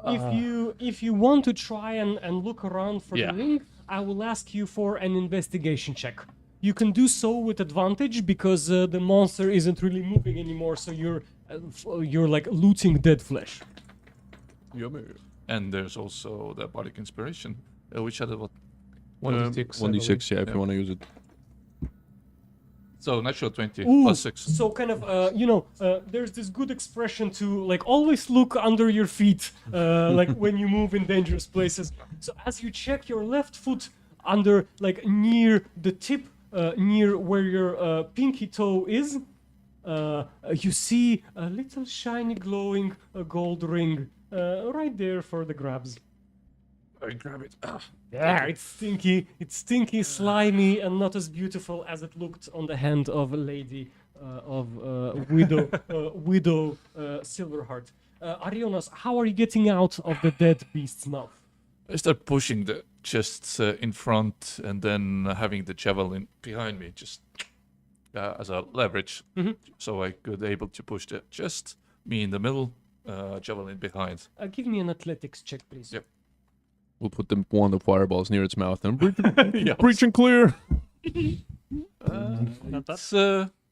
If you want to try and look around for Yeah. the ring, I will ask you for an investigation check. You can do so with advantage because the monster isn't really moving anymore, so you're like looting dead flesh. Yummy. And there's also the bardic inspiration, which had a what? 1d6. 1d6, yeah, if Yeah. you want to use it. So natural 20 Ooh, plus 6. So kind of, there's this good expression to like always look under your feet, like when you move in dangerous places. So as you check your left foot under, like near the tip, near where your pinky toe is, you see a little shiny glowing gold ring right there for the grabs. I grab it. Yeah, it's stinky, slimy, and not as beautiful as it looked on the hand of a lady of widow Silverheart. Arionas, how are you getting out of the dead beast's mouth? I start pushing the chests in front and then having the javelin behind me, just as a leverage, so I could able to push the chest, me in the middle, javelin behind. Give me an athletics check, please. Yep. We'll put the one of the fireballs near its mouth and breach, Yeah. breach and clear. That's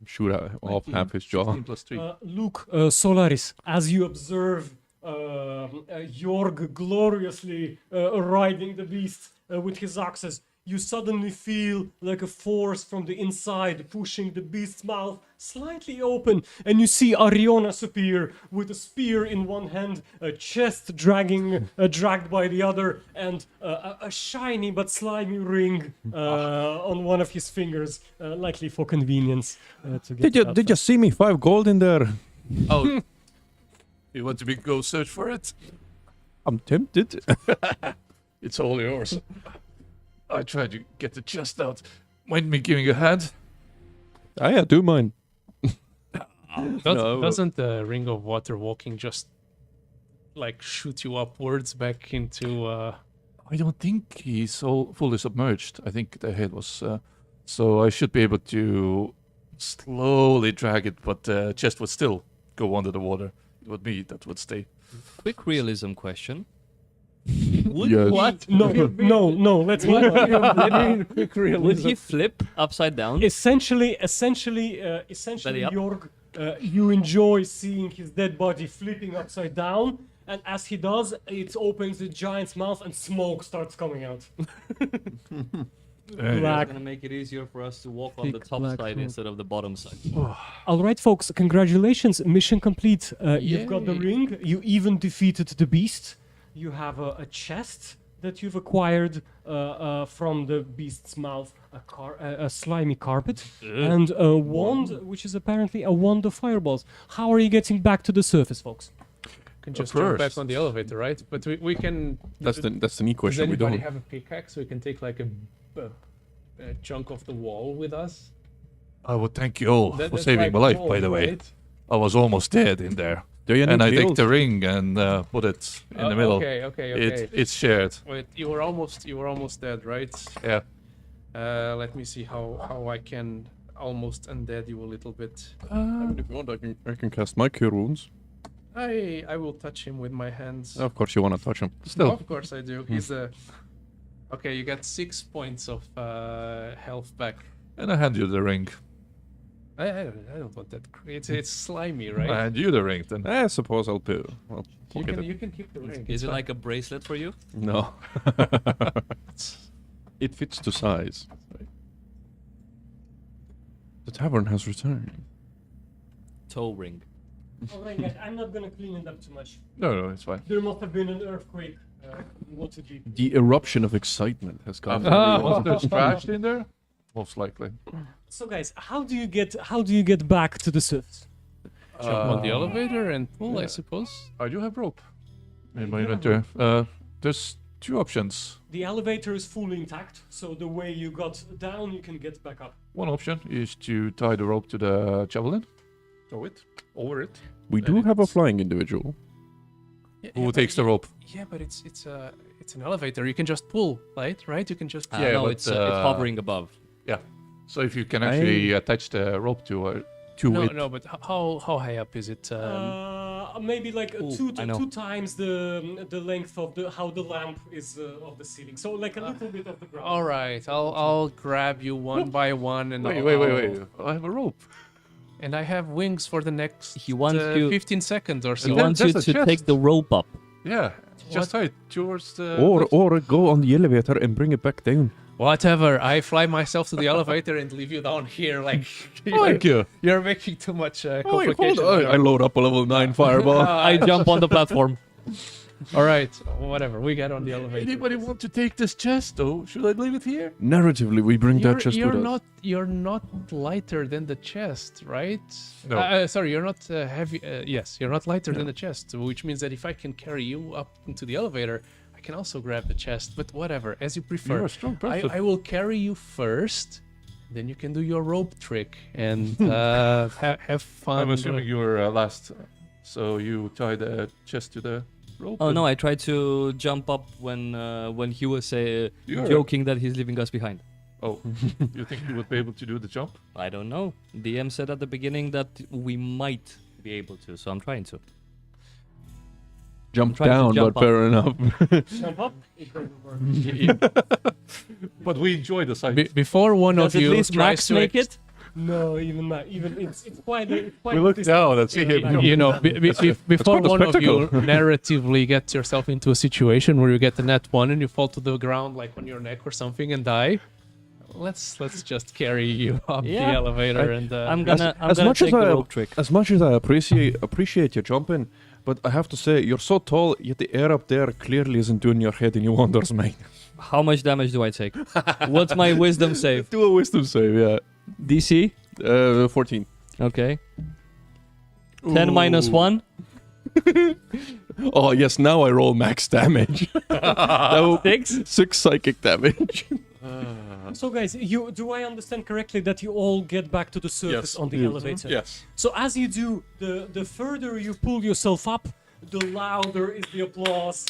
Shoot off half his jaw. 15 plus 3. Luke Solaris, as you observe Jorg gloriously riding the beast with his axes, you suddenly feel like a force from the inside pushing the beast's mouth slightly open, and you see Arionas appear with a spear in one hand, a chest dragged by the other, and a shiny but slimy ring on one of his fingers, likely for convenience. To get it out Did you see me 5 gold in there? Oh, you want me to go search for it? I'm tempted. It's all yours. I tried to get the chest out. Mind me giving a hand? I do mine. No. Doesn't the ring of water walking just like shoot you upwards back into I don't think he's all fully submerged. I think the head was... so I should be able to slowly drag it, but the chest would still go under the water. It would be that would stay. Quick realism question. Would Yes. what? No. Let's move on. Would he flip upside down? Essentially, Belly up. Jorg, you enjoy seeing his dead body flipping upside down, and as he does, it opens the giant's mouth and smoke starts coming out. It's Black. gonna make it easier for us to walk on the Thick top black side smoke. instead of the bottom side. All right, folks, congratulations, mission complete. You've got the Yay. ring. You even defeated the beast. You have a chest that you've acquired from the beast's mouth, a slimy carpet, and a wand, which is apparently a wand of fireballs. How are you getting back to the surface, folks? Can just Of jump back course. on the elevator, right? But we can. That's the neat Does question. We anybody don't. have a pickaxe? We can take like a chunk of the wall with us. I would thank you all for That's saving like my life, gold, by the way. right? I was almost dead in there. Do you And need I take wheels? the ring and put it in the middle. Okay. It's shared. Wait, you were almost dead, right? Yeah. Let me see how I can almost undead you a little bit. I mean, if you want, I can cast my cure wounds. I will touch him with my hands. Of course, you want to touch him. Still, Of course I do. He's a. Okay, you got 6 points of health back. and I hand you the ring. I don't want that. It's slimy, right? I hand you the ring then. I suppose I'll you pocket can it. you can keep the ring. Is it's it fine. like a bracelet for you? No. It fits to size. The tavern has returned. Toe ring. Alright, guys, I'm not gonna clean it up too much. No, it's fine. There must have been an earthquake. What to do? The eruption of excitement has come. Was there scratch in there? Most likely. So, guys, how do you get back to the surface? Jump on the elevator and pull, I suppose. I do have rope in my inventory. There's two options. The elevator is fully intact, so the way you got down, you can get back up. One option is to tie the rope to the javelin. Throw it over it. We do have a flying individual. Who takes the rope? Yeah, but it's an elevator. You can just pull, right? You can just. Yeah, no, but, it's hovering above. So if you can actually attach the rope to it. No, but how high up is it? Maybe like Ooh, I know. two times the length of how the lamp is of the ceiling. So like a little bit of the ground. All right, I'll grab you one by one and Wait. I have a rope. And I have wings for the next He wants you. 15 seconds or so. He then wants you there's a to take chest. the rope up. Yeah, just tie it towards the. Or go on the elevator and bring it back down. Whatever, I fly myself to the elevator and leave you down here. Like, Thank you. you're making too much Wait, complication. hold on. I load up a level 9 fireball. I jump on the platform. All right, whatever. We get on the elevator. Anybody want to take this chest though? Should I leave it here? Narratively, we bring that chest with us. You're not lighter than the chest, right? No. Sorry, you're not heavy. Yes, you're not lighter than the chest, which means that if I can carry you up into the elevator, I can also grab the chest. But whatever, as you prefer. You're a strong person. I will carry you first, then you can do your rope trick and have fun. I'm assuming you were last, so you tie the chest to the rope. Oh and- no, I tried to jump up when he was You're- joking that he's leaving us behind. Oh, you think you would be able to do the jump? I don't know. DM said at the beginning that we might be able to, so I'm trying to. Jump trying to down, jump but up. fair enough. Jump up. It doesn't work. But we enjoy the sight. Before one Does of at you least tries Max to make it? No, even that. Even it's quite. It's quite We look distant. down and see him. you know, before quite a one of you spectacle. narratively gets yourself into a situation where you get the net one and you fall to the ground like on your neck or something and die, let's just carry you up the Yeah. elevator and I'm gonna as much take as the I- rope trick. As much as I appreciate you jumping, but I have to say, you're so tall, yet the air up there clearly isn't doing your head any wonders, mate. How much damage do I take? What's my wisdom save? Do a wisdom save, yeah. DC? 14. Okay. 10 minus 1? Oh, yes, now I roll max damage. That will 6? 6 psychic damage. So, guys, do I understand correctly that you all get back to the surface Yes. on the elevator? Yes. So as you do, the further you pull yourself up, the louder is the applause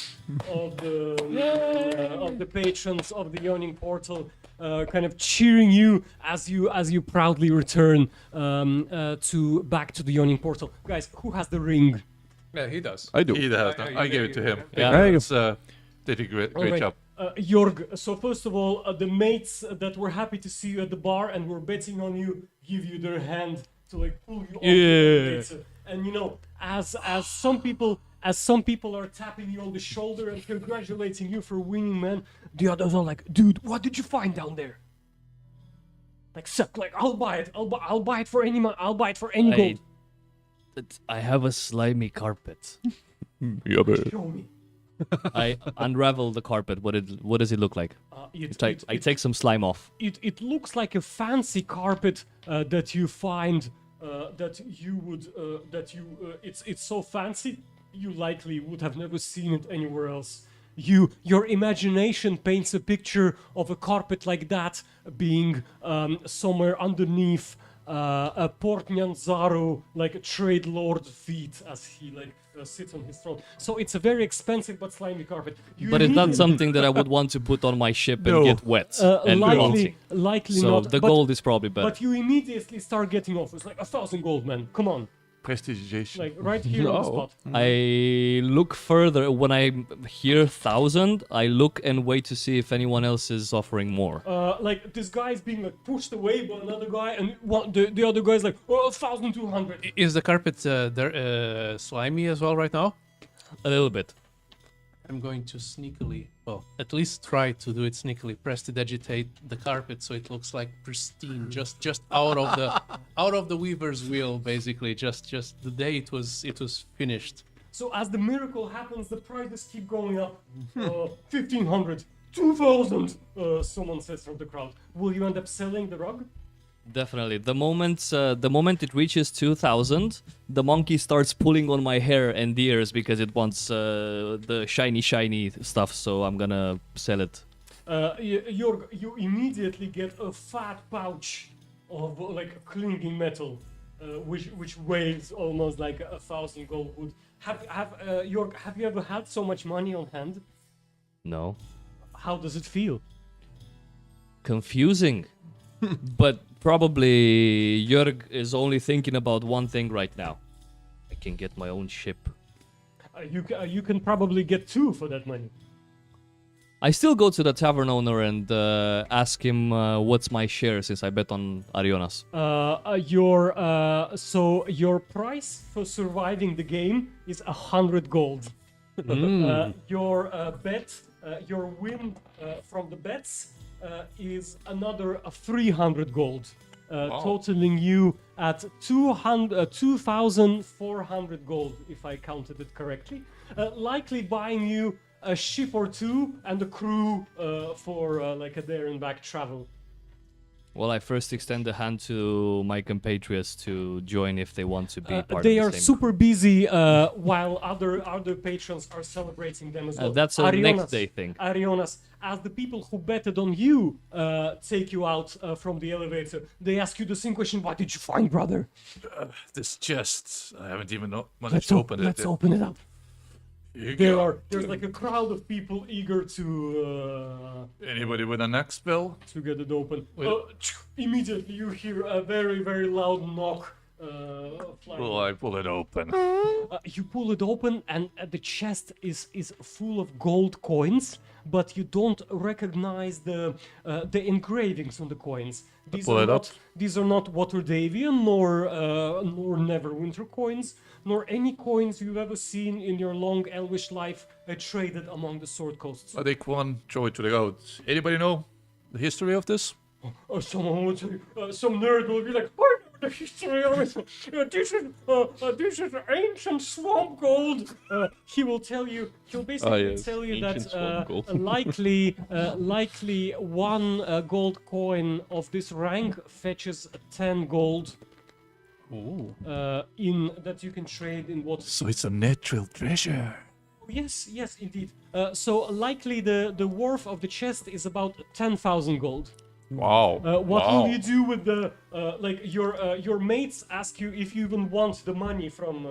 of the patrons of the Yawning Portal, kind of cheering you as you proudly return back to the Yawning Portal. Guys, who has the ring? yeah, he does. I do. He has. I gave it to him. Yeah. It's, did a great Alright, job. Jorg, so first of all, the mates that were happy to see you at the bar and were betting on you give you their hand to like pull you off the elevator. And you know, as some people are tapping you on the shoulder and congratulating you for winning, man, the others are like, dude, what did you find down there? Like, suck, like, I'll buy it. I'll buy it for any I'll buy it for any gold. I have a slimy carpet. Show me. I unravel the carpet. What does it look like? I take some slime off. It looks like a fancy carpet that you find it's so fancy you likely would have never seen it anywhere else. Your imagination paints a picture of a carpet like that being somewhere underneath a Port Nyanzaru, like a trade lord's feet as he like sits on his throne. So it's a very expensive but slimy carpet. But it's not something that I would want to put on my ship and get wet and likely so not. the but, gold is probably better. But you immediately start getting offers like 1,000 gold, man. Come on, Prestigiation. like right here on the spot. I look further when I hear 1,000. I look and wait to see if anyone else is offering more. Like this guy is being like pushed away by another guy, and the other guy is like, 1,200. Is the carpet slimy as well right now? A little bit. I'm going to sneakily, well, at least try to do it sneakily. Prestidigitate the carpet so it looks like pristine, just out of the weaver's wheel, basically. Just the day it was finished. So as the miracle happens, the prices keep going up. 1,500, 2,000. Someone says from the crowd. Will you end up selling the rug? Definitely. The moment it reaches 2,000, the monkey starts pulling on my hair and ears because it wants the shiny stuff. So I'm gonna sell it. You immediately get a fat pouch of like clinging metal, which weighs almost like 1,000 gold wood. Have you ever had so much money on hand? No. How does it feel? Confusing. But probably Jörg is only thinking about one thing right now. I can get my own ship. You can probably get 2 for that money. I still go to the tavern owner and ask him what's my share since I bet on Arionas. Your price for surviving the game is 100 gold. Your bet, your win from the bets is another 300 gold, totaling you at 2,400 gold, if I counted it correctly. Likely buying you a ship or 2 and a crew for like a there and back travel. Well, I first extend a hand to my compatriots to join if they want to be part of They the are same super busy while other patrons are celebrating them as well. that's a next day thing. Arionas, as the people who betted on you take you out from the elevator, they ask you the same question: what did you find, brother? This chest, I haven't even managed to open it. Let's open it up. Here you go. There's like a crowd of people eager to Anybody with an axe bill? to get it open. Immediately you hear a very, very loud knock. Flying. Will I pull it open? You pull it open and the chest is full of gold coins, but you don't recognize the engravings on the coins. These are not Waterdavian nor Neverwinter coins, nor any coins you've ever seen in your long elvish life traded among the Sword Coasts. I take one, throw it to the goat. Anybody know the history of this? Someone will tell you, some nerd will be like, I know the history of it. This is ancient swamp gold. He'll basically tell you that likely one gold coin of this rank fetches 10 gold. Ooh. That you can trade in what? So it's a natural treasure. Yes, indeed. So likely the worth of the chest is about 10,000 gold. Wow. What will you do with the your mates ask you if you even want the money from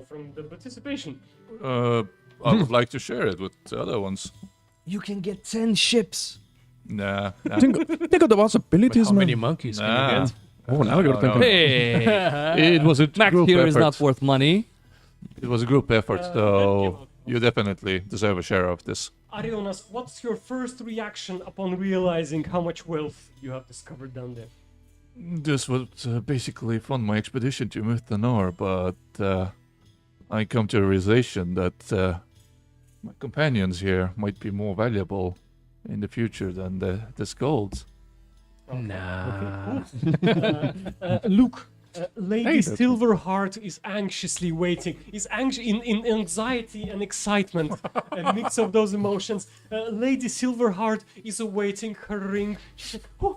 from the participation? I would like to share it with the other ones. You can get 10 ships. Nah. Think of the possibilities, How man. many monkeys can you get? Oh, now you're thinking. Hey, It was a Mac group here effort. is not worth money. It was a group effort, so you definitely deserve a share of this. Arionas, what's your first reaction upon realizing how much wealth you have discovered down there? This would basically fund my expedition to Muthanor, but I come to a realization that my companions here might be more valuable in the future than this gold. Nah. Luke, Lady Hey, that's- Silverheart is anxiously waiting. Is in anxiety and excitement, a mix of those emotions. Lady Silverheart is awaiting her ring. She's like, "Oh,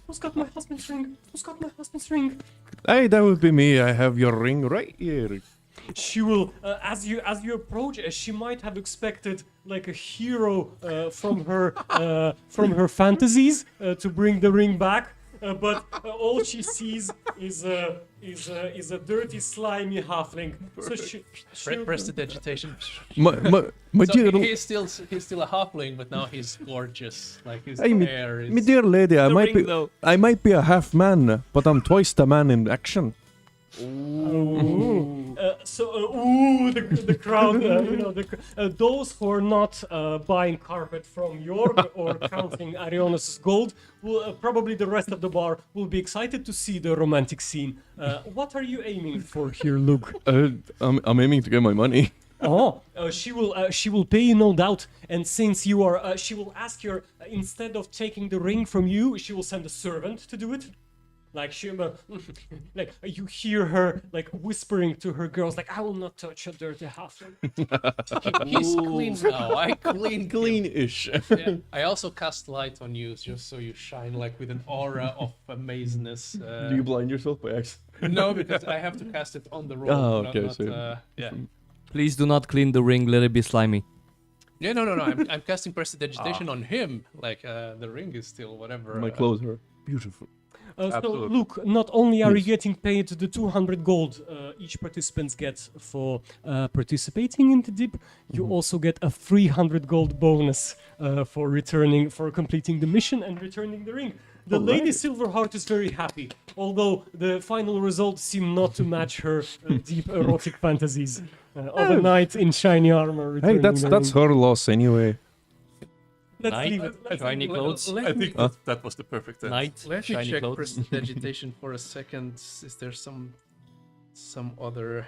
who's got my husband's ring? Who's got my husband's ring?" Hey, that would be me. I have your ring right here. She will, as you approach, she might have expected like a hero from her fantasies to bring the ring back, but all she sees is a dirty, slimy halfling. So she'll- Prestidigitation. My So dear, he's still a halfling, but now he's gorgeous. Like his Hey, hair is. my dear lady, The ring, though. I might be a half man, but I'm twice the man in action. The crowd, those who are not buying carpet from York or counting Arionas' gold, will probably the rest of the bar will be excited to see the romantic scene. What are you aiming for here, Luke? I'm aiming to get my money. She will pay you, no doubt. And since you are, she will ask her instead of taking the ring from you, she will send a servant to do it. Like like you hear her like whispering to her girls, like, "I will not touch a dirty halfling." He's clean now. I clean. Clean-ish. Yeah. I also cast light on you just so you shine like with an aura of amazingness. Do you blind yourself by accident? No, because I have to cast it on the roll. Oh, not- okay, not, so- yeah. Please do not clean the ring, let it be slimy. Yeah, no. I'm casting prestidigitation on him. Like the ring is still whatever. My clothes are beautiful. So, Absolutely. Luke, not only are you Yes. getting paid the 200 gold each participant gets for participating in the dip, you also get a 300 gold bonus for completing the mission and returning the ring. The Lady Silverheart is very happy, although the final results seem not to match her deep erotic fantasies of a knight in shiny armor. Hey, returning that's the ring. her loss anyway. Let's Knight, leave it. Let's shiny leave it. clothes. I think that was the perfect answer. Knight, Let me shiny check clothes. prestidigitation for a second. Is there some other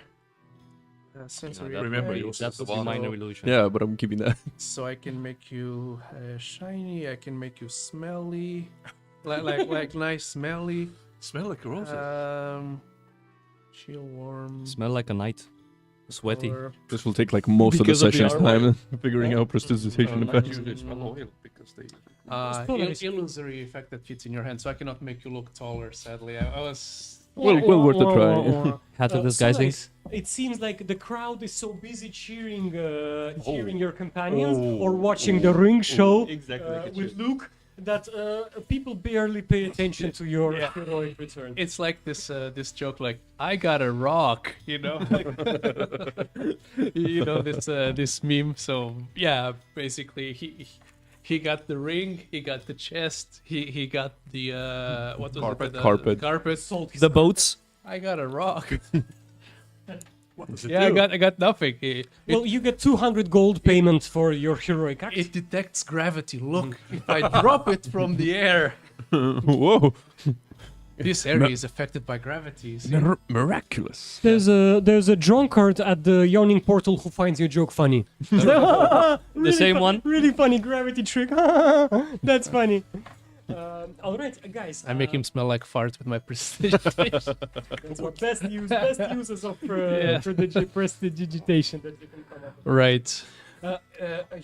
sensory? No, that- Remember, effect? you also That was a Savannah. minor illusion. Yeah, but I'm keeping that. So I can make you shiny. I can make you smelly, like nice smelly. Smell like roses. Chill warm. Smell like a knight. Sweaty. or- This will take like most Because of of the the session's armor. time figuring out prestidigitation Not effects. usually smell oil because they. illusory effect that fits in your hand, so I cannot make you look taller. Sadly, I was. Well, worth a try. Hat of So disguising. guys, it seems like the crowd is so busy cheering your companions or watching the ring show with Luke that people barely pay attention to your heroic return. It's like this joke, like I got a rock, you know, this meme. So yeah, basically he got the ring, he got the chest, he got the what was Carpet. it? The Carpet. Carpet. Sold his The boats. I got a rock. What does it Yeah, do? I got nothing. Well, you get 200 gold payment for your heroic act. It detects gravity. Look, if I drop it from the air, Whoa. this area is affected by gravity. see? Miraculous. There's a drunkard at the Yawning Portal who finds your joke funny. The same one? Really funny gravity trick. That's funny. All right, guys. I make him smell like farts with my precision. That's what best uses of prestidigitation that you can come up with. Right.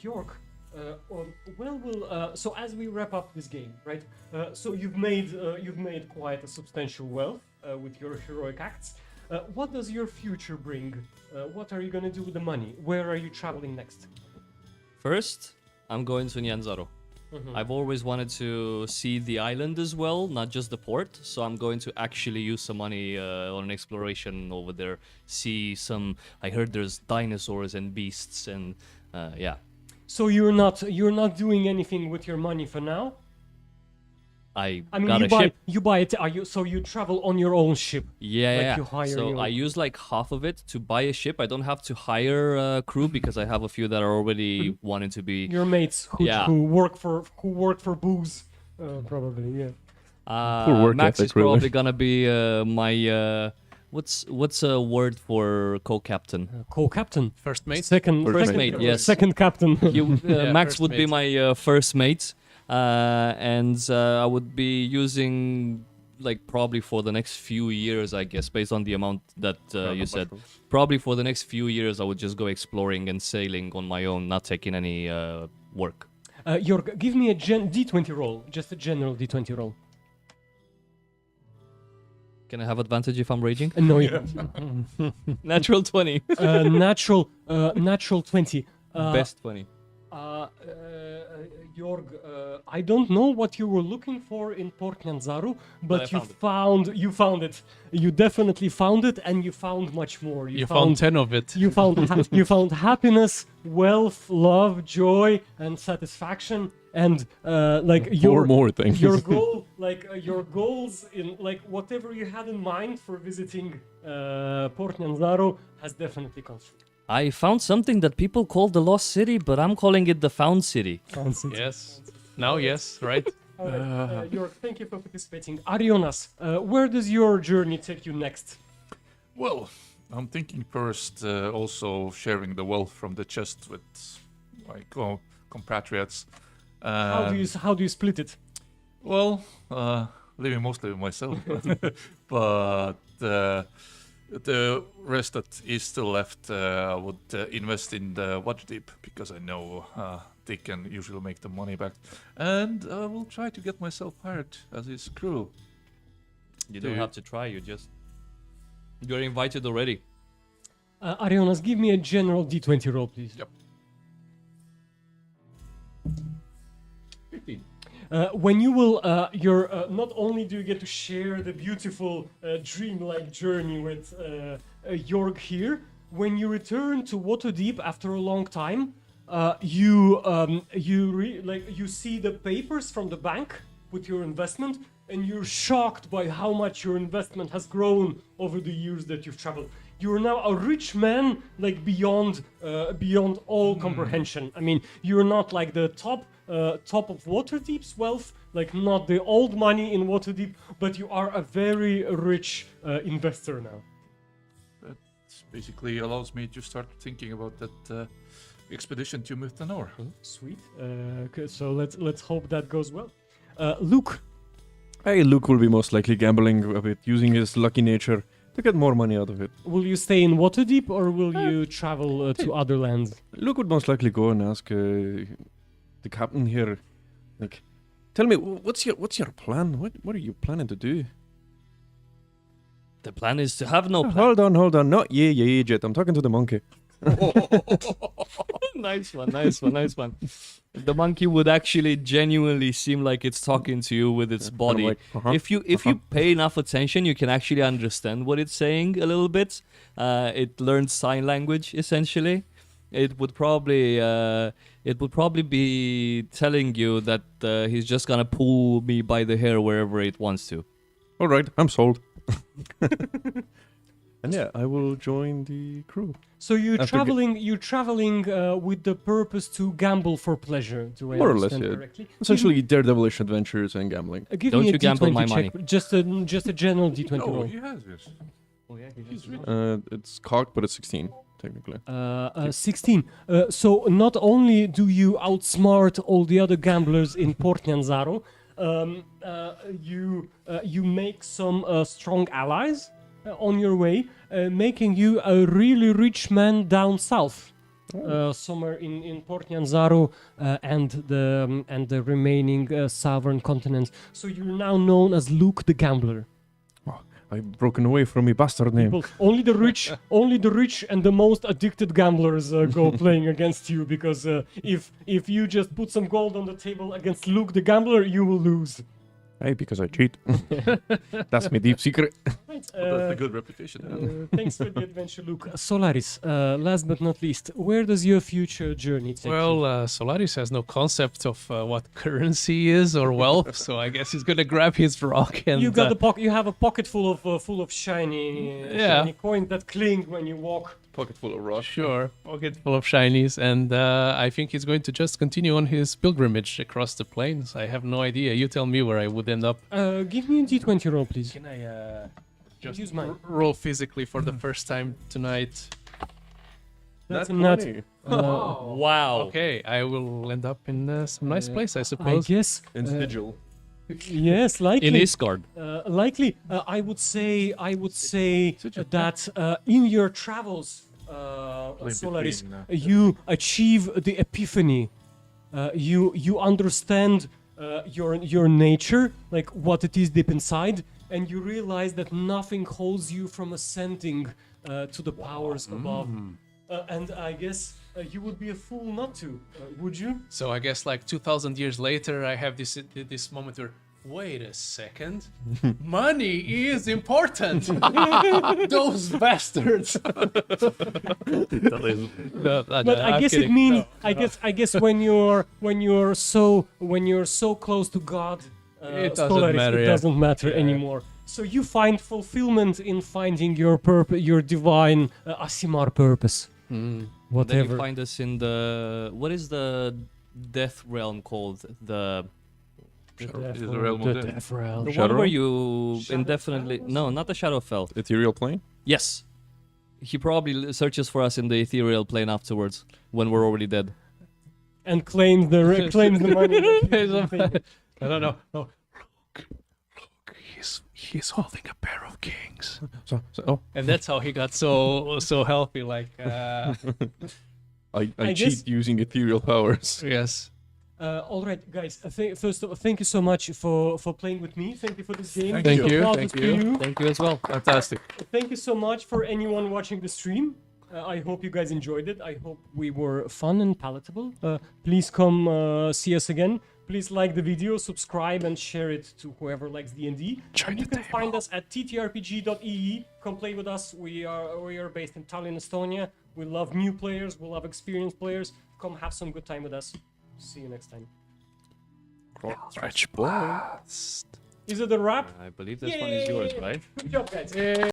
York, so as we wrap up this game, right? So you've made quite a substantial wealth with your heroic acts. What does your future bring? What are you gonna do with the money? Where are you traveling next? First, I'm going to Nyanzaro. I've always wanted to see the island as well, not just the port. So I'm going to actually use some money on an exploration over there. See some. I heard there's dinosaurs and beasts, and yeah. So you're not doing anything with your money for now? I I mean, got you a buy ship. you buy it. So you travel on your own ship. Yeah, like yeah. you hire So your- I use like half of it to buy a ship. I don't have to hire a crew because I have a few that are already wanting to be. Your mates who Yeah. work for booze, probably. Yeah. Poor work Max ethic, is really. probably gonna be my what's a word for co-captain? Co-captain. First mate. Second. First second, mate, yes. Second captain. Yeah, Max first would be mate. my first mate, and I would be using like probably for the next few years, I guess, based on the amount that you said. Probably for the next few years, I would just go exploring and sailing on my own, not taking any work. Jorg, give me a D20 roll. Just a general D20 roll. Can I have advantage if I'm raging? No, you Natural 20. natural 20. Best 20. Jorg, I don't know what you were looking for in Port Nyanzaru, but I you found it. You definitely found it, and you found much more. You found 10 of it. You found you found happiness, wealth, love, joy, and satisfaction, and like Four more things. your goal, like your goals in like whatever you had in mind for visiting Port Nyanzaru has definitely come true. I found something that people call the Lost City, but I'm calling it the Found City. Yes. Now, yes, right? All right, Jorg, thank you for participating. Arionas, where does your journey take you next? Well, I'm thinking first also sharing the wealth from the chest with my compatriots. How do you split it? Well, living mostly with myself, but the rest that is still left, I would invest in the Waterdeep because I know they can usually make the money back, and I will try to get myself hired as his crew. You don't don't have have to try, you're invited already. Arionas, give me a general D20 roll, please. Yep. 15. When you will, not only do you get to share the beautiful dreamlike journey with Jorg here, when you return to Waterdeep after a long time, you see the papers from the bank with your investment, and you're shocked by how much your investment has grown over the years that you've traveled. You're now a rich man, like beyond all comprehension. I mean, you're not like the top of Waterdeep's wealth, like not the old money in Waterdeep, but you are a very rich investor now. That basically allows me to start thinking about that expedition to Muthanor. Sweet. So let's hope that goes well. Luke, Hey, Luke will be most likely gambling a bit, using his lucky nature to get more money out of it. will you stay in Waterdeep or will you travel to other lands? Luke would most likely go and ask the captain here, like, tell me, what's your plan? What are you planning to do? The plan is to have no plan. Hold on, not yeah, Jet. I'm talking to the monkey. Nice one. The monkey would actually genuinely seem like it's talking to you with its body. like, uh-huh, If you pay enough attention, you can actually understand what it's saying a little bit. It learns sign language essentially. It would probably be telling you that he's just gonna pull me by the hair wherever it wants to. All right, I'm sold. And yeah, I will join the crew. So you're After traveling with the purpose to gamble for pleasure. Do I More or less, understand yeah. correctly? Essentially, daredevilish adventures and gambling. Give Don't me a you gamble D20 my check. money. Just a general D20 Oh, roll. he has this. Oh yeah, He's rich. It's cocked, but it's 16 technically. 16. So not only do you outsmart all the other gamblers in Port Nyanzaru, you make some strong allies on your way, making you a really rich man down south, somewhere in Port Nyanzaru and the remaining southern continents. So you're now known as Luke the Gambler. I've broken away from my bastard name. People, only the rich and the most addicted gamblers go playing against you, because if you just put some gold on the table against Luke the Gambler, you will lose. Hey, because I cheat. That's my deep secret. Right. But that's a good reputation. Thanks for the adventure, Luke. Solaris, last but not least, where does your future journey take you? Well, Solaris has no concept of what currency is or wealth, so I guess he's gonna grab his rock and. You got the pocket. You have a pocket full of shiny, Yeah. shiny coins that cling when you walk. Pocket full of rock. Sure, pocket full of shinies, and I think he's going to just continue on his pilgrimage across the plains. I have no idea. You tell me where I would end up. Give me a D20 roll, please. Can I just Use mine. roll physically for the first time tonight? That's a Not nut. 20. Wow. Okay, I will end up in some nice place, I I suppose. guess. And sigil. Yes, likely. In Isgard. Likely, I would say that in your travels, Solaris, between, you achieve the epiphany. You understand your nature, like what it is deep inside, and you realize that nothing holds you from ascending to the powers above. And I guess you would be a fool not to, would you? So I guess like 2,000 years later, I have this moment where, wait a second, money is important. Those bastards. But I guess it means I guess when you're so close to God, It doesn't Solaris, matter, it yeah. doesn't matter anymore. So you find fulfillment in finding your purpose, your divine Asimar purpose. Then Whatever. you find us in the what is the death realm called? The Is the realm of death. death realm. the Shadow one where realm? you Shadow indefinitely realm? no, not the Shadowfell. Ethereal plane? Yes. He probably searches for us in the ethereal plane afterwards when we're already dead. And claims the money. I don't know. No. Look, he's holding a pair of kings. Oh, And that's how he got so healthy. Like, I I cheat guess- using ethereal powers. yes. All right, guys. First of all, thank you so much for playing with me. Thank you for this game. Thank you, Applause thank to you. Thank you as well. Fantastic. Thank you so much for anyone watching the stream. I hope you guys enjoyed it. I hope we were fun and palatable. Please come see us again. Please like the video, subscribe, and share it to whoever likes D&D. Join And you the can find us at ttrpg.ee. Come play with us. We are based in Tallinn, Estonia. We love new players. We love experienced players. Come have some good time with us. See you next time. Stretch blast. Is it a wrap? I believe this one is yours, right? Good job, guys.